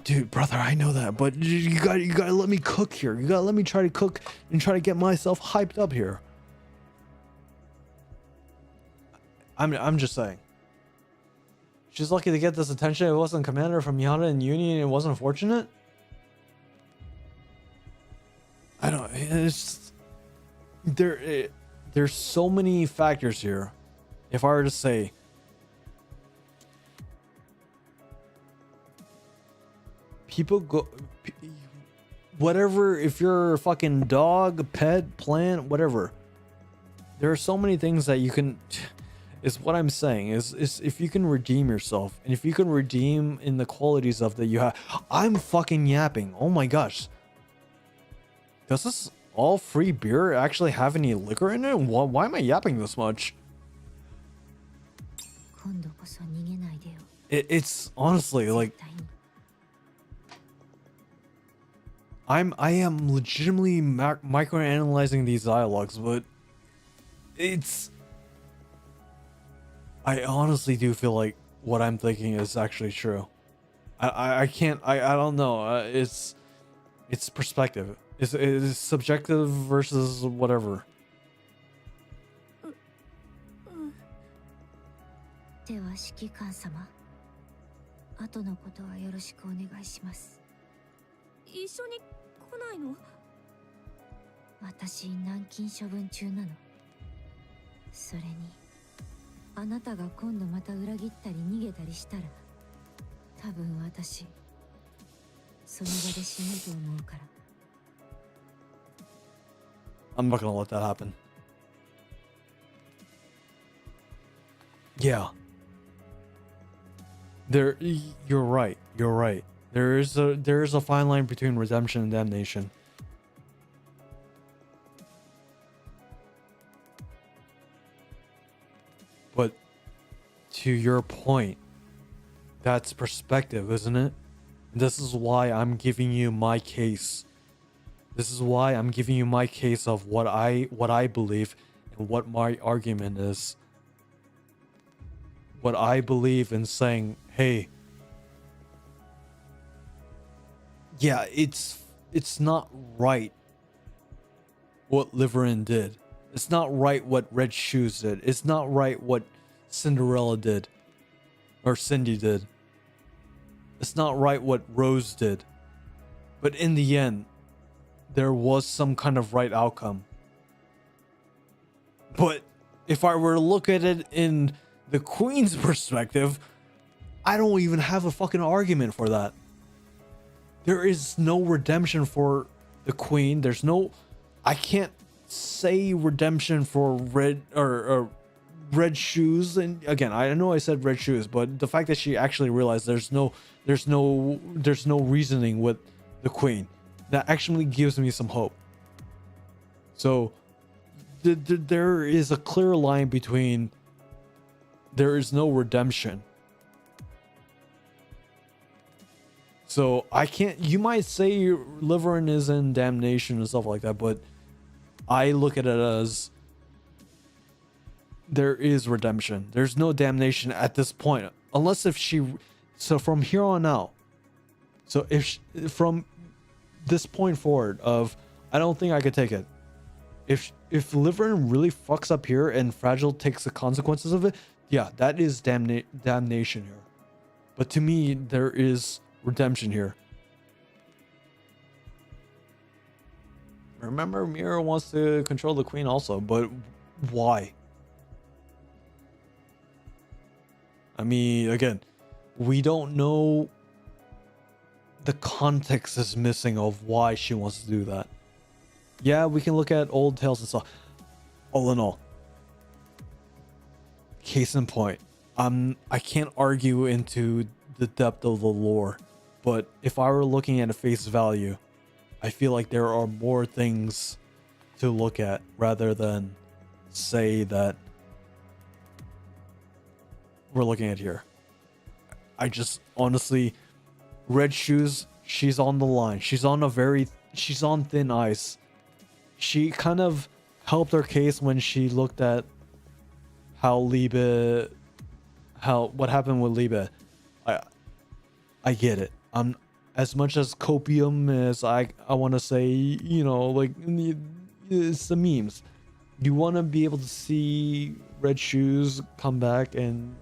Dude, brother, I know that, but you gotta let me cook here. You gotta let me try to cook and try to get myself hyped up here. I'm just saying. She's lucky to get this attention. It wasn't Commander from Yada and Union. It wasn't fortunate. I don't. It's there's so many factors here. If I were to say, people go, whatever. If you're a fucking dog, pet, plant, whatever. There are so many things that you can. Is what I'm saying is if you can redeem yourself, and if you can redeem in the qualities of that you have. I'm fucking yapping. Oh my gosh. Does this all free beer actually have any liquor in it? Why am I yapping this much? It's honestly like I am legitimately microanalyzing these dialogues, but I honestly do feel like what I'm thinking is actually true. I don't know. It's perspective. It's subjective versus whatever. では指揮官様、後のことはよろしくお願いします。一緒に来ないの？私軟禁処分中なの。それに、あなたが今度また裏切ったり逃げたりしたら、多分私その場で死ぬと思うから。I'm not gonna let that happen. Yeah. You're right. There is a fine line between redemption and damnation. But to your point, that's perspective, isn't it? This is why I'm giving you my case. This is why I'm giving you my case of what I believe and what my argument is. what I believe in saying, hey, yeah, it's not right what Liverin did. It's not right what Red Shoes did. It's not right what Cinderella did. Or Cindy did. It's not right what Rose did. But in the end, there was some kind of right outcome. But if I were to look at it in the Queen's perspective, I don't even have a fucking argument for that. There is no redemption for the Queen. There's no... I can't say redemption for Red or Red Shoes. And again, I know I said Red Shoes, but the fact that she actually realized there's no reasoning with the Queen, that actually gives me some hope. So there is a clear line between there is no redemption. So I can't, you might say Liverin is in damnation and stuff like that, but I look at it as there is redemption. There's no damnation at this point, unless if she, so from here on out, so if she, from this point forward of, I don't think I could take it. If Liverin really fucks up here and Fragile takes the consequences of it, yeah, that is damnation here. But to me, there is redemption here. Remember, Mira wants to control the Queen also, but why? I mean, again, we don't know. The context is missing of why she wants to do that. Yeah, we can look at old tales and stuff. All in all, case in point, I can't argue into the depth of the lore, but if I were looking at a face value, I feel like there are more things to look at rather than say that we're looking at here. I just honestly, Red Shoes, she's on the line. She's on thin ice. She kind of helped her case when she looked at what happened with Liebe. I get it. As much as copium as I want to say, you know, like it's the memes. You want to be able to see Red Shoes come back and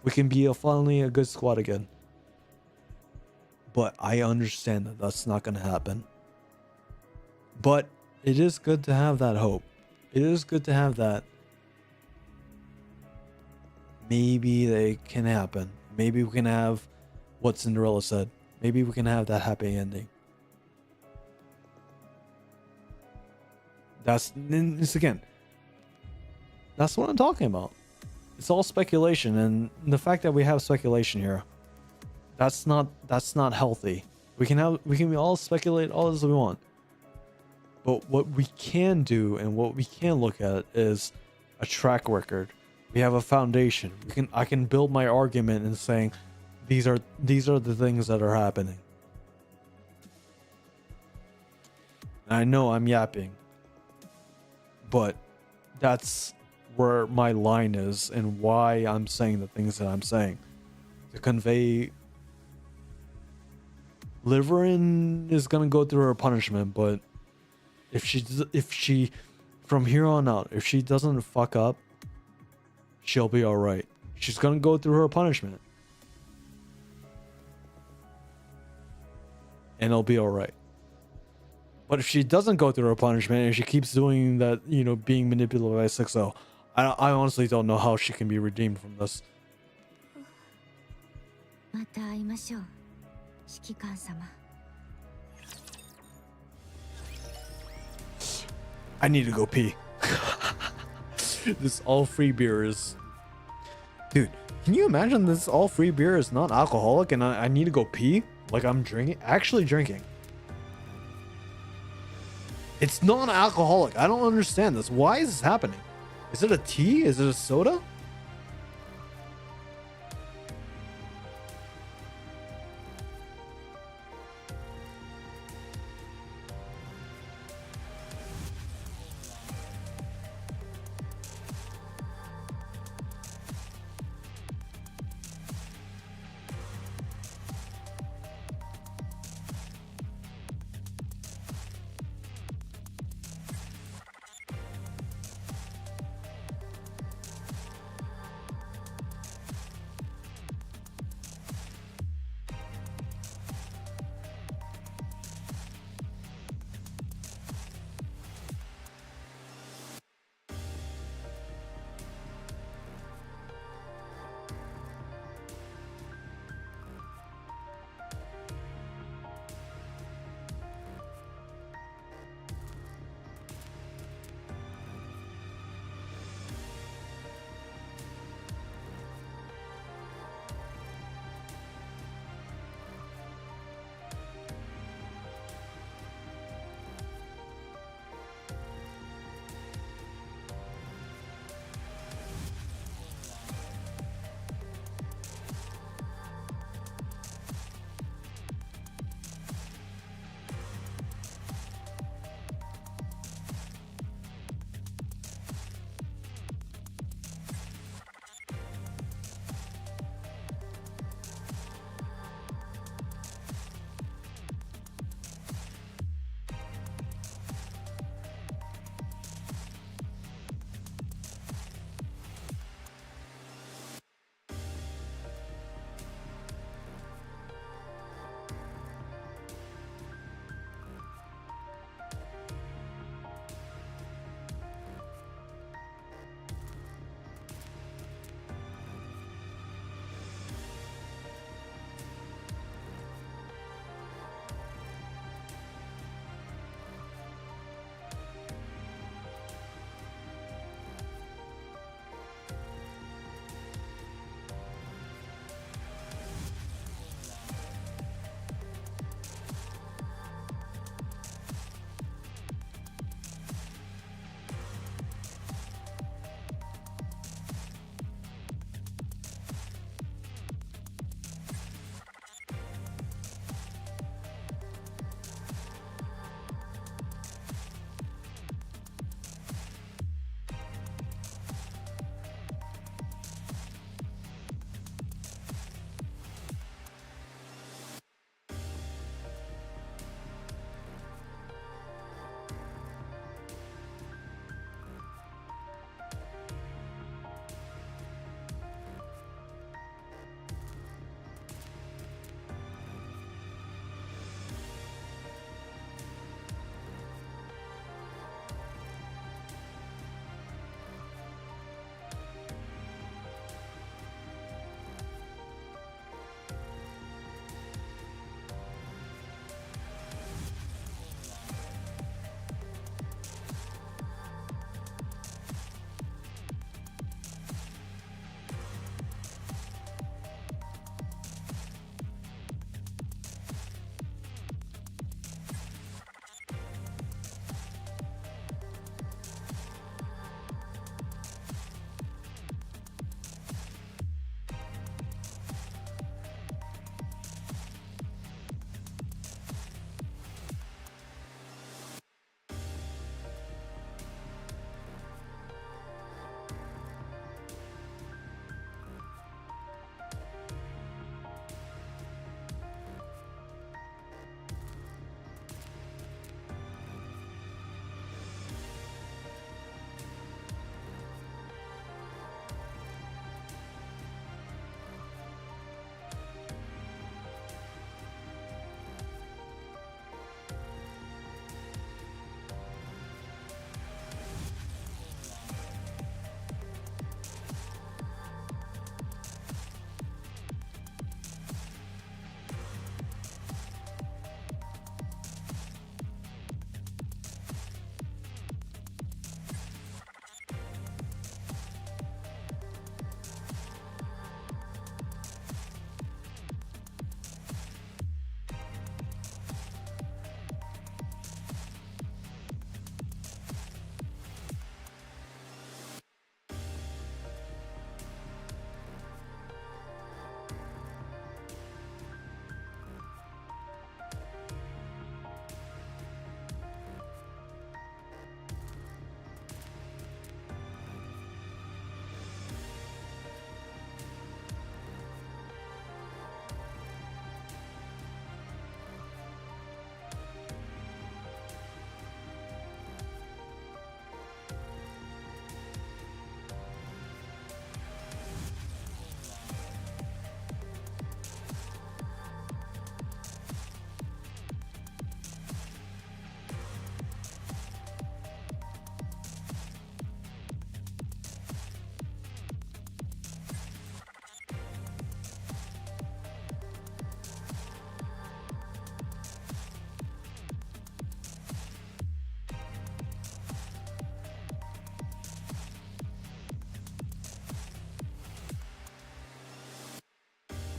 we can be finally a good squad again. But I understand that that's not going to happen. But it is good to have that hope. It is good to have that. Maybe they can happen. Maybe we can have what Cinderella said. Maybe we can have that happy ending. That's again. That's what I'm talking about. It's all speculation, and the fact that we have speculation here, that's not healthy. We can all speculate all as we want. But what we can do and what we can look at is a track record. We have a foundation. I can build my argument in saying these are the things that are happening. And I know I'm yapping, but that's where my line is and why I'm saying the things that I'm saying. To convey Liverin is gonna go through her punishment, but if she from here on out, if she doesn't fuck up, she'll be alright. She's gonna go through her punishment. And it'll be alright. But if she doesn't go through her punishment and she keeps doing that, you know, being manipulated by 6-0, I honestly don't know how she can be redeemed from this. また会いましょう、指揮官様。I need to go pee. This all free beer is... Dude, can you imagine this all free beer is not alcoholic and I need to go pee? Like I'm actually drinking. It's non-alcoholic. I don't understand this. Why is this happening? Is it a tea? Is it a soda?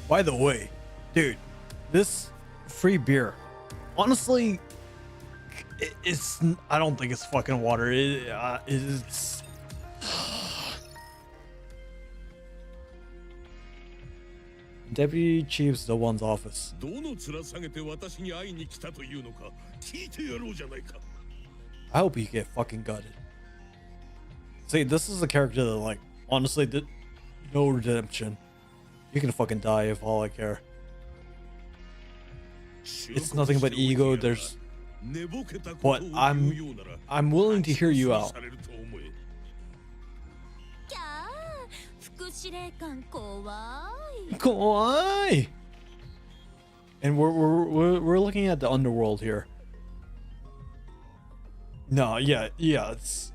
By the way, dude, this free beer, honestly, it's, I don't think it's fucking water. It's Deputy Chief's the one's office. I hope you get fucking gutted. See, this is a character that, like, honestly did no redemption. You can fucking die if all I care. It's nothing but ego. There's, but I'm willing to hear you out. Kawaii. And we're looking at the underworld here. No, yeah, it's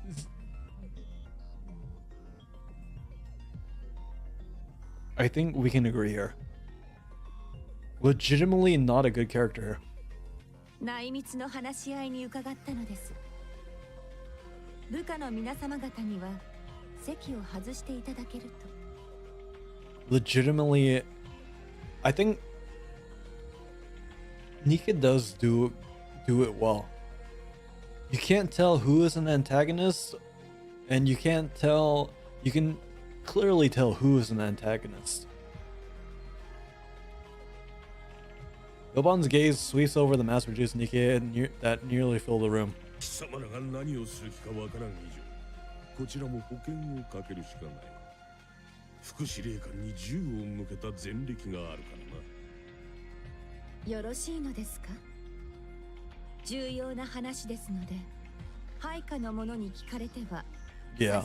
I think we can agree here. Legitimately not a good character here. 内密の話し合いに伺ったのです。部下の皆様方には席を外していただけると。Legitimately, I think NIKKE does do it well. You can't tell who is an antagonist, and you can clearly tell who is an antagonist. Gobon's gaze sweeps over the mass-produced NIKKE that nearly filled the room. Yeah,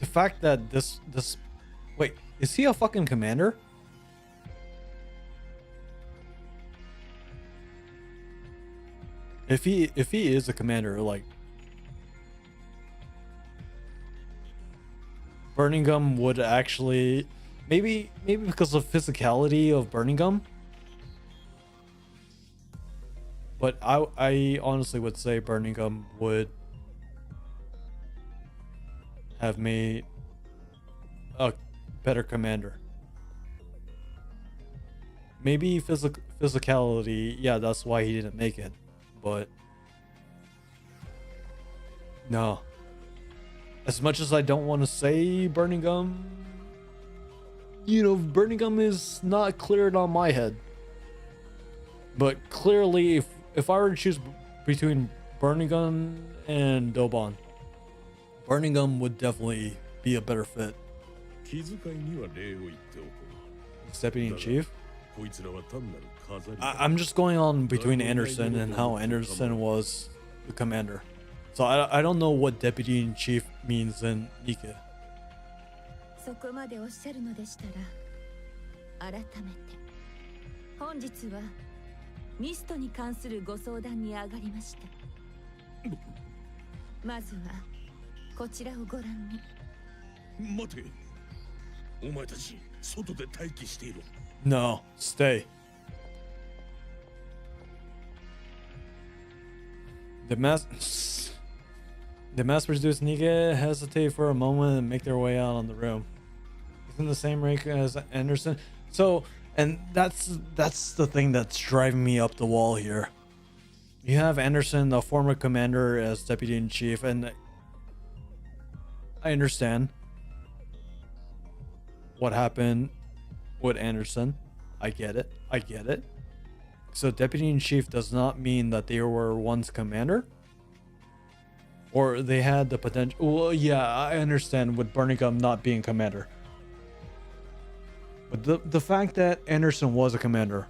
the fact that this wait, is he a fucking commander? If he is a commander, like, Birmingham would actually maybe because of physicality of Birmingham. But I honestly would say Birmingham would have made a better commander. Maybe physicality, yeah, that's why he didn't make it. But no. As much as I don't want to say Birmingham, you know, Birmingham is not cleared on my head. But clearly, if I were to choose between Birmingham and Dobon, Birmingham would definitely be a better fit. Deputy in Chief? I'm just going on between Anderson and how Anderson was the commander. So I don't know what Deputy in Chief means in NIKKE. そこまでおっしゃるのでしたら、改めて本日はミストに関するご相談に上がりました。まずはこちらをご覧に。待て。お前たち外で待機していろ。No, stay. The mass-produced NIKKE hesitate for a moment and make their way out on the room. He's in the same rank as Anderson. So, and that's the thing that's driving me up the wall here. You have Anderson, the former commander, as deputy in chief, and I understand what happened with Anderson. I get it. So deputy in chief does not mean that they were once commander, or they had the potential. Well, yeah, I understand with Birmingham not being commander, but the fact that Anderson was a commander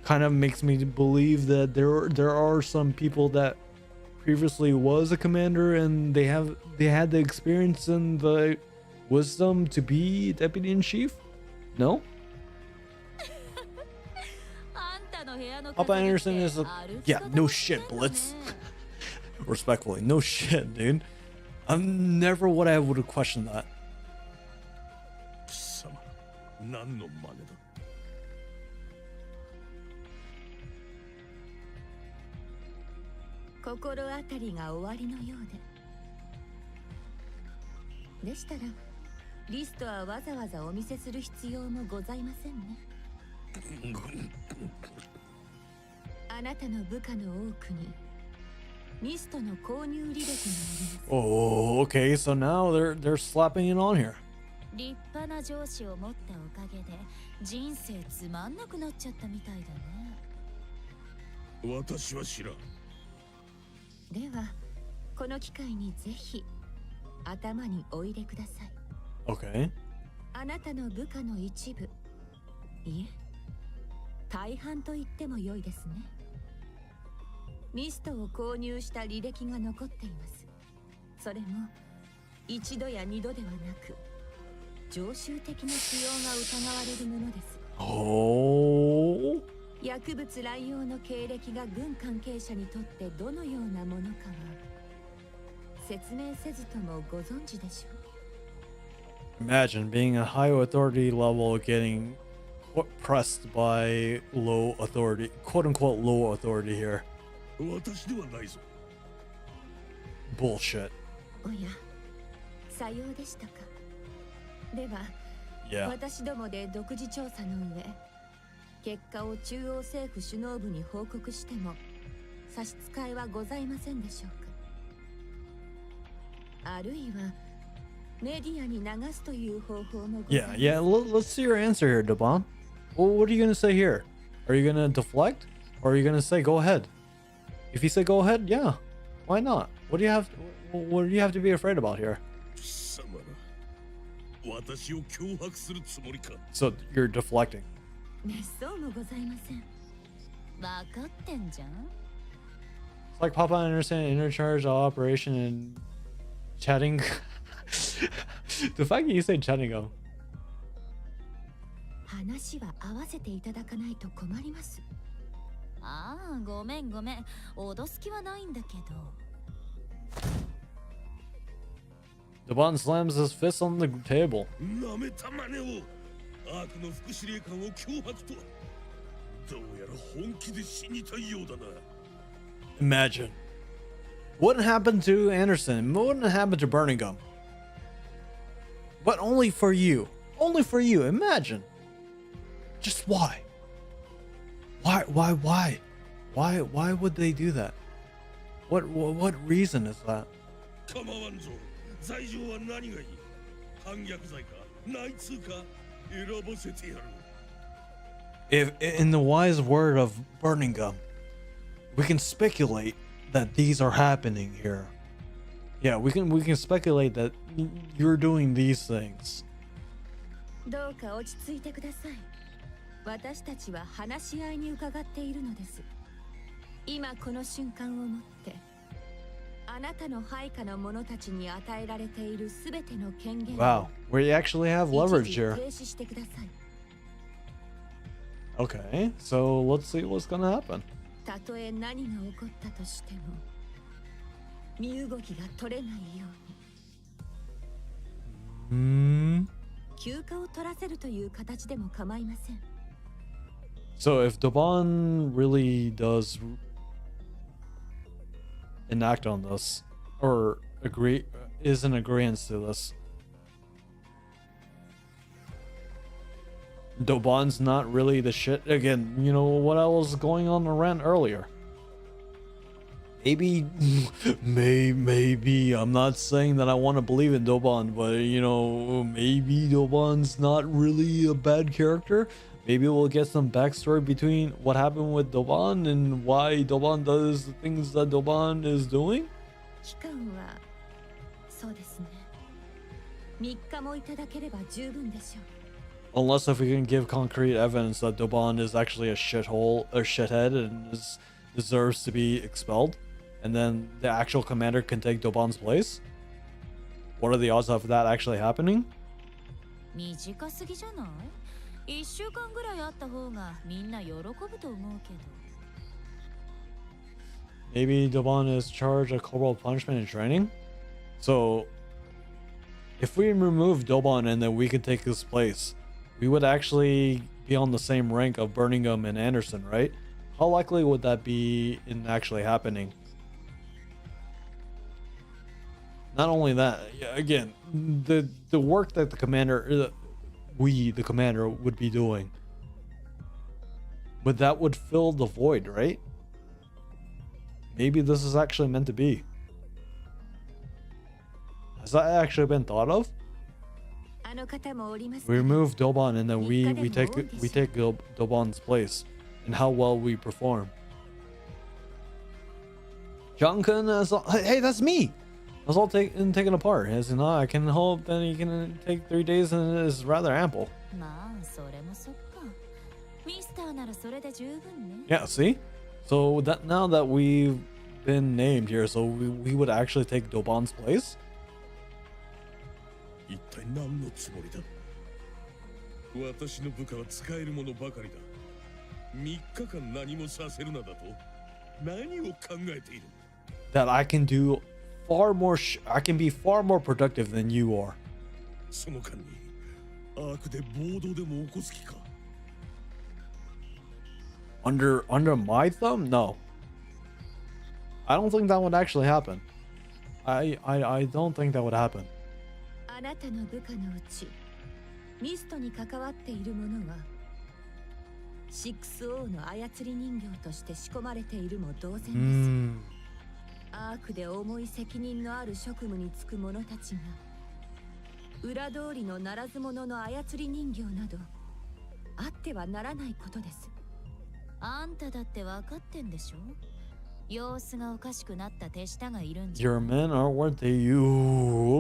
kind of makes me believe that there are some people that previously was a commander and they had the experience and the wisdom to be deputy in chief. No. Papa Anderson is yeah, no shit, Blitz. Respectfully, no shit, dude. I'm never what I would have questioned that. リストはわざわざお見せする必要もございませんね。あなたの部下の多くにミストの購入履歴があります。 Oh, okay, so now they're slapping it on here. 立派な上司を持ったおかげで人生つまんなくなっちゃったみたいだね。私は知らん。ではこの機会にぜひ頭にお入れください。 Okay. あなたの部下の一部、いえ大半と言っても良いですね。ミストを購入した履歴が残っています。それも一度や二度ではなく常習的な使用が疑われるものです。 Oh. 薬物乱用の経歴が軍関係者にとってどのようなものかは説明せずともご存知でしょう。 Imagine being a high authority level getting pressed by low authority, quote unquote low authority here. 私ではないぞ。Bullshit. おや、さようでしたか。では、Yeah. 私どもで独自調査の上、結果を中央政府首脳部に報告しても差し支えはございませんでしょうか。あるいはメディアに流すという方法もございます。 Yeah. Let's see your answer here, Daban. Well, what are you gonna say here? Are you gonna deflect, or are you gonna say go ahead? If you say go ahead, yeah, why not? What do you have? What do you have to be afraid about here? 貴様ら、私を脅迫するつもりか。 So you're deflecting. めっそうもございません。わかってんじゃん。 It's like Papa understand intercharge operation and chatting. The fact that you say chatting go. 話は合わせていただかないと困ります。ああ、ごめんごめん。脅す気はないんだけど。 Daban slams his fist on the table. なめたまねを。悪の副司令官を脅迫とは。どうやら本気で死にたいようだな。 Imagine. What happened to Anderson? What happened to Birmingham? But only for you. Only for you. Imagine. Just why? Why would they do that? What reason is that? 構わんぞ。罪状は何がいい？反逆罪か、内通か、選ばせてやる。 If in the wise word of Birmingham, we can speculate that these are happening here. Yeah, we can speculate that you're doing these things. どうか落ち着いてください。私たちは話し合いに伺っているのです。今この瞬間をもってあなたの配下の者たちに与えられているすべての権限を Wow, we actually have leverage 一時 here. 停止してください。 Okay, so let's see what's gonna happen. たとえ何が起こったとしても身動きが取れないように 休暇を取らせるという形でも構いません。 So if Daban really does enact on this, or is in agreement to this, Doban's not really the shit. Again, you know what I was going on the rant earlier. Maybe, maybe I'm not saying that I want to believe in Doban, but you know, maybe Doban's not really a bad character. Maybe we'll get some backstory between what happened with Doban and why Doban does the things that Doban is doing. 期間はそうですね。3日もいただければ十分でしょう。 Unless if we can give concrete evidence that Doban is actually a shithole or shithead and deserves to be expelled, and then the actual commander can take Doban's place. What are the odds of that actually happening? 短すぎじゃない？1週間ぐらいあった方がみんな喜ぶと思うけど。 Maybe Doban is charged of corporal punishment and training. So, if we remove Doban and then we can take his place, we would actually be on the same rank of Birmingham and Anderson, right? How likely would that be in actually happening? Not only that, yeah, again, the work that the commander, the commander would be doing, but that would fill the void, right? Maybe this is actually meant to be. Has that actually been thought of? We remove Dobon and then we take Dobon's place, and how well we perform. Junkin is hey, that's me. I was all taken apart. As in, I can hope that he can take 3 days and it is rather ample. Yeah, see? So that now that we've been named here, so we would actually take Dobon's place? 一体何のつもりだ。私の部下は使えるものばかりだ。3日間何もさせるなだと何を考えている。 That I can do far more I can be far more productive than you are. その間にアークで暴動でも起こす気か。 Under my thumb? No. I don't think that would actually happen. I don't think that would happen. あなたの部下のうちミストに関わっている者は 6O の操り人形として仕込まれているも同然です。アークで重い責任のある職務に就く者たちが裏通りのならず者の操り人形などあってはならないことです。あんただって分かってんでしょ。様子がおかしくなった手下がいるんじゃ。 Your men aren't they you?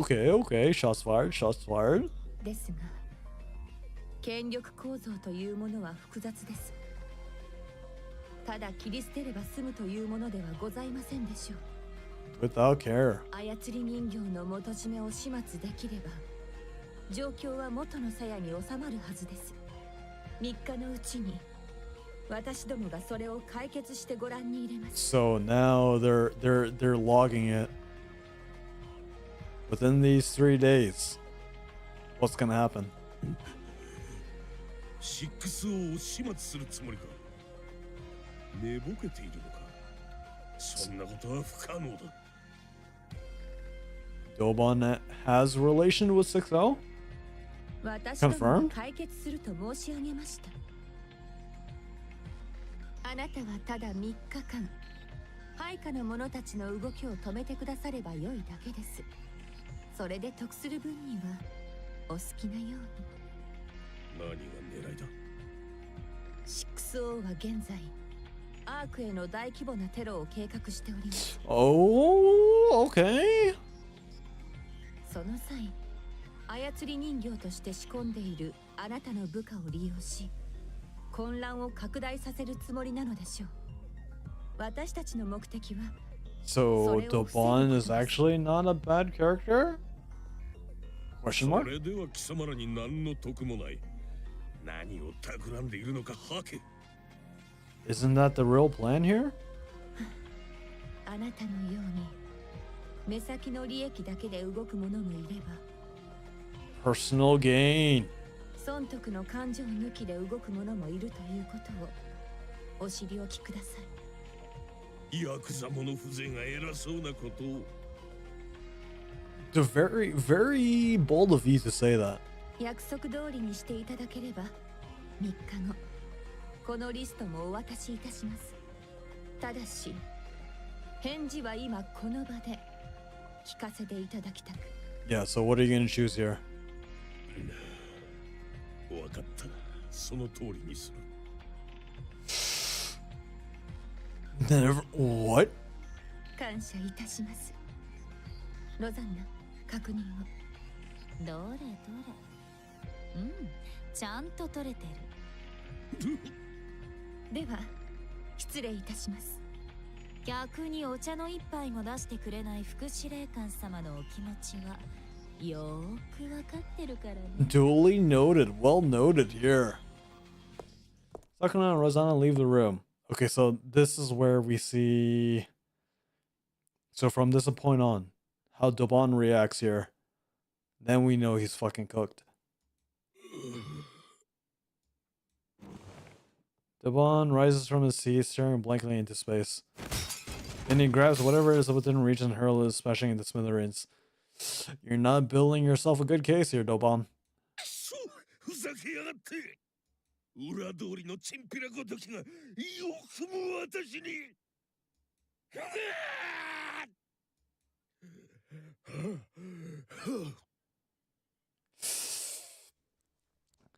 Okay, okay. Shots fired. Shots fired. ですが権力構造というものは複雑です。ただ切り捨てれば済むというものではございませんでしょう。 Without care. 操り人形の元締めを始末できれば状況は元の鞘に収まるはずです。3日のうちに私どもがそれを解決してご覧に入れます。 So now they're logging it. Within these 3 days, what's gonna happen? 6O を始末するつもりか。寝ぼけているのか。そんなことは不可能だ。 Dobon has relation with 6O? 私どもが解決すると申し上げました。あなたはただ3日間配下の者たちの動きを止めてくださればよいだけです。それで得する分にはお好きなように。何が狙いだ。 6O は現在アークへの大規模なテロを計画しております。 Oh, okay. その際操り人形として仕込んでいるあなたの部下を利用し混乱を拡大させるつもりなのでしょう。私たちの目的は So Dobon is actually not a bad character? Question そ mark? れでは貴様らに何の得もない。何を企んでいるのか吐け。 Isn't that the real plan here? あなたのように目先の利益だけで動く者もいれば Personal gain. 損得の感情抜きで動く者もいるということをお知りおきください。ヤクザ者風情が偉そうなことを。 It's very, very bold of you to say that. 約束通りにしていただければ3日後このリストもお渡しいたします。ただし返事は今この場で聞かせていただきたく。 Yeah, so what are you gonna choose here? 分かった。その通りにする。Never. What? 感謝いたします。ロザンナ、確認を。どれどれ。ちゃんと取れてる。では失礼いたします。逆にお茶の一杯も出してくれない副司令官様のお気持ちはよーくわかってるからね。 Duly noted. Well noted here. Sakuna and Rosanna leave the room. Okay, so this is where we see. So from this point on, how Dobon reacts here, then we know he's fucking cooked. Dobon rises from his seat, staring blankly into space. Then he grabs whatever is within reach and hurls it, smashing into smithereens. You're not building yourself a good case here, Doban. そう、ふざけやがって。裏通りのチンピラごときがよくも私に。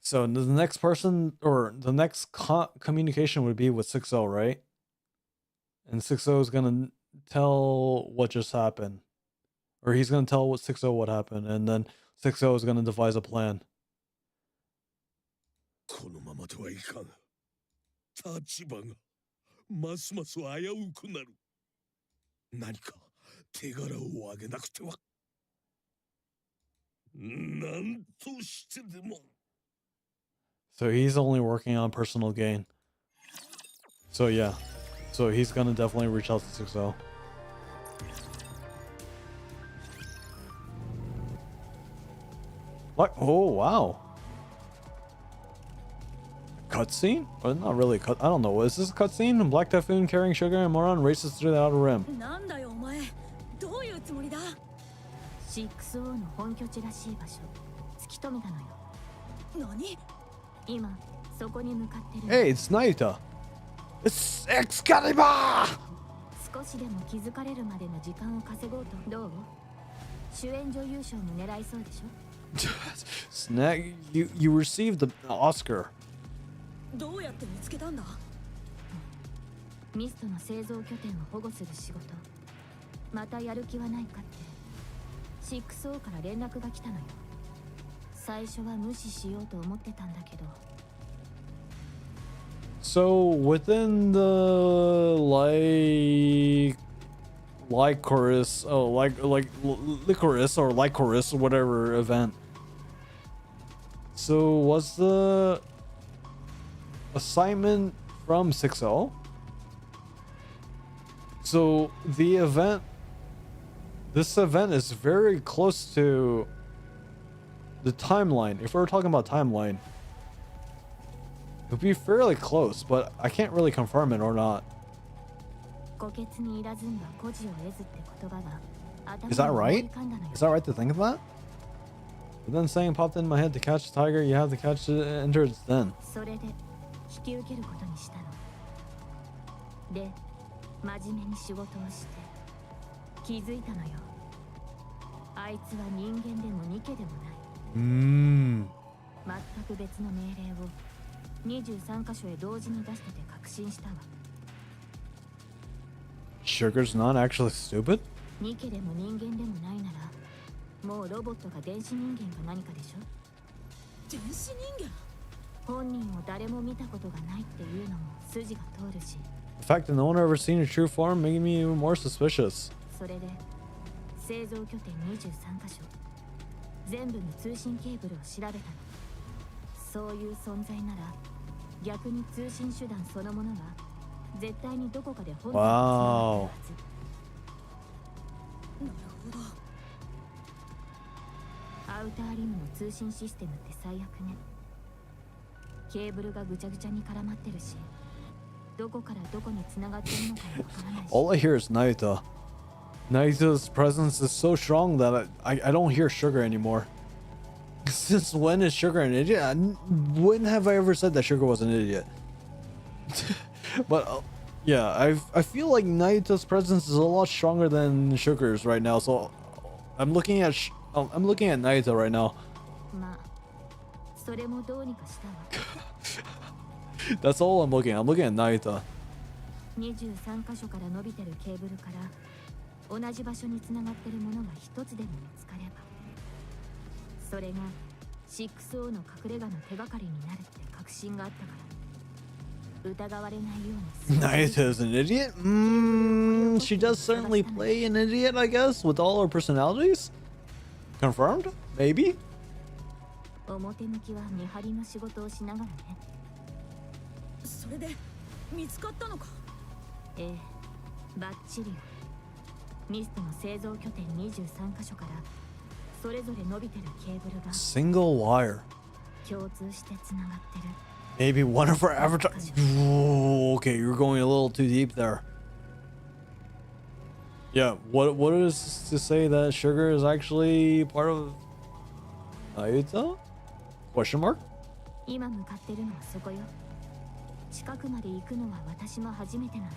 So the next person or the next communication would be with 6-0, right? And 6-0 is gonna tell what just happened, or he's gonna tell what 6-0 what happened, and then 6-0 is gonna devise a plan. このままではいかん。立場がますます危うくなる。何か手柄を挙げなくては。なんとしてでも。So he's only working on personal gain. So yeah. So he's gonna definitely reach out to 6-0. What? Oh, wow. Cutscene? Well, not really cut. I don't know. Is this a cutscene? Black Typhoon carrying sugar and Moron races through the outer rim. なんだよお前。どういうつもりだ。6O の本拠地らしい場所、突き止めたのよ。何？今そこに向かってる。Hey, it's Naita. It's Excalibur! 少しでも気づかれるまでの時間を稼ごうと。どう？主演女優賞も狙いそうでしょ。Snag, you received the Oscar. どうやって見つけたんだ？ミストの製造拠点を保護する仕事、またやる気はないかって 6O から連絡が来たのよ。最初は無視しようと思ってたんだけど。So within the licorice or licorice or whatever event. So was the assignment from 6-0? So the event, this event is very close to the timeline. If we're talking about timeline, it would be fairly close, but I can't really confirm it or not. Is that right? Is that right to think of that? But then saying popped in my head to catch the tiger, you have to catch it and enter its den. 引き受けることにしたの。で、真面目に仕事をして気づいたのよ。あいつは人間でもニケでもない。全く別の命令を23カ所へ同時に出してて確信したわ。Sugar's not actually stupid? ニケでも人間でもないなら、もうロボットか電子人間か何かでしょ。電子人間？本人を誰も見たことがないっていうのも筋が通るし。The fact that no one ever seen your true form making me even more suspicious. それで製造拠点23カ所全部の通信ケーブルを調べたの。そういう存在なら逆に通信手段そのものが絶対にどこかで本体につながってるはず。なるほど。アウターリムの通信システムって最悪ね。ケーブルがぐちゃぐちゃに絡まってるし、どこからどこに繋がってるのかもわからないし。All I hear is Naita. Naita's presence is so strong that I don't hear Sugar anymore. Since when is Sugar an idiot? When have I ever said that Sugar was an idiot? But yeah, I feel like Naita's presence is a lot stronger than Sugar's right now. So I'm looking at Naita right now. まあ、それもどうにかしたわ。That's all I'm looking at. I'm looking at Naita. 23カ所から伸びてるケーブルから同じ場所に繋がってるものが一つでも見つかれば、それが 6O の隠れ家の手がかりになるって確信があったから、疑われないように。Naita is an idiot? She does certainly play an idiot, I guess, with all her personalities. Confirmed? Maybe? 表向きは見張りの仕事をしながらね。それで見つかったのか？ええ、バッチリよ。ミストの製造拠点23カ所からそれぞれ伸びてるケーブルが Single wire. 共通してつながってる。 Maybe one of our avatars. Okay, you're going a little too deep there. Yeah, what is to say that Sugar is actually part of Naruto? Question mark? 今向かってるのはそこよ。近くまで行くのは私も初めてなの。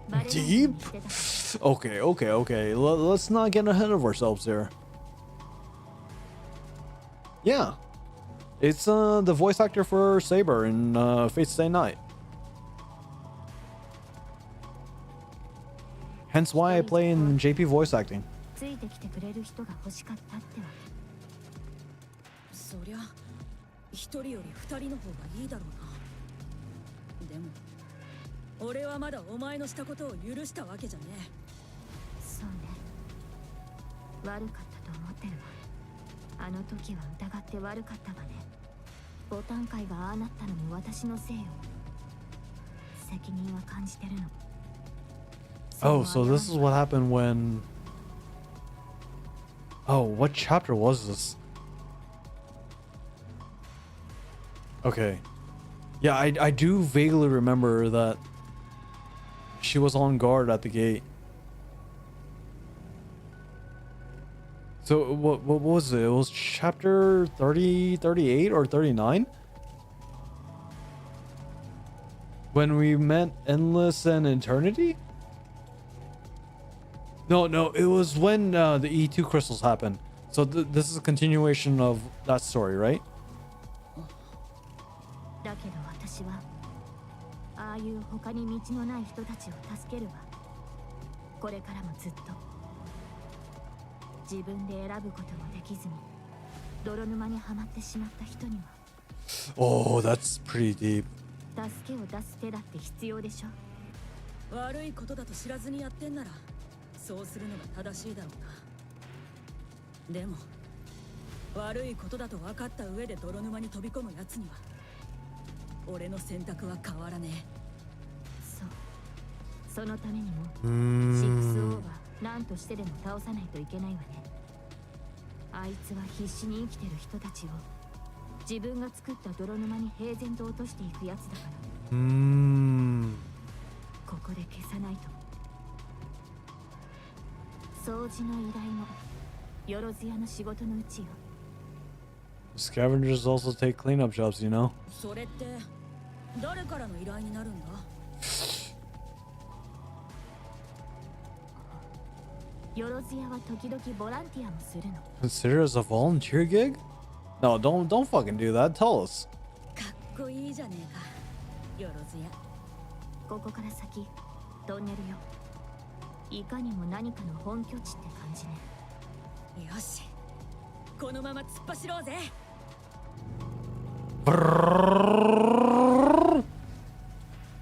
バレないよう Deep? にしてたから。 Okay, okay, okay. Let's not get ahead of ourselves here. Yeah. It's the voice actor for Saber in Fate Stay Night. Hence why I play in JP voice acting. ついてきてくれる人が欲しかったってわけ。そりゃ一人より二人の方がいいだろうな。でも俺はまだお前のしたことを許したわけじゃねえ。そうね。悪かったと思ってるわ。あの時は疑って悪かったわね。ボタン界がああなったのも私のせいよ。責任は感じてるの。 Oh, so this is what happened when... Oh, what chapter was this? Okay. Yeah, I do vaguely remember that she was on guard at the gate. So what was it? It was chapter 30, 38 or 39? When we met Endless and Eternity? No, it was when the E2 crystals happened. So this is a continuation of that story, right? だけど私はああいう他に道のない人たちを助けるわ。これからもずっと自分で選ぶこともできずに泥沼にはまってしまった人には Oh, that's pretty deep. 助けを出す手だって必要でしょ。悪いことだと知らずにやってんならそうするのが正しいだろうな。でも悪いことだと分かった上で泥沼に飛び込むやつには俺の選択は変わらねえ。そう、そのためにも6-0は何としてでも倒さないといけないわね。あいつは必死に生きてる人たちを自分が作った泥沼に平然と落としていくやつだから。ここで消さないと。掃除の依頼もよろず屋の仕事のうちよ。 Scavengers also take cleanup jobs, you know? それって誰からの依頼になるんだ？よろず屋は時々ボランティアもするの。 Consider as a volunteer gig? No, don't fucking do that. Tell us. かっこいいじゃねえか、よろずや。ここから先トンネルよ。いかにも何かの本拠地って感じね。よし、このまま突っ走ろうぜ。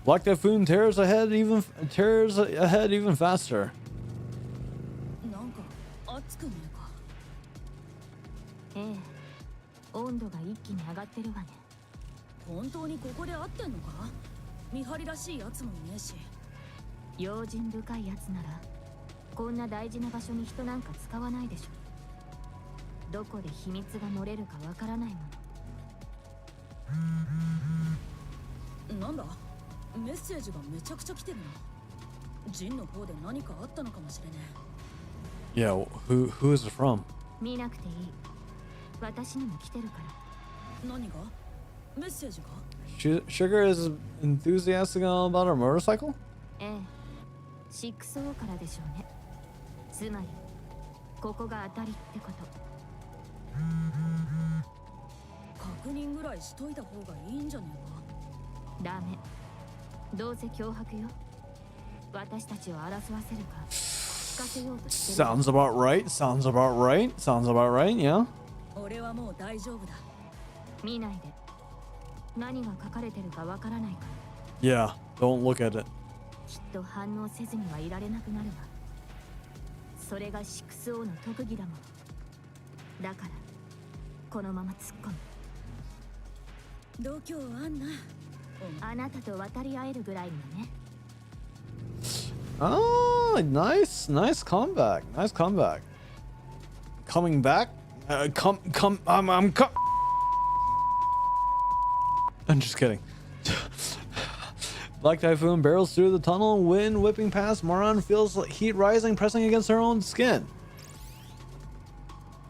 Black Typhoon tears ahead even faster. なんか熱くねえか？ええ、温度が一気に上がってるわね。本当にここで合ってんのか？見張りらしいやつもいねえし。用心深いやつならこんな大事な場所に人なんか使わないでしょ。どこで秘密が漏れるかわからないもの。なんだ？メッセージがめちゃくちゃ来てるな。ジンの方で何かあったのかもしれねえ。Yeah, who is it from? 見なくていい。私にも来てるから。何が？メッセージが？ Sugar is enthusiastic about her motorcycle? ええ、6-0からでしょうね。つまりここが当たりってこと。確認ぐらいしといた方がいいんじゃねえか？ダメ。どうせ脅迫よ。私たちを争わせるか聞かせようとしてる。 Sounds about right. Sounds about right. Sounds about right, yeah. 俺はもう大丈夫だ。見ないで。何が書かれてるかわからないから。 Yeah, don't look at it. きっと反応せずにはいられなくなるわ。それが6-0の特技だもん。だからこのまま突っ込む。度胸あんな。あなたと渡り合えるぐらいにはね。 Oh, nice comeback. Nice comeback. Coming back? I'm just kidding. Black Typhoon barrels through the tunnel, wind whipping past. Moron feels heat rising, pressing against her own skin.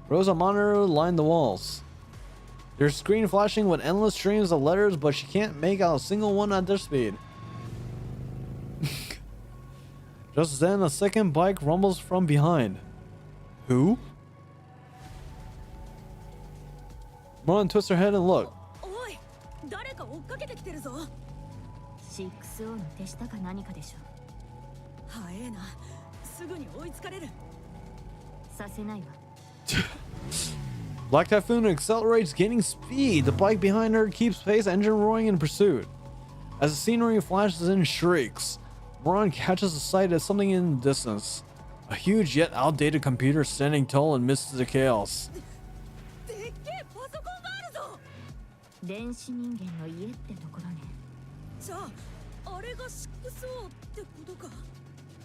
Rows of monitor line the walls. Their screen flashing with endless streams of letters, but she can't make out a single one at their speed. Just then, a second bike rumbles from behind. Who? Moran twists her head and look. 誰か追っかけてきてるぞ。6O の手下か何かでしょ。早えな。すぐに追いつかれる。させないわ。Black Typhoon accelerates, gaining speed. The bike behind her keeps pace, engine roaring in pursuit. As the scenery flashes and shrieks, Moran catches a sight of something in the distance. A huge yet outdated computer standing tall amidst the chaos. でっけえパソコンがあるぞ。電子人間の家ってところね。じゃあ、あれが 6O ってことか。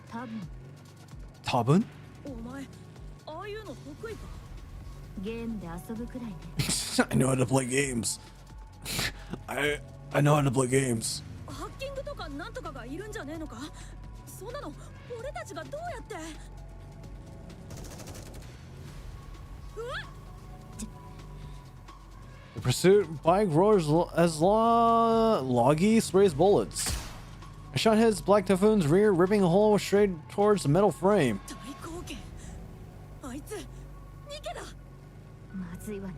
多分。 Tabun? お前、ああいうの得意か。ゲームで遊ぶくらいね。I know how to play games. I know how to play games. ハッキングとかなんとかがいるんじゃねえのか。そんなの俺たちがどうやって。The pursuit bike roars as Loggy sprays bullets. A shot hits Black Typhoon's rear, ripping a hole straight towards the metal frame. 大貢献。あいつ、ニケだ。まずいわね。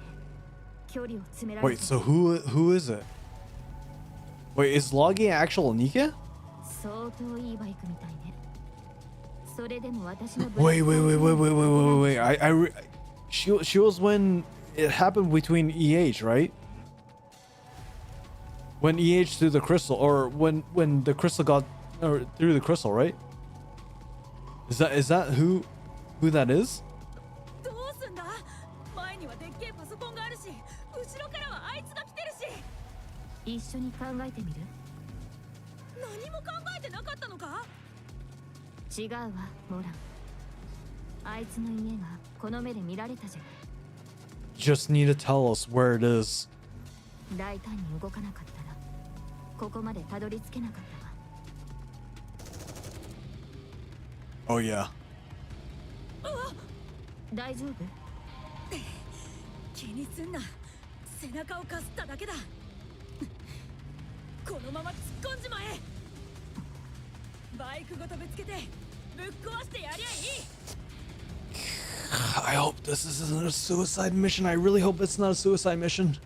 距離を詰められ Wait, so who is it? Wait, is Loggy actual Nikke? 相当いいバイクみたいね。それでも私の Wait. She was when it happened between EH, right? When EH threw the crystal, or when the crystal got through the crystal, right? Is that who that is? どうすんだ。前にはでっけえパソコンがあるし、後ろからはあいつが来てるし。一緒に考えてみる？何も考えてなかったのか。違うわ、モラン。あいつの家がこの目で見られたじゃない。 Just need to tell us where it is. 大胆に動かなかったらここまでたどり着けなかったわ。 Oh yeah. 大丈夫？気にすんな。背中をかすっただけだ。このまま突っ込んじまえ。バイクごとぶつけてぶっ壊してやりゃいい。 I hope this isn't a suicide mission. I really hope it's not a suicide mission.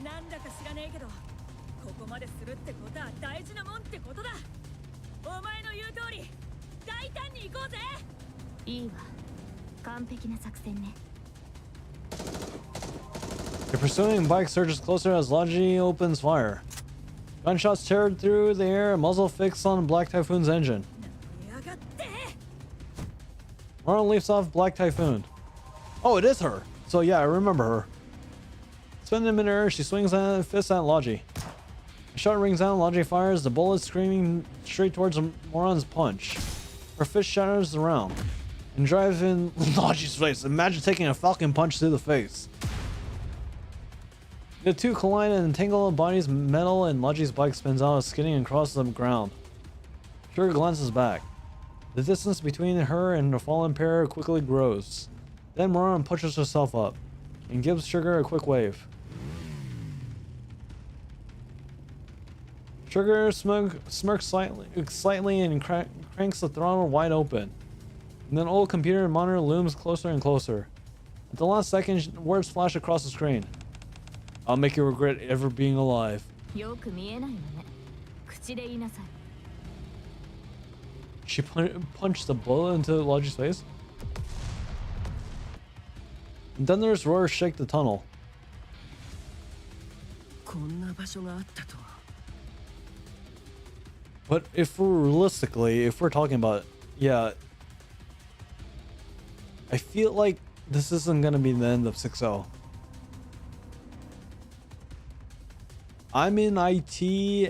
なんだか知らねえけど、ここまでするってことは大事なもんってことだ。お前の言う通り、大胆に行こうぜ。いいわ。完璧な作戦ね。 The pursuing bike surges closer as Logi opens fire. Gunshots tear through the air, muzzle fixed on Black Typhoon's engine. やがって。 Moran leaps off Black Typhoon. Oh, it is her. So yeah, I remember her. Spinning in midair, she swings a fist at Logi. A shot rings out, Logi fires, the bullet screaming straight towards Moran's punch. Her fist shatters the round and drives in Logi's face. Imagine taking a falcon punch to the face. The two collide and entangle bodies metal, and Logi's bike spins out, skidding across the ground. Sugar glances back. The distance between her and the fallen pair quickly grows. Then Moran pushes herself up and gives Sugar a quick wave. Sugar smirks slightly and cranks the throttle wide open. And then old computer monitor looms closer and closer. At the last second, words flash across the screen. I'll make you regret ever being alive. よく見えないわね。口で言いなさい。 She punched the bullet into Logi's face. And thunderous roars shake the tunnel. こんな場所があったとは。 But if we're talking about, yeah, I feel like this isn't gonna be the end of 6.0. I'm in IT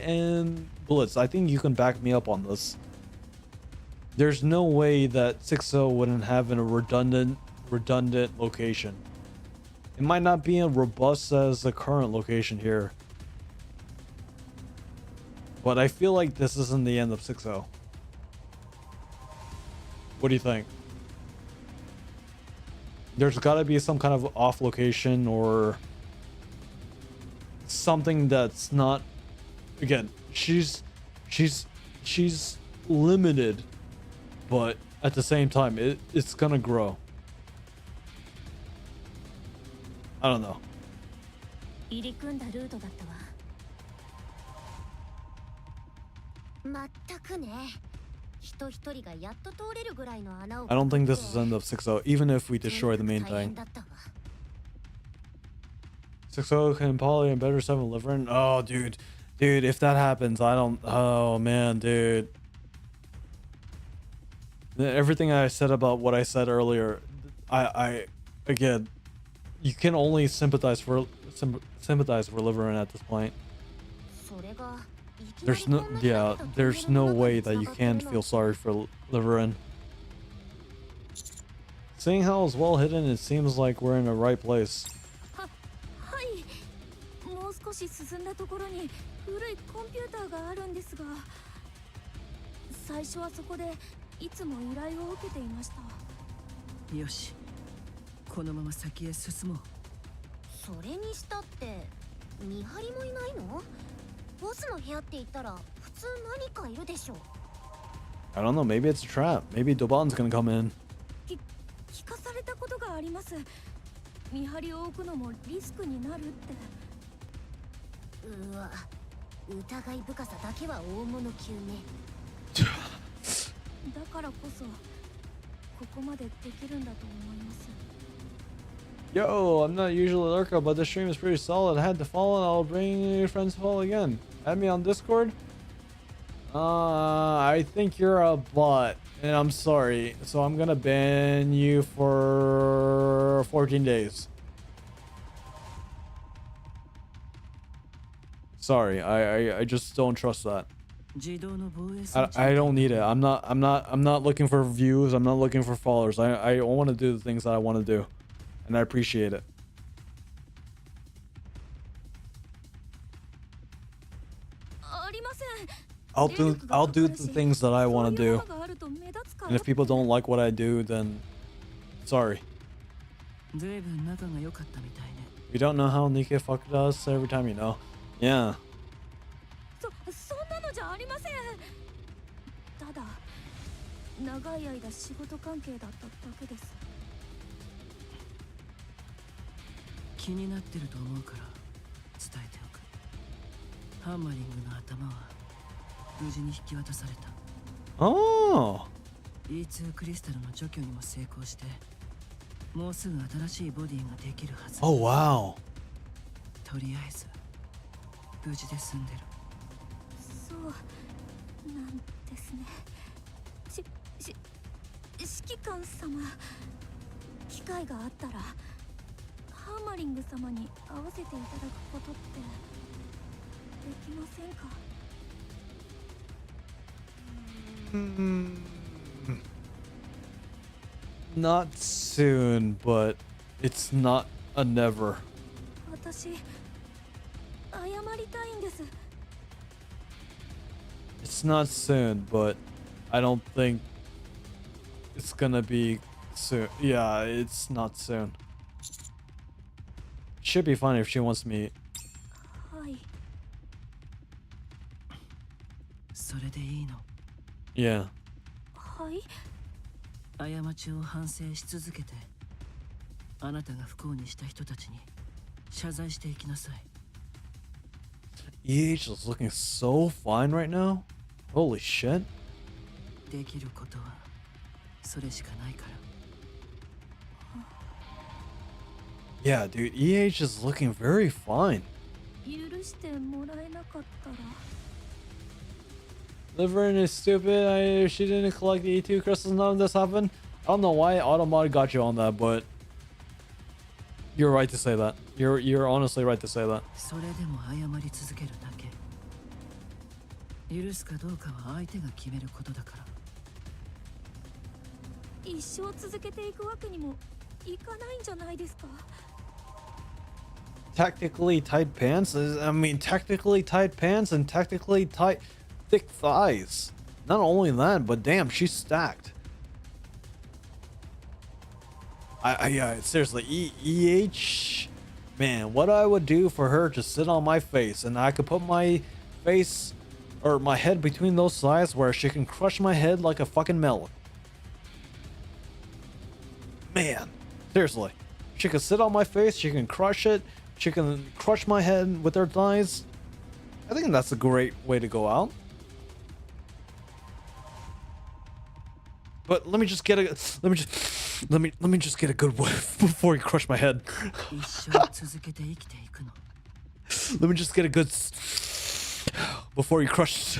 and Blitz. I think you can back me up on this. There's no way that 6.0 wouldn't have a redundant location. It might not be as robust as the current location here. But I feel like this isn't the end of 6-0. What do you think? There's got to be some kind of off location or something that's not. Again, she's limited, but at the same time, it's gonna grow. I don't know. 入り組んだルートだったわ。まったくね。人一人がやっと通れるぐらいの穴を。I don't think this is the end of 6-0, even if we destroy the main thing. 6-0 can probably a better 7 Liverin. Oh, dude, if that happens, I don't. Oh man, dude. Everything I said about what I said earlier, I again, you can only sympathize for Liverin at this point. There's no way that you can feel sorry for Liverin. Seeing how it's well hidden, it seems like we're in the right place. はい。もう少し進んだところに古いコンピューターがあるんですが、最初はそこでいつも依頼を受けていました。よし、このまま先へ進もう。それにしたって見張りもいないの？ボスの部屋って言ったら普通何かいるでしょ。I don't know, maybe it's a trap. Maybe Doban's gonna come in. 聞かされたことがあります。見張りを置くのもリスクになるって。うわ、疑い深さだけは大物級ね。だからこそここまでできるんだと思います。 Yo, I'm not usually a lurker, but the stream is pretty solid. I had to follow and I'll bring your friends to follow again. Add me on Discord? I think you're a bot, and I'm sorry. So I'm gonna ban you for 14 days. Sorry, I just don't trust that. I don't need it. I'm not looking for views. I'm not looking for followers. I want to do the things that I want to do, and I appreciate it. I'll do the things that I want to do, and if people don't like what I do, then sorry. You don't know how NIKKE fucked us every time, you know. Yeah. そんなのじゃありません。ただ長い間仕事関係だっただけです。気になってると思うから伝えておく。ハンマリングの頭は無事に引き渡された。Oh. E2 クリスタルの除去にも成功して、もうすぐ新しいボディができるはず。Oh wow. とりあえず無事で済んでる。そうなんですね。指揮官様、機会があったらハーマリング様に会わせていただくことってできませんか？Not soon, but it's not a never. 私謝りたいんです。 It's not soon, but I don't think it's gonna be soon. Yeah, it's not soon. Should be fine if she wants to meet. はい。それでいいの？ Yeah. はい。過ちを反省し続けて、あなたが不幸にした人たちに謝罪していきなさい。EH is looking so fine right now. Holy shit. できることはそれしかないから。Yeah, dude, EH is looking very fine. 許してもらえなかったら。Liverin is stupid. She didn't collect the E2 crystals. None of this happened. I don't know why Automod got you on that, but you're right to say that. You're honestly right to say that. それでも謝り続けるだけ。許すかどうかは相手が決めることだから。一生続けていくわけにもいかないんじゃないですか。tactically tight pants. I mean, tactically tight pants and tactically tight, thick thighs. Not only that, but damn, she's stacked. Yeah, seriously, EH, man, what I would do for her to sit on my face, and I could put my face or my head between those thighs where she can crush my head like a fucking melon. Man, seriously, she can sit on my face, she can crush it, she can crush my head with her thighs. I think that's a great way to go out. But let me just get a let me just get a good whiff before you crush my head. 一生続けて生きていくの。 Let me just get a good before you crush.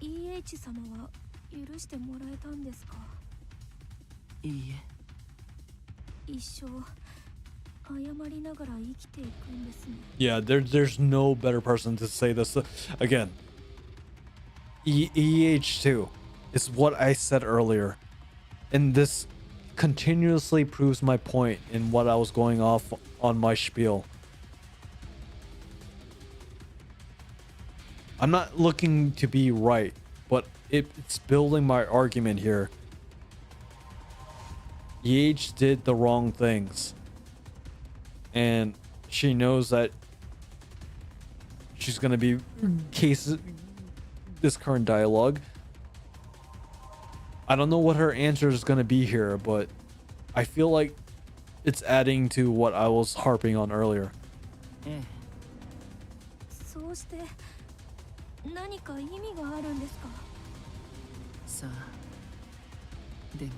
EH 様は許してもらえたんですか？いいえ。一生謝りながら生きていくんですね。 Yeah, there's no better person to say this again. EH2 is what I said earlier, and this continuously proves my point in what I was going off on my spiel. I'm not looking to be right, but it's building my argument here. EH did the wrong things, and she knows that she's gonna be this current dialogue. I don't know what her answer is gonna be here, but I feel like it's adding to what I was harping on earlier. ええ。そうして何か意味があるんですか？さあ。でも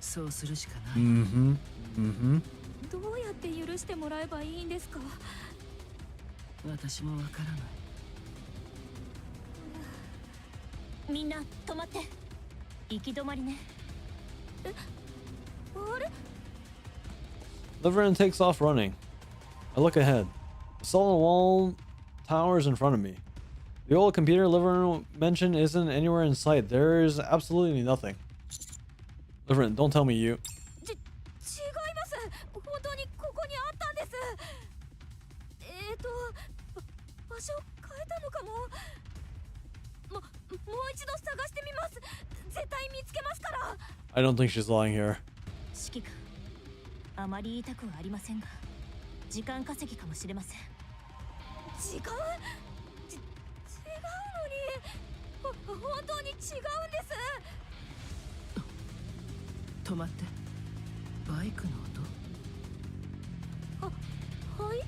そうするしかない。Mm-hmm. どうやって許してもらえばいいんですか？私もわからない。みんな止まって。行き止まりね。あれ？ Liverin takes off running. I look ahead. The solid wall towers in front of me. The old computer Liverin mentioned isn't anywhere in sight. There's absolutely nothing. Liverin, don't tell me you. 違います。本当にここにあったんです。場所変えたのかも。もう一度探してみます。絶対見つけますから。 I don't think she's lying here. 指揮官、あまり言いたくはありませんが、時間稼ぎかもしれません。違うのに本当に違うんです。止まって。バイクの音？はい。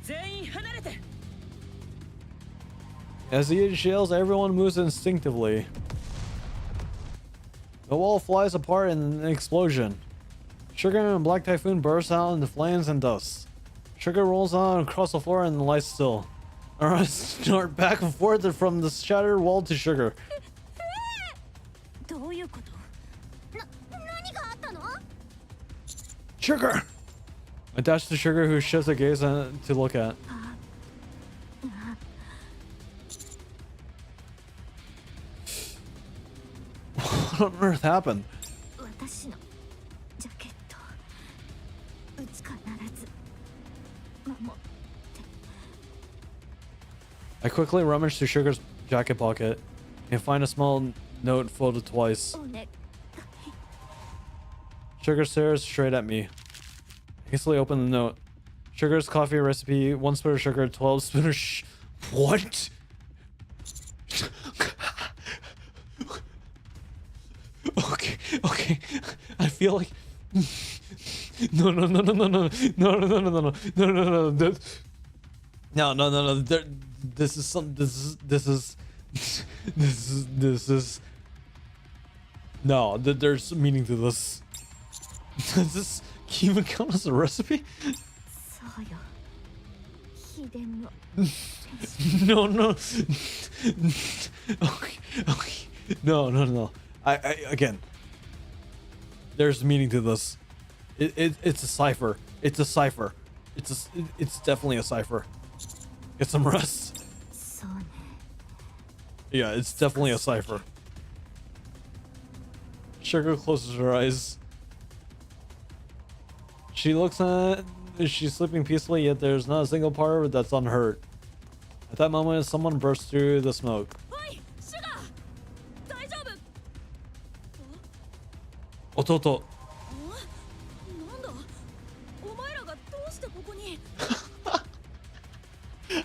全員離れて。 As the EH yells, everyone moves instinctively. The wall flies apart in an explosion. Sugar and Black Typhoon burst out into flames and dust. Sugar rolls on across the floor and lies still. Alright, snort back and forth from the shattered wall to Sugar. どういうこと？何があったの？ Sugar! I dash to Sugar, who shifts her gaze to look at. What on earth happened? 私のジャケット必ず守って。 I quickly rummage through Sugar's jacket pocket and find a small note folded twice. おね。 Sugar stares straight at me. I hastily open the note. Sugar's coffee recipe: 1 spoon of sugar, 12 spoons of What? Okay. I feel like no. This is no. There's meaning to this. Does this even count as a recipe? そうよ。秘伝の。No. Okay. No. I again. There's meaning to this. It's a cipher. It's a cipher. It's definitely a cipher. Get some rest. そうね。 Yeah, it's definitely a cipher. Sugar closes her eyes. She looks at. She's sleeping peacefully, yet there's not a single part of her that's unhurt. At that moment, someone bursts through the smoke. Oi, Sugar! 大丈夫? Ototo. なんだお前らがどうしてここに指揮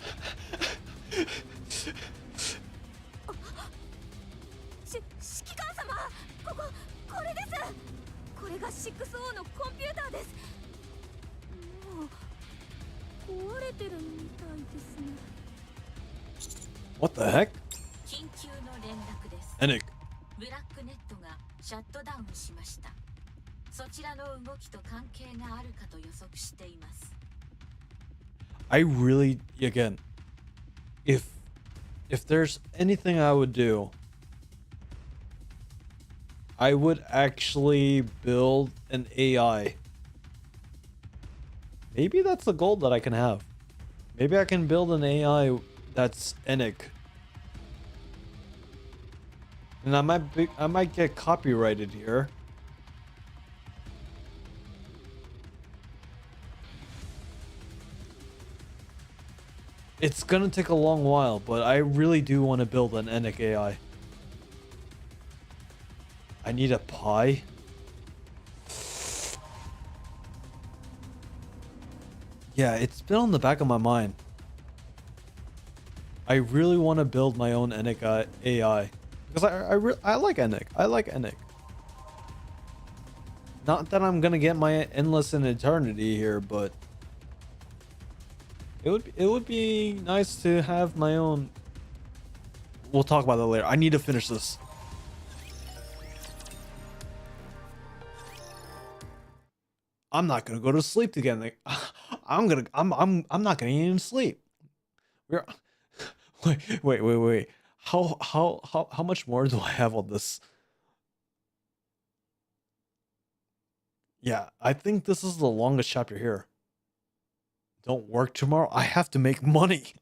官様これですこれが 6O のコンピューターですもう壊れてるみたいですね What the heck? 緊急の連絡です。 Enik. ブラックネットがシャットダウンしました。そちらの動きと関係があるかと予測しています。 I really, again, if there's anything I would do, I would actually build an AI. Maybe that's the goal that I can have. Maybe I can build an AI that's Enik. And I might get copyrighted here. It's gonna take a long while, but I really do want to build an Enik AI. I need a pie. Yeah, it's been on the back of my mind. I really want to build my own Enik AI. Because I like Enik. I like Enik. Not that I'm gonna get my endless in eternity here, but it would be nice to have my own. We'll talk about that later. I need to finish this. I'm not gonna go to sleep again. I'm not gonna even sleep. Wait. How much more do I have on this? Yeah, I think this is the longest chapter here. Don't work tomorrow. I have to make money.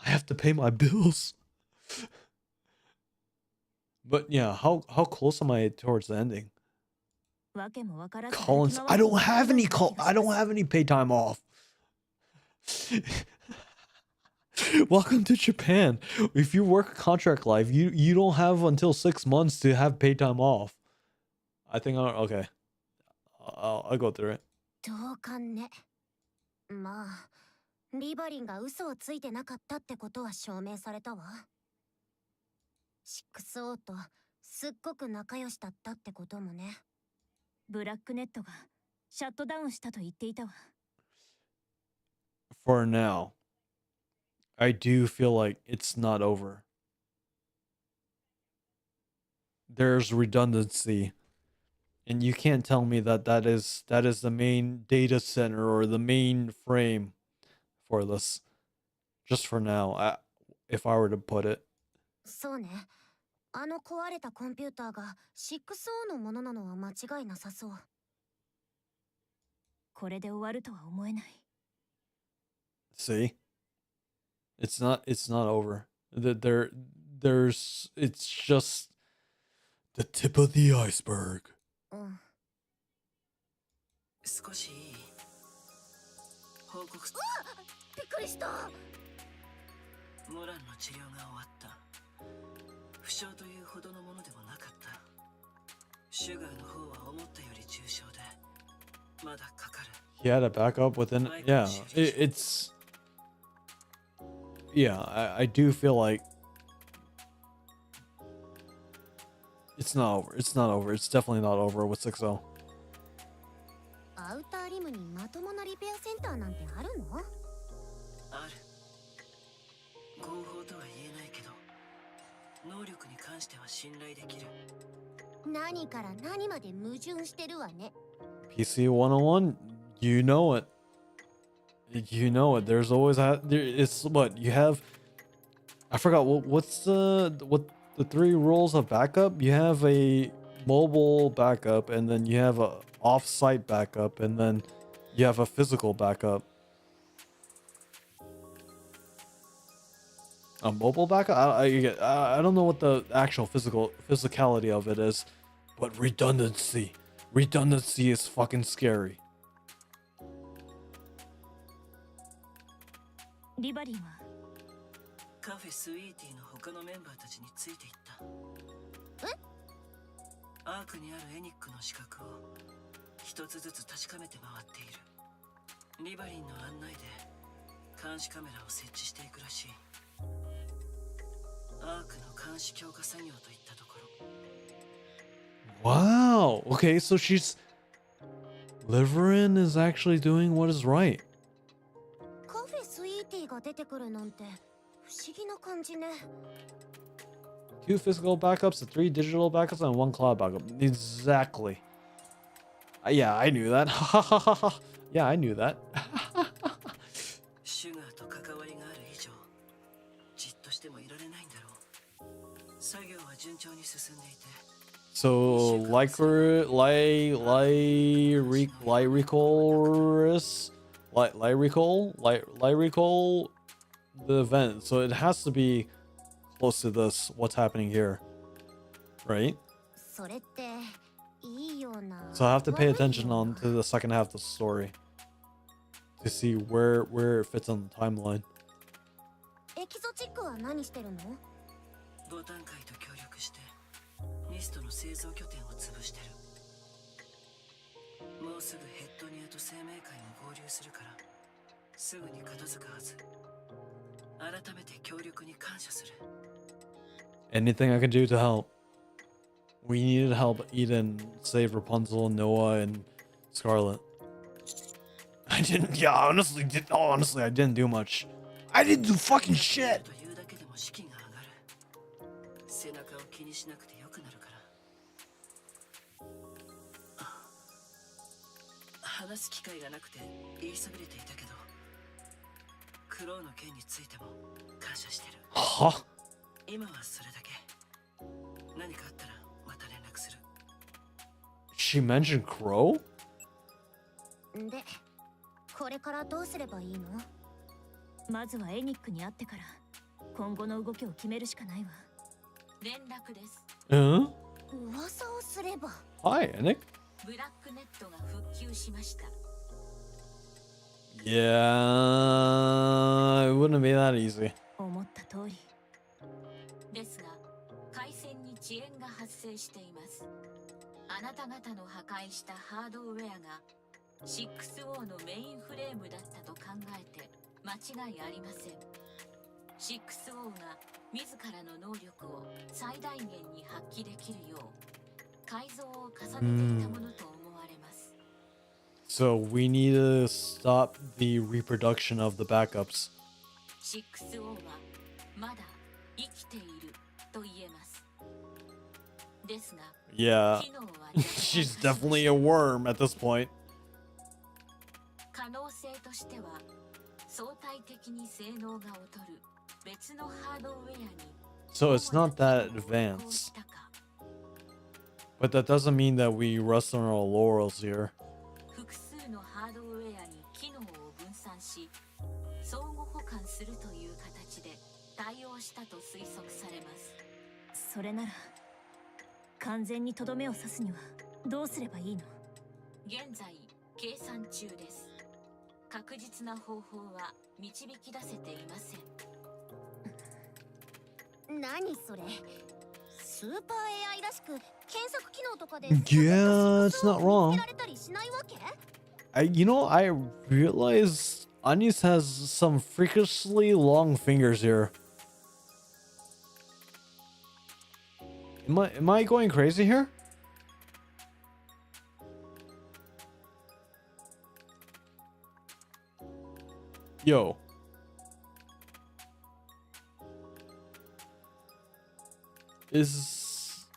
I have to pay my bills. But yeah, how close am I towards the ending? Collins, I don't have any paid time off. Welcome to Japan. If you work a contract life, you don't have until 6 months to have paid time off. I think okay. I'll go through it. 同感ね。まあ、リバリンが嘘をついてなかったってことは証明されたわ。6O とすっごく仲良しだったってこともね。ブラックネットがシャットダウンしたと言っていたわ。For now, I do feel like it's not over. There's redundancy. And you can't tell me that that is the main data center or the main frame for this. Just for now, if I were to put it. そうね。あの壊れたコンピューターが 6O のものなのは間違いなさそう。これで終わるとは思えない。See? It's not over. It's just the tip of the iceberg. うん。少しいい報告。びっくりした。モランの治療が終わった。負傷というほどのものでもなかった。シュガーの方は思ったより重傷でまだかかる。He had a backup within. Yeah, it's. Yeah, I do feel like it's not over. It's not over. It's definitely not over with 6O. アウターリムにまともなリペアセンターなんてあるの？ある。合法とは言えないけど、能力に関しては信頼できる。何から何まで矛盾してるわね。PC 101, you know it. You know it. There's always it's what you have. I forgot what the 3 rules of backup. You have a mobile backup, and then you have a off-site backup, and then you have a physical backup. A mobile backup? I don't know what the actual physicality of it is, but redundancy is fucking scary. リバリンはカフェスイーティーの他のメンバーたちについていった。アークにあるエニックの資格を一つずつ確かめて回っている。リバリンの案内で監視カメラを設置していくらしい。アークの監視強化作業といったところ。 Wow. Okay, so she's Liverin is actually doing what is right. カフェスイーティーが出てくるなんて不思議な感じね。2 physical backups, 3 digital backups, and 1 cloud backup. Exactly. Yeah, I knew that. Yeah, I knew that. シュガーと関わりがある以上、じっとしてもいられないんだろう。作業は順調に進んでいて。So, recall the event. So it has to be close to this. What's happening here, right? それっていいような。So I have to pay attention on to the second half of the story to see where it fits on the timeline. エキゾチックは何してるの？ボタン界と協力してミストの製造拠点を潰してる。もうすぐヘッドニアと生命界も合流するからすぐに片付くはず。改めて協力に感謝する。 Anything I can do to help. We needed to help Eden save Rapunzel, Noah, and Scarlet. I didn't. Yeah, honestly, I didn't do much. I didn't do fucking shit. というだけでも士気が上がる。背中を気にしなくてよくなるから。話す機会がなくて言いそびれていたけど、クロウの件についても感謝してる。Huh? 今はそれだけ。何かあったらまた連絡する。 She mentioned Crow? で、これからどうすればいいの？まずはエニックに会ってから今後の動きを決めるしかないわ。連絡です。Huh? 噂をすれば。Hi, Nick. ブラックネットが復旧しました。Yeah, it wouldn't be that easy. 思った通り。ですが、回線に遅延が発生しています。あなた方の破壊したハードウェアが 6O のメインフレームだったと考えて間違いありません。6O が自らの能力を最大限に発揮できるよう改造を重ねていたものと思われます。So we need to stop the reproduction of the backups. 6O はまだ生きていると言えます。ですが、Yeah, 機能は she's definitely a worm at this point. 可能性としては相対的に性能が劣る別のハードウェアに So it's not that advanced. But that doesn't mean that we rest on our laurels here. 複数のハードウェアに機能を分散し相互補完するという形で対応したと推測されます。それなら完全にとどめを刺すにはどうすればいいの？現在計算中です。確実な方法は導き出せていません。何それ？スーパー AI らしく検索機能とかで Yeah, it's not wrong. 見つけられたりしないわけ？I realize Anis has some freakishly long fingers here. Am I going crazy here? Yo. Is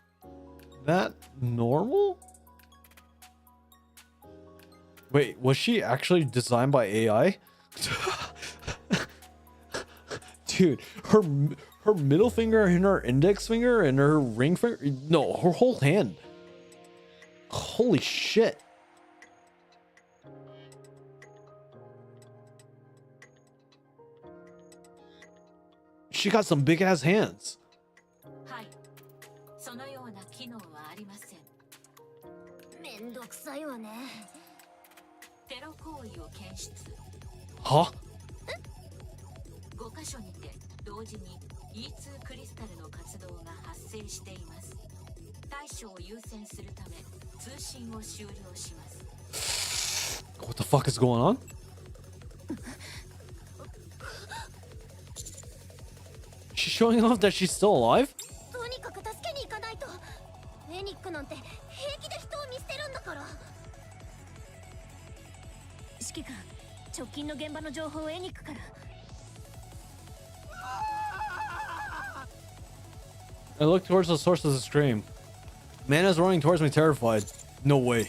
that normal? Wait, was she actually designed by AI? Dude, her middle finger and her index finger and her ring finger, no, her whole hand. Holy shit. She got some big ass hands. はい、そのような機能はありません。めんどくさいわね。テロ行為を検出。Huh? 箇所にて同時に E2 クリスタルの活動が発生しています。対処を優先するため通信を終了します。 What the fuck is going on? She's showing off that she's still alive? とにかく助けに行かないと。エニックなんて平気で人を見捨てるんだから。指揮官、直近の現場の情報をエニックから。I look towards the source of the scream. Man is running towards me, terrified. No way.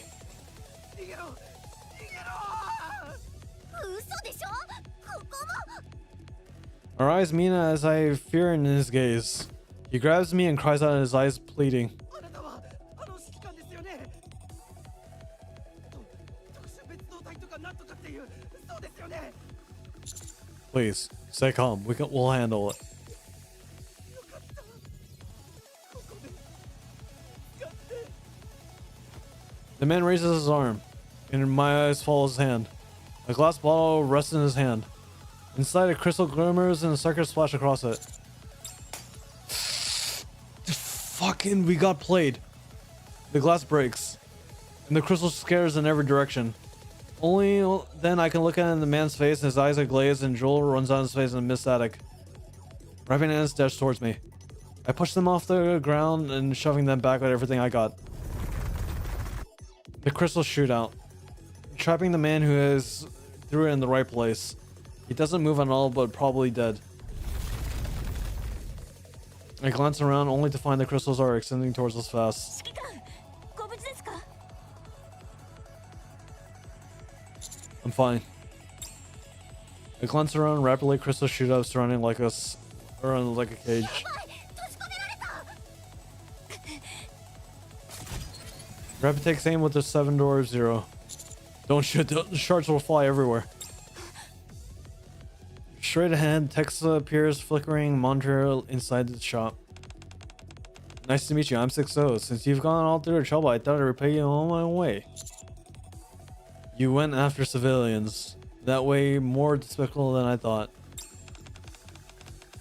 嘘でしょ。ここも。 Our eyes meet as I fear in his gaze. He grabs me and cries out, his eyes pleading. あなたはあの指揮官ですよね。特殊別動隊とかなんとかっていう、そうですよね。 Please, stay calm. We'll handle it. The man raises his arm, and my eyes follow his hand. A glass bottle rests in his hand. Inside, a crystal glimmers and a sucker splash across it. Fucking, we got played. The glass breaks, and the crystal scares in every direction. Only then I can look at the man's face, and his eyes are glazed, and drool runs down his face in mist static. Wrapping hands dash towards me. I push them off the ground and shoving them back with everything I got. The crystals shoot out, trapping the man who has threw it in the right place. He doesn't move at all, but probably dead. I glance around only to find the crystals are extending towards us fast. 指揮官、ご無事ですか？ I'm fine. I glance around rapidly, crystals shoot up, surrounding like us, around like a cage. 閉じ込められた。 Rapid takes aim with the 7-door 0. Don't shoot, the shards will fly everywhere. Straight ahead, text appears, flickering monitor inside the shop. Nice to meet you, I'm 6-0. Since you've gone all through the trouble, I thought I'd repay you on my way. You went after civilians. That way, more despicable than I thought.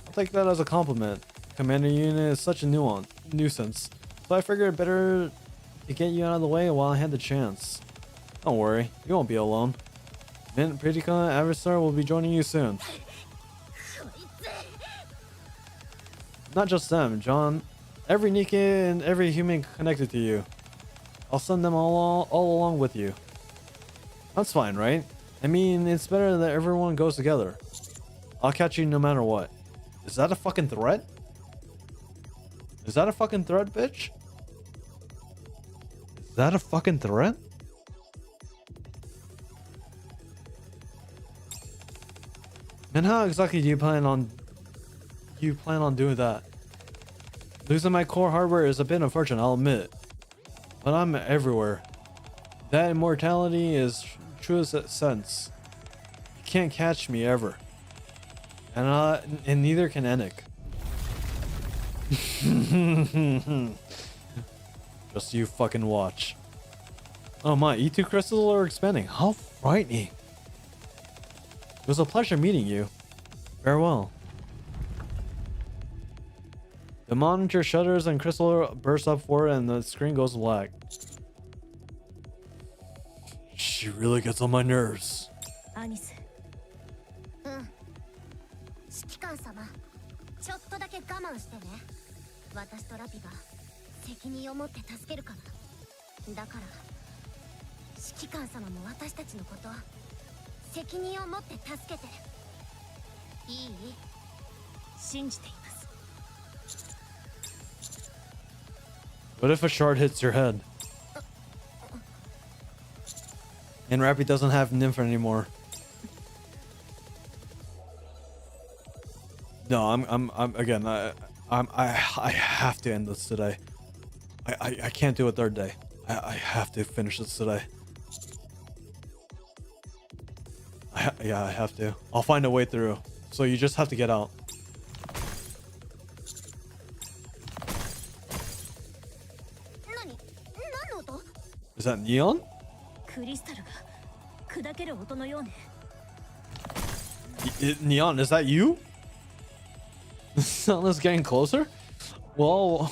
I'll take that as a compliment. Commander Unit is such a nuisance. So I figured better to get you out of the way while I had the chance. Don't worry, you won't be alone. Mint Pritika Avistar will be joining you soon. Not just them, John. Every NIKKE and every human connected to you. I'll send them all along with you. That's fine, right? I mean, it's better that everyone goes together. I'll catch you no matter what. Is that a fucking threat? Is that a fucking threat, bitch? Is that a fucking threat? And how exactly do you plan on doing that? Losing my core hardware is a bit unfortunate, I'll admit. But I'm everywhere. That immortality is truest sense. You can't catch me ever. And neither can Enik. Just you fucking watch. Oh my, E2 crystals are expanding. How frightening. It was a pleasure meeting you. Farewell. The monitor shudders and crystal bursts up forward and the screen goes black. She really gets on my nerves. アニス、うん。指揮官様、ちょっとだけ我慢してね。私とラピが責任を持って助けるから。だから指揮官様も私たちのこと責任を持って助けて。いい？信じています。 What if a shard hits your head? And Rappy doesn't have Nymph anymore. No, I'm again. I have to end this today. I can't do a third day. I have to finish this today. Yeah, I have to. I'll find a way through. So you just have to get out. Is that Neon? クリスタルが砕ける音のようね。Neon, is that you? Sun is getting closer? Well,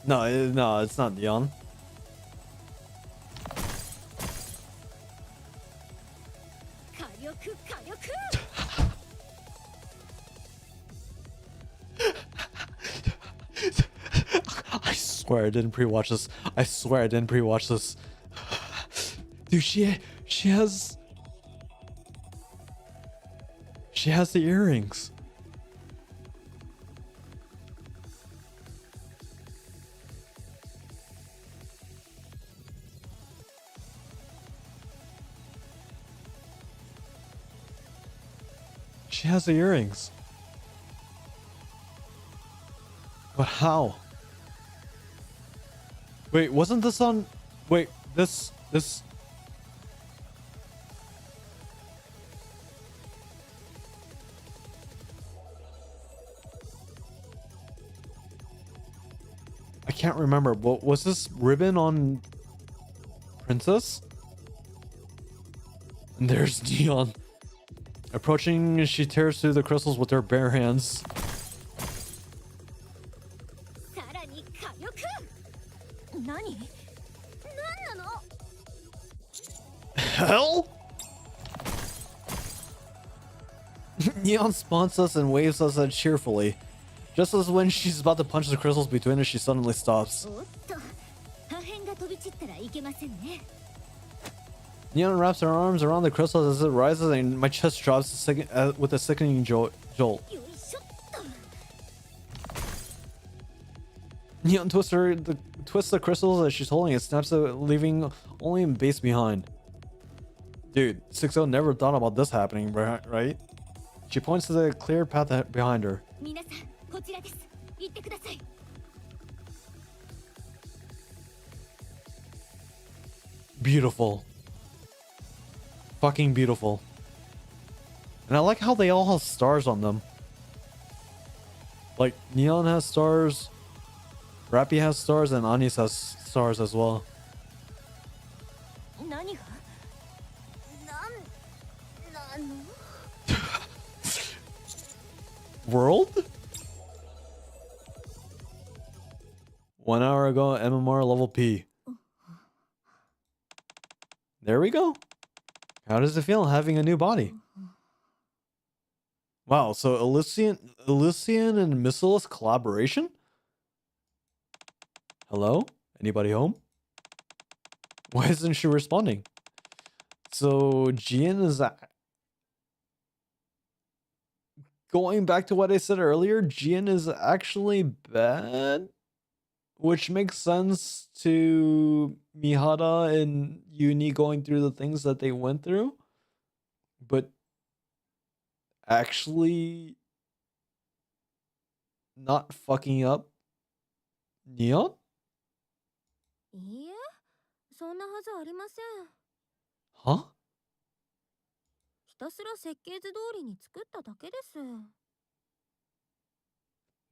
no, it's not Neon. I swear I didn't pre-watch this. I swear I didn't pre-watch this. Dude, she has the earrings. She has the earrings. But how? Wait, wasn't this on... Wait, this... I can't remember, but was this ribbon on Princess? And there's Neon. Approaching, she tears through the crystals with her bare hands. Hell? Neon spawns us and waves us at cheerfully. Just as when she's about to punch the crystals between us, she suddenly stops. Neon wraps her arms around the crystals as it rises, and my chest drops with a sickening jolt. Neon twists the crystals as she's holding it, snaps it, leaving only a base behind. Dude, 6-0 never thought about this happening, right? She points to the clear path behind her. Beautiful. Fucking beautiful. And I like how they all have stars on them. Like, Neon has stars, Rappy has stars, and Anis has stars as well. World? 1 hour ago, MMR level P. There we go. How does it feel having a new body? Wow, so Elysian and Missile's collaboration? Hello? Anybody home? Why isn't she responding? So Jian is going back to what I said earlier, Jian is actually bad, which makes sense to Mihara and Uni going through the things that they went through, but actually not fucking up Neon? Huh?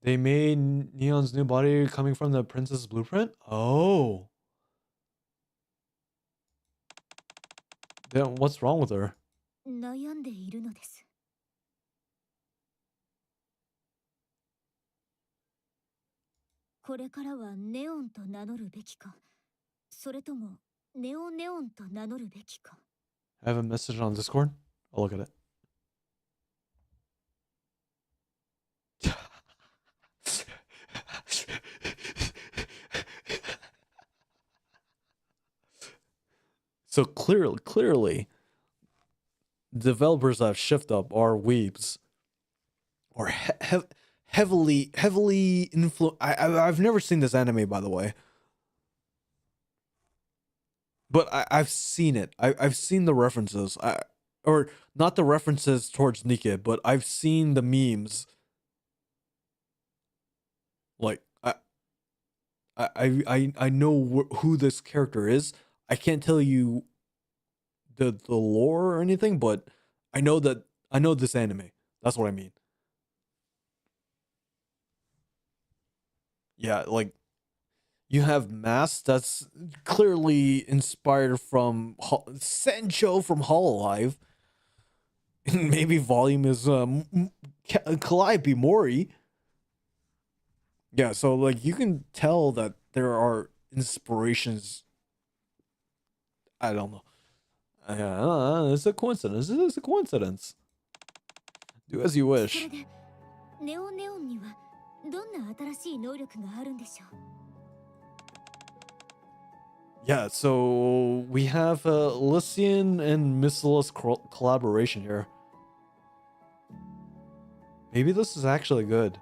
They made Neon's new body coming from the princess blueprint? Oh. Then what's wrong with her? I have a message on Discord. I'll look at it. So clearly, developers that shift up are weebs, or heavily influenced. I've never seen this anime, by the way, but I've seen it. I've seen the references. Or not the references towards NIKKE, but I've seen the memes. Like I know who this character is. I can't tell you the lore or anything, but I know this anime. That's what I mean. Yeah, like you have Mask that's clearly inspired from Sencho from Hololive. Maybe Volume is Calliope Mori. Yeah, so like you can tell that there are inspirations. I don't know. It's a coincidence. It's a coincidence. Do as you そ wish. れでネオネオンにはどんな新しい能力があるんでしょう？ Yeah, so we have Lycian and Missilus collaboration here. Maybe this is actually good.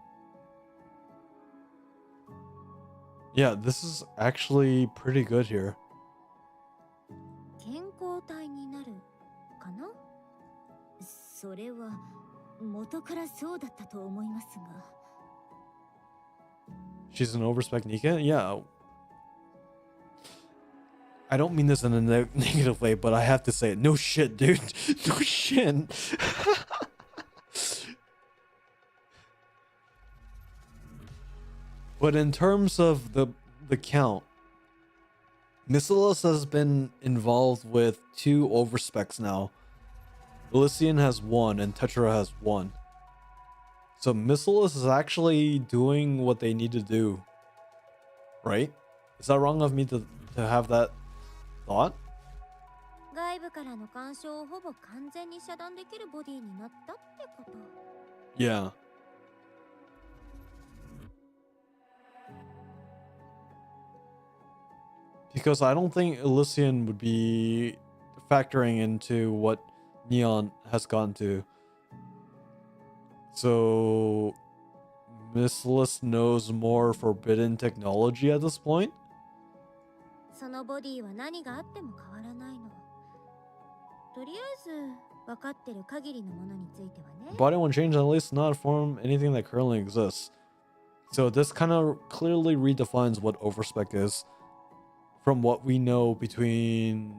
Yeah, this is actually pretty good here. 健康体になるかな？それは元からそうだったと思いますが。 She's an overspec NIKKE? Yeah. I don't mean this in a negative way, but I have to say it. No shit, dude. No shit. But in terms of the count, Missilus has been involved with 2 overspecs now. Elysian has 1 and Tetra has 1. So Missilus is actually doing what they need to do. Right? Is that wrong of me to have that thought? 外部からの干渉をほぼ完全に遮断できるボディになったってこと。 Yeah. Because I don't think Elysian would be factoring into what Neon has gone to. So Missilus knows more forbidden technology at this point. そのボディは何があっても変わらないの。とりあえず分かってる限りのものについてはね。 Body won't change, at least not form anything that currently exists. So this kind of clearly redefines what overspec is from what we know between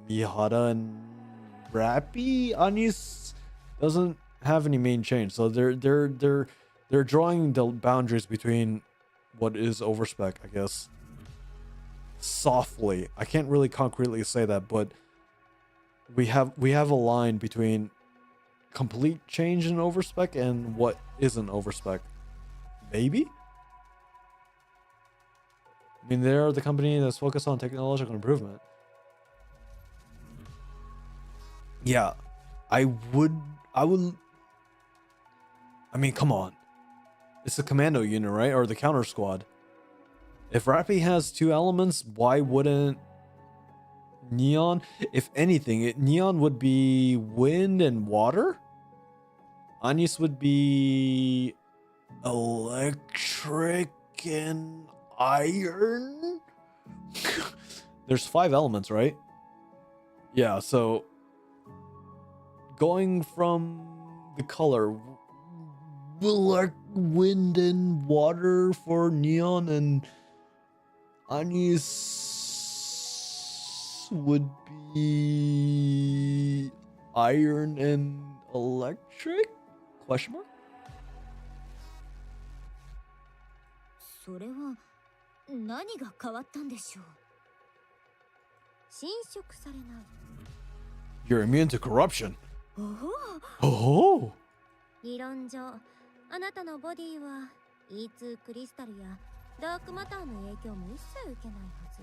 Mihara and Rappy. Anis doesn't have any main change, so they're drawing the boundaries between what is overspec, I guess. Softly, I can't really concretely say that, but we have a line between complete change in overspec and what isn't overspec. Maybe? I mean, they're the company that's focused on technological improvement. Yeah, I mean, come on. It's the commando unit, right? Or the counter squad. If Rappy has 2 elements, why wouldn't Neon? If anything, Neon would be wind and water. Anis would be electric and iron. There's 5 elements, right? Yeah, so going from the color, like wind and water for Neon, and Anis would be iron and electric? Question mark? それは何が変わったんでしょう？侵食されない。 You're immune to corruption. おお。 Oh. 理論上、あなたのボディは E2 クリスタルやダークマターの影響も一切受けないはず。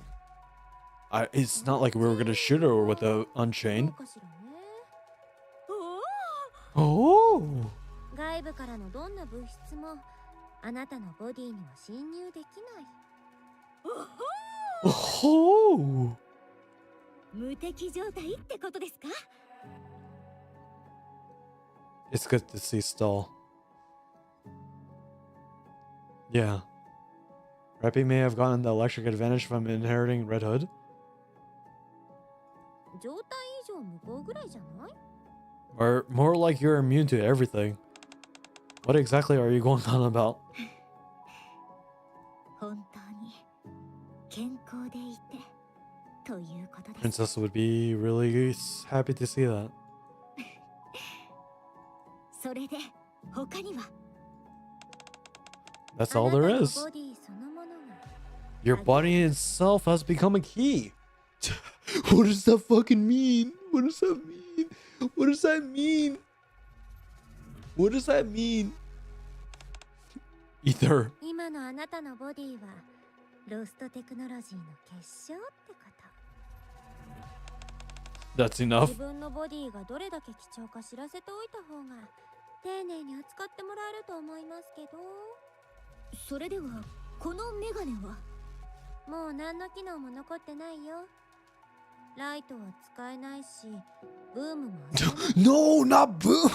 It's not like we were gonna shoot her with a unchain. そうかしらね。 Oh. 外部からのどんな物質もあなたのボディには侵入できない。 Oh. 無敵状態ってことですか？ It's good to see Stall. Yeah. Rappy may have gotten the electric advantage from inheriting Red Hood. 状態以上無効ぐらいじゃない？ Or more like you're immune to everything. What exactly are you going on about? 本当に健康でいてということです。 Princess would be really happy to see that. それで他には That's all there is. あなたのボディそのものが Your body itself has become a key. What does that fucking mean? What does that mean? What does that mean? What does that mean? Ether. 今のあなたのボディはロストテクノロジーの結晶ってこと。 That's enough. 自分のボディがどれだけ貴重か知らせておいた方が丁寧に扱ってもらえると思いますけど。それではこのメガネはもう何の機能も残ってないよ。ライトは使えないし、ブームも遊べない。 No, not boom.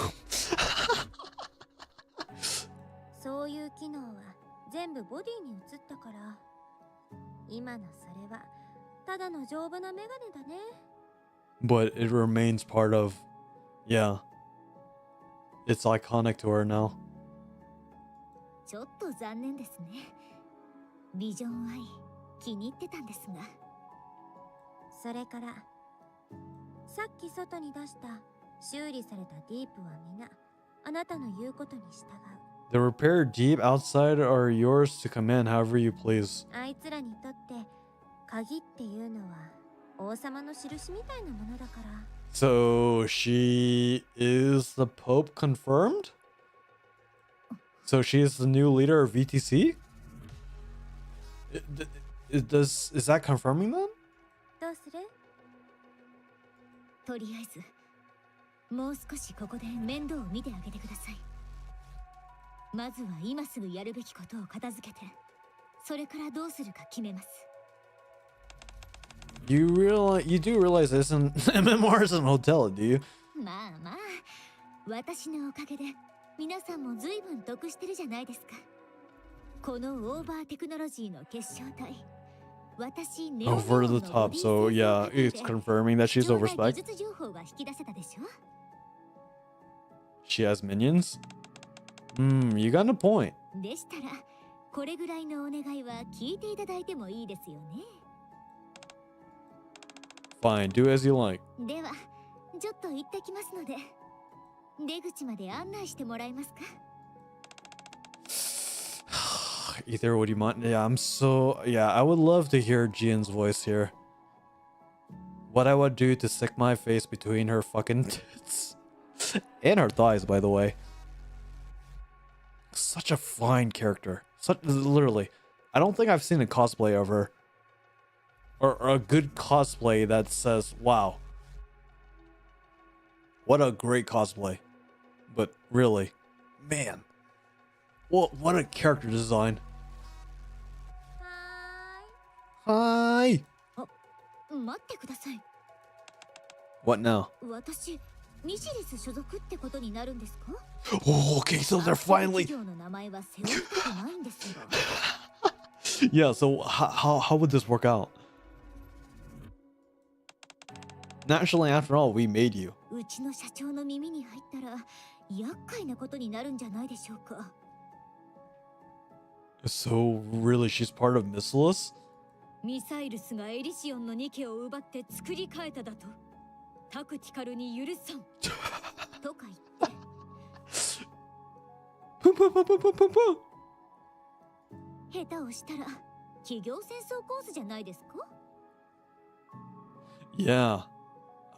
そういう機能は全部ボディに移ったから、今のそれはただの丈夫なメガネだね。But it remains part of, yeah. It's iconic to her now. ちょっと残念ですね。ビジョンアイ気に入ってたんですが。それからさっき外に出した修理されたディープは皆あなたの言うことに従う。 The repair deep outside are yours to command however you please. あいつらにとって鍵っていうのは王様の印みたいなものだから。 So she is the Pope confirmed? So she is the new leader of VTC? Is that confirming then? どうする？とりあえずもう少しここで面倒を見てあげてください。まずは今すぐやるべきことを片付けて、それからどうするか決めます。You do realize this isn't MMR is an hotel, do you? まあまあ、私のおかげで皆さんも随分得してるじゃないですか。このオーバーテクノロジーの結晶体、私ネオ Over the top, so yeah, it's confirming that she's overspec. 技術情報が引き出せたでしょ。 She has minions? You got a point. でしたらこれぐらいのお願いは聞いていただいてもいいですよね。 Fine, do as you like. ではちょっと行ってきますので、出口まで案内してもらえますか。Ether, would you mind? Yeah, I would love to hear Jian's voice here. What I would do to stick my face between her fucking tits. And her thighs, by the way. Such a fine character. Literally. I don't think I've seen a cosplay of her. Or a good cosplay that says, wow. What a great cosplay. But really, man. What a character design. はーい。 Hi. 待ってください。 What now? 私ミシリス所属ってことになるんですか。 Oh, okay, so they're finally. 企業の名前は背負いたくないんですが。 Yeah, so how would this work out? Naturally, after all, we made you. うちの社長の耳に入ったら厄介なことになるんじゃないでしょうか。 So really, she's part of Missilus? ミサイルスがエリシオンのニケを奪って作り変えただとタクティカルに許さんとか言って。 下手をしたら企業戦争コースじゃないですか。 Yeah.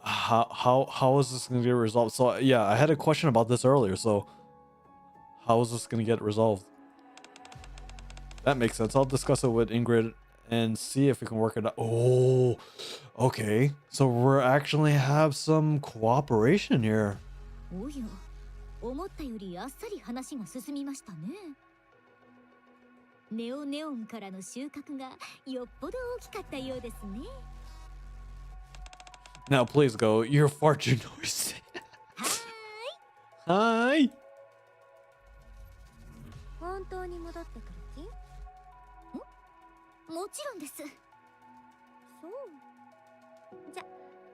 How is this gonna get resolved? So yeah, I had a question about this earlier. So how is this gonna get resolved? That makes sense. I'll discuss it with Ingrid and see if we can work it out. Oh, okay. So we're actually have some cooperation here. おや、思ったよりあっさり話が進みましたね。ネオネオンからの収穫がよっぽど大きかったようですね。 Now please go. You're far too noisy. Hi. 本当に戻ってくる気？もちろんです。そう。じゃ、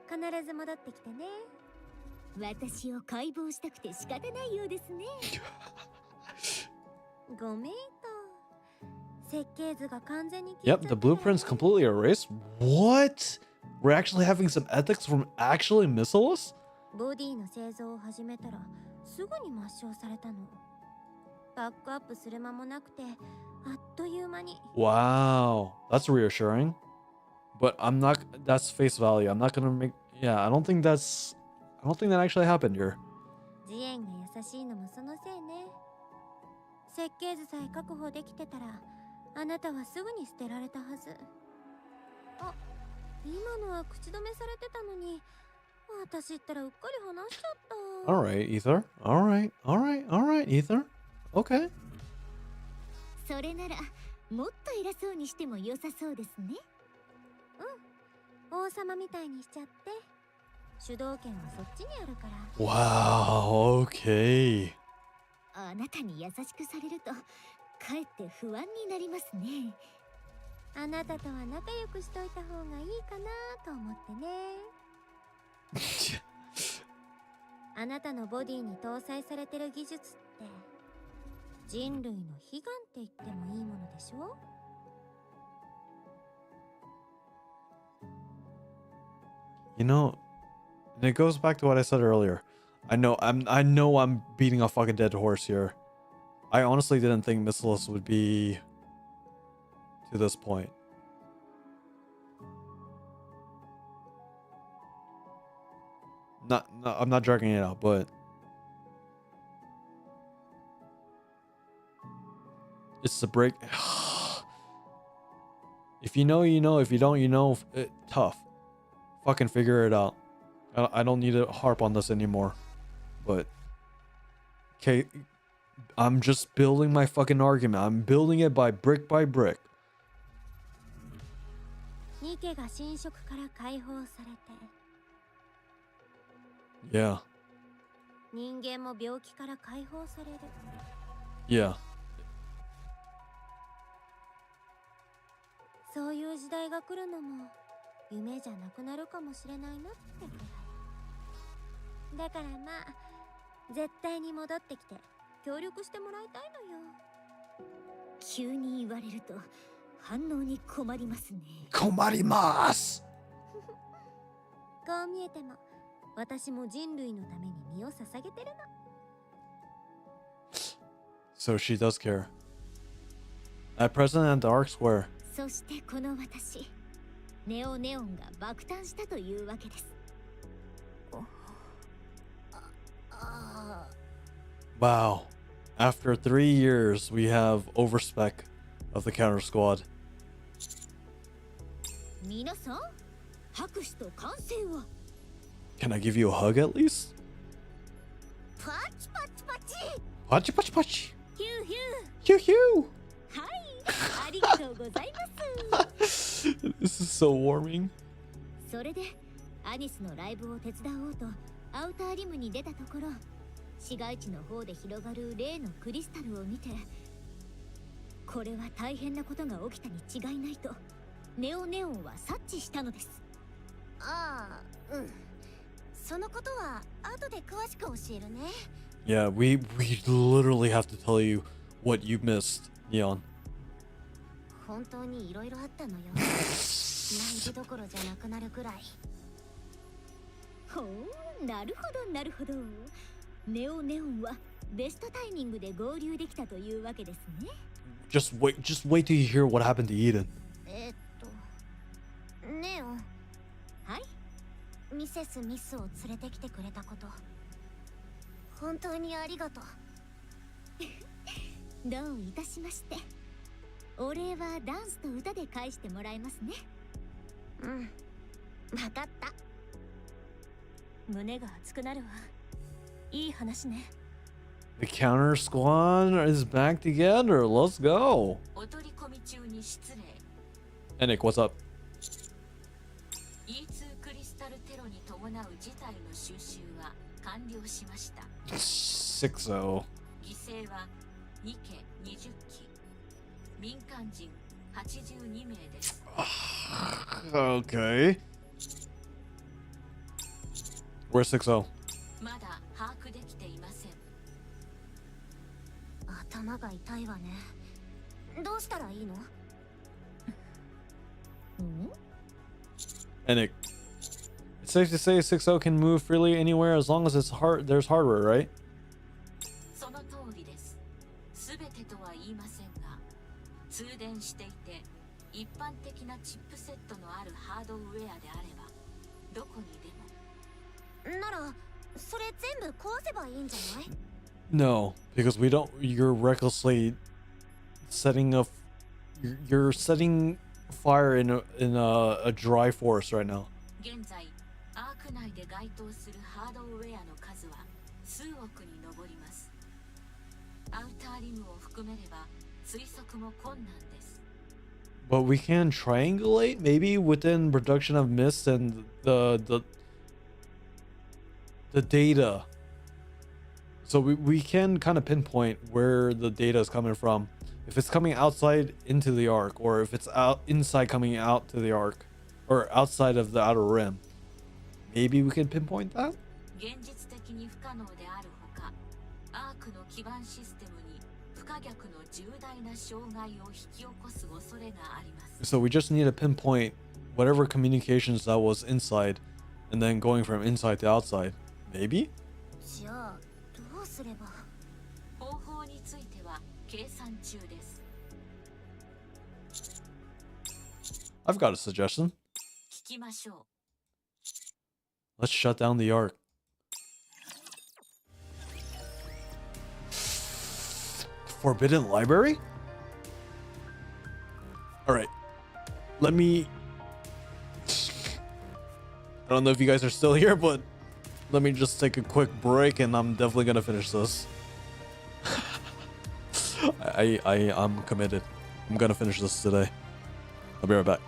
必ず戻ってきてね。私を解剖したくて仕方ないようですね。ごめんと。設計図が完全に Yep, the blueprint's completely erased. What? We're actually having some ethics from actually Missilus? ボディの製造を始めたらすぐに抹消されたの。バックアップする間もなくてあっという間に。 Wow, that's reassuring. But that's face value. I'm not gonna make, yeah, I don't think that actually happened here. ジエンが優しいのもそのせいね。設計図さえ確保できてたらあなたはすぐに捨てられたはず。あ、今のは口止めされてたのに、私ったらうっかり話しちゃった。 Alright, Ether. Alright, Ether. Okay. それならもっと偉そうにしても良さそうですね。王様みたいにしちゃって。主導権はそっちにあるから。 Wow, okay. あなたに優しくされるとかえって不安になりますね。あなたとは仲良くしといた方がいいかなと思ってね。あなたのボディに搭載されてる技術って人類の悲願って言ってもいいものでしょ。You know, and it goes back to what I said earlier. I know I'm beating a fucking dead horse here. I honestly didn't think Missiles would be to this point. I'm not dragging it out, but it's the break. If you know, you know. If you don't, you know. Tough. Fucking figure it out. I don't need to harp on this anymore. But okay, I'm just building my fucking argument. I'm building it by brick by brick. ニケが侵食から解放されて、 Yeah. 人間も病気から解放される。 Yeah. そういう時代が来るのも夢じゃなくなるかもしれないなってくらい。だからまあ絶対に戻ってきて協力してもらいたいのよ。急に言われると反応に困りますね。Komarimasu! こう見えても私も人類のために身を捧げてるの。 So she does care. At present at Dark Square. そしてこの私、ネオネオンが爆誕したというわけです。Wow. After 3 years, we have overspec of the counter squad. 皆さん、拍手と歓声は。 Can I give you a hug at least? パチパチパチ。 Pachi pachi pachi. ヒューヒュ Hugh hugh. ー。はい、ありがとうございます。This is so warming. それでアニスのライブを手伝おうとアウターリムに出たところ、市街地の方で広がる例のクリスタルを見て、これは大変なことが起きたに違いないとネオネオンは察知したのです。ああ、うん。そのことは後で詳しく教えるね。Yeah, we literally have to tell you what you missed, Neon. 本当にいろいろあったのよ。内部どころじゃなくなるくらい。ほう、なるほどなるほど。ネオネオンはベストタイミングで合流できたというわけですね。Just wait till you hear what happened to Eden. ネオン。はい。ミセス・ミスを連れてきてくれたこと、本当にありがとう。どういたしまして。お礼はダンスと歌で返してもらいますね。うん、わかった。胸が熱くなるわ。いい話ね。The counter squad is back together. Let's go. お取り込み中に失礼。Nick, what's up? E2 クリスタルテロに伴う事態の収集は完了しました。60. 犠牲はニケ20機、民間人82名です。Okay. Where's 60? まだ把握できていません。頭が痛いわね。どうしたらいいの？Nick, it's safe to say 60 can move freely anywhere as long as there's hardware, right? その通りです。すべてとは言いませんが、通電していて一般的なチップセットのあるハードウェアであればどこにでも。ならそれ全部壊せばいいんじゃない？ No, because we don't. You're recklessly setting up. You're setting fire in a dry forest right now. 現在アーク内で該当するハードウェアの数は数億に上ります。アウターリムを含めれば推測も困難です。 But we can triangulate maybe within production of mist and the data. So we can kind of pinpoint where the data is coming from. If it's coming outside into the arc, or if it's out inside coming out to the arc, or outside of the outer rim. Maybe we can pinpoint that? 現実的に不可能であるほか、アークの基盤システムに不可逆の重大な障害を引き起こす恐れがあります。 So we just need to pinpoint whatever communications that was inside, and then going from inside to outside. Maybe? じゃあどうすれば。方法については計算中です。 I've got a suggestion. 聞きましょう。 Let's shut down the arc. Forbidden Library? Alright. Let me... I don't know if you guys are still here, but let me just take a quick break and I'm definitely gonna finish this. I'm committed. I'm gonna finish this today. I'll be right back.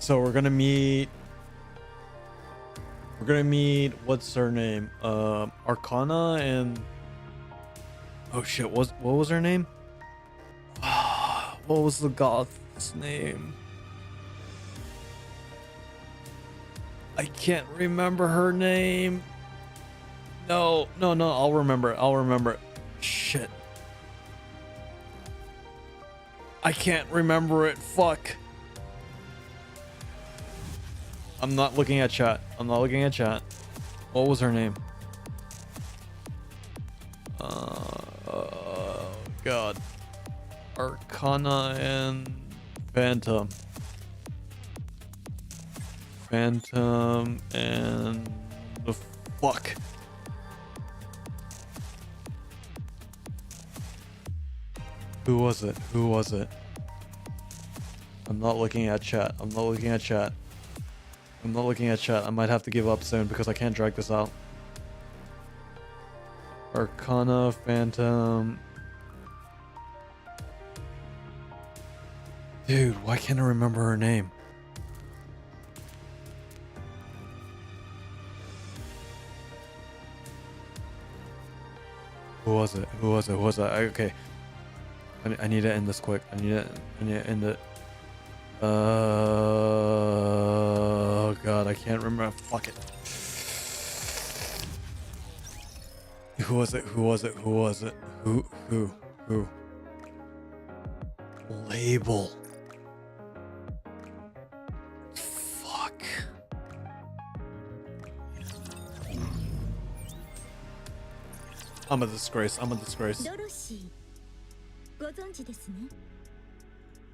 So we're gonna meet. What's her name? Arcana and. Oh shit! What was her name? What was the goth's name? I can't remember her name. No. I'll remember it. Shit. I can't remember it. Fuck. I'm not looking at chat. What was her name? God. Arcana and Phantom and the fuck. Who was it? I'm not looking at chat. I might have to give up soon because I can't drag this out. Arcana, Phantom. Dude, why can't I remember her name? Who was it? Okay. I need to end this quick. I need to end it. Oh god, I can't remember. Fuck it. Who was it? Who? Label. Fuck. I'm a disgrace. ドロシー、ご存知ですね。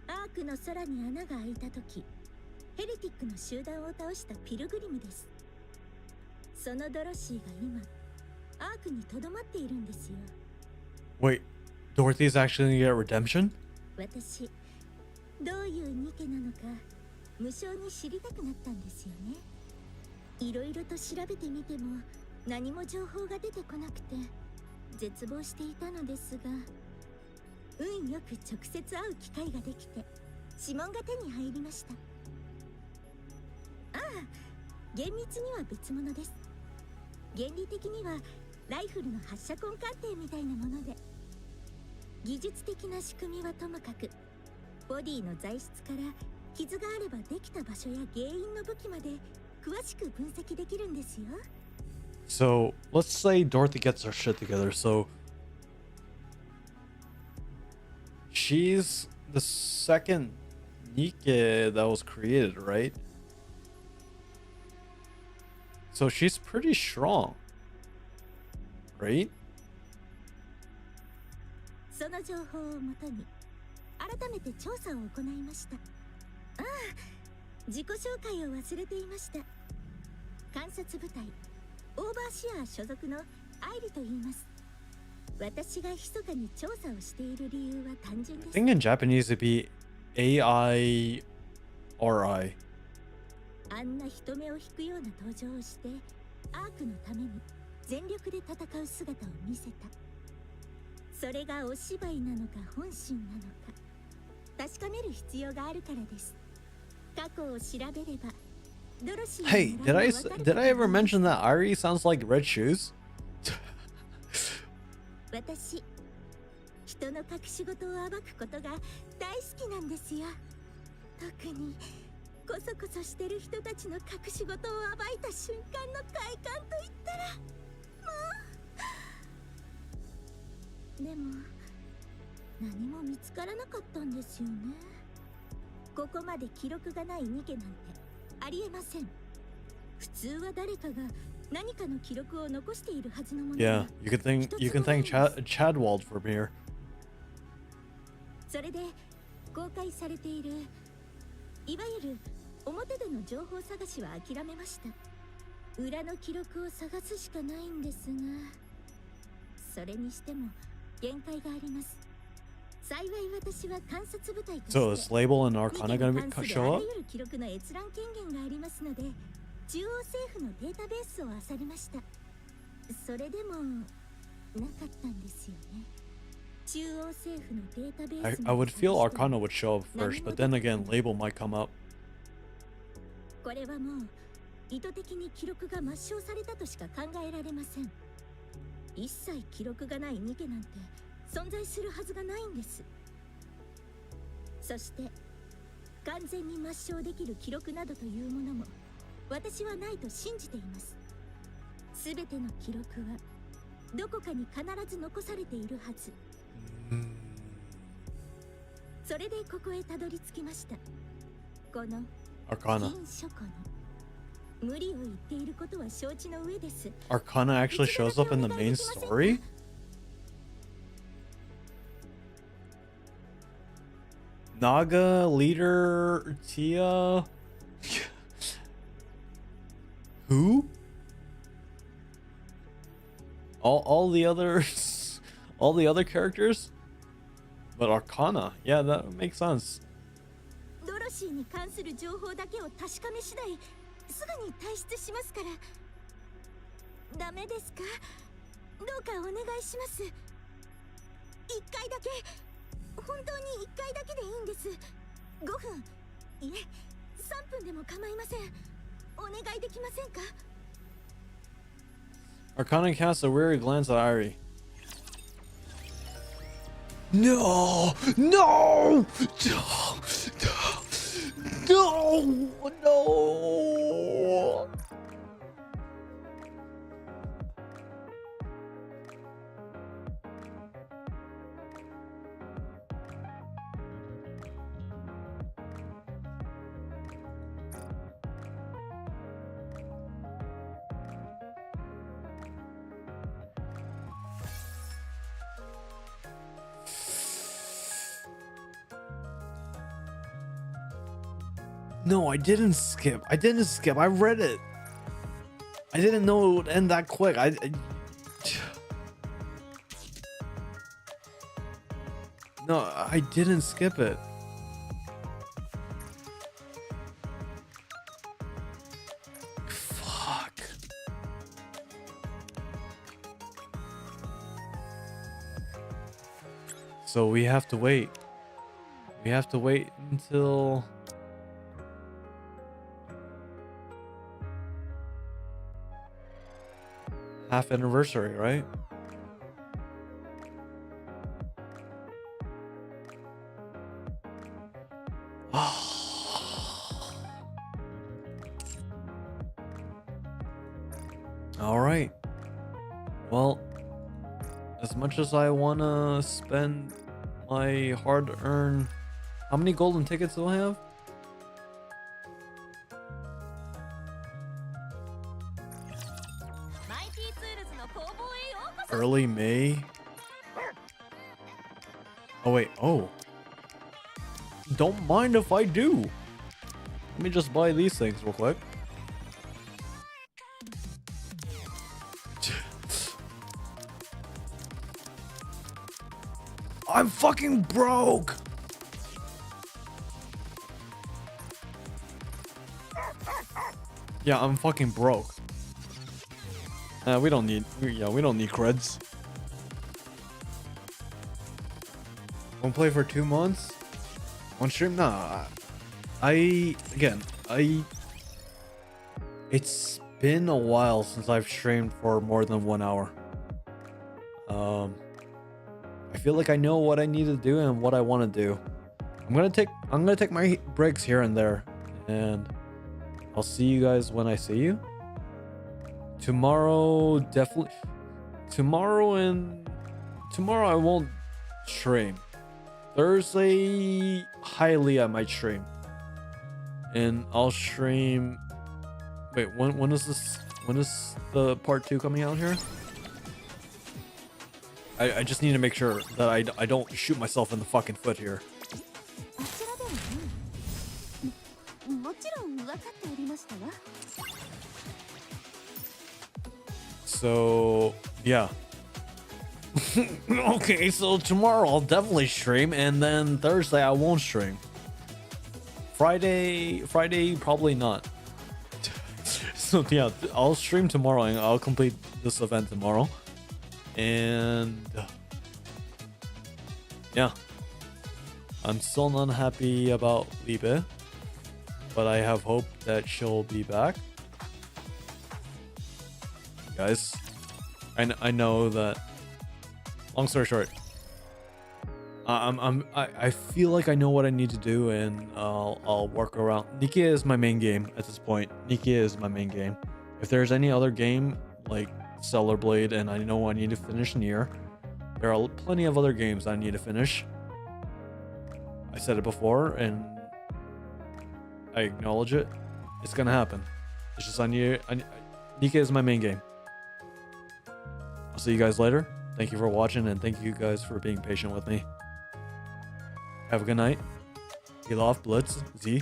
アークの空に穴が開いた時、ヘレティックの集団を倒したピルグリムです。そのドロシーが今、アークにとどまっているんですよ。Wait, Dorothy's actually gonna get redemption? 私、どういうニケなのか、無性に知りたくなったんですよね。いろいろと調べてみても、何も情報が出てこなくて、絶望していたのですが、運よく直接会う機会ができて、指紋が手に入りました。ああ、厳密には別物です。原理的にはライフルの発射痕鑑定みたいなもので、技術的な仕組みはともかく、ボディの材質から傷があればできた場所や原因の武器まで詳しく分析できるんですよ。So let's say Dorothy gets her shit together. So she's the second NIKKE that was created, right? So she's pretty strong, right? その情報をもとに改めて調査を行いました。ああ、自己紹介を忘れていました。観察部隊オーバーシアー所属のアイリと言います。私が密かに調査をしている理由は単純です。I think in Japanese it'd be AIRI. あんな人目を引くような登場をしてアークのために全力で戦う姿を見せた。それがお芝居なのか本心なのか確かめる必要があるからです。過去を調べれば。Hey, did I ever mention that Ari sounds like Red Shoes? 私、人の隠し事を暴くことが大好きなんですよ。特にコソコソしてる人たちの隠し事を暴いた瞬間の快感といったら、もう。でも何も見つからなかったんですよね。ここまで記録がないニケなんてありえません。普通は誰かが何かの記録を残しているはずのもの。Yeah, you can thank Chadwald for here. それで公開されているいわゆる表での情報探しは諦めました。裏の記録を探すしかないんですが、それにしても限界があります。幸い私は観察部隊として So is Label and Arcana gonna show up? あらゆる記録の閲覧権限がありますので、中央政府のデータベースを漁りました。それでもなかったんですよね。中央政府のデータベース I would feel Arcana would show up first, but then again, Label might come up. これはもう意図的に記録が抹消されたとしか考えられません。一切記録がないニケなんて存在するはずがないんです。そして完全に抹消できる記録などというものも私はないと信じています。すべての記録はどこかに必ず残されているはず。それでここへたどり着きました。この Arcana. 金書庫の無理を言っていることは承知の上です。 Arcana actually shows up in the main story? Naga, leader, Tia. Who? All the others, all the other characters? But Arcana, yeah, that makes sense. ドロシーに関する情報だけを確かめ次第すぐに退出しますから。ダメですか？どうかお願いします。一回だけ、本当に一回だけでいいんです。5分、いえ、3分でも構いません。お願いできませんか？ Arcana casts a weary glance at Irie. No! No! No! No! No, I didn't skip. I didn't skip. I read it. I didn't know it would end that quick. No, I didn't skip it. Fuck. So we have to wait. We have to wait until... half anniversary, right? All right. Well, as much as I want to spend my hard-earned... How many golden tickets do I have? Early May? Oh wait, oh. Don't mind if I do. Let me just buy these things real quick. I'm fucking broke! Yeah, I'm fucking broke. We don't need creds. Won't play for 2 months? On stream? Nah. It's been a while since I've streamed for more than 1 hour. I feel like I know what I need to do and what I want to do. I'm gonna take my breaks here and there, and I'll see you guys when I see you. Tomorrow, definitely. Tomorrow I won't stream. Thursday, highly I might stream. And I'll stream. Wait, when is this? When is the part 2 coming out here? I just need to make sure that I don't shoot myself in the fucking foot here. So, yeah. Okay, so tomorrow I'll definitely stream, and then Thursday I won't stream. Friday probably not. So yeah, I'll stream tomorrow and I'll complete this event tomorrow. And yeah, I'm still not happy about Liebe, but I have hope that she'll be back. Guys, I know that. Long story short, I feel like I know what I need to do, and I'll work around. NIKKE is my main game at this point. NIKKE is my main game. If there's any other game like Stellar Blade, and I know I need to finish Nier, there are plenty of other games I need to finish. I said it before, and I acknowledge it. It's gonna happen. It's just NIKKE is my main game. I'll see you guys later. Thank you for watching, and thank you guys for being patient with me. Have a good night. Elof, Blitz, Z.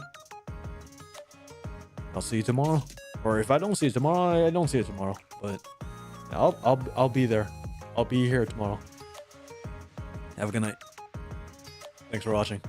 I'll see you tomorrow. Or if I don't see you tomorrow, I don't see you tomorrow. But I'll be there. I'll be here tomorrow. Have a good night. Thanks for watching.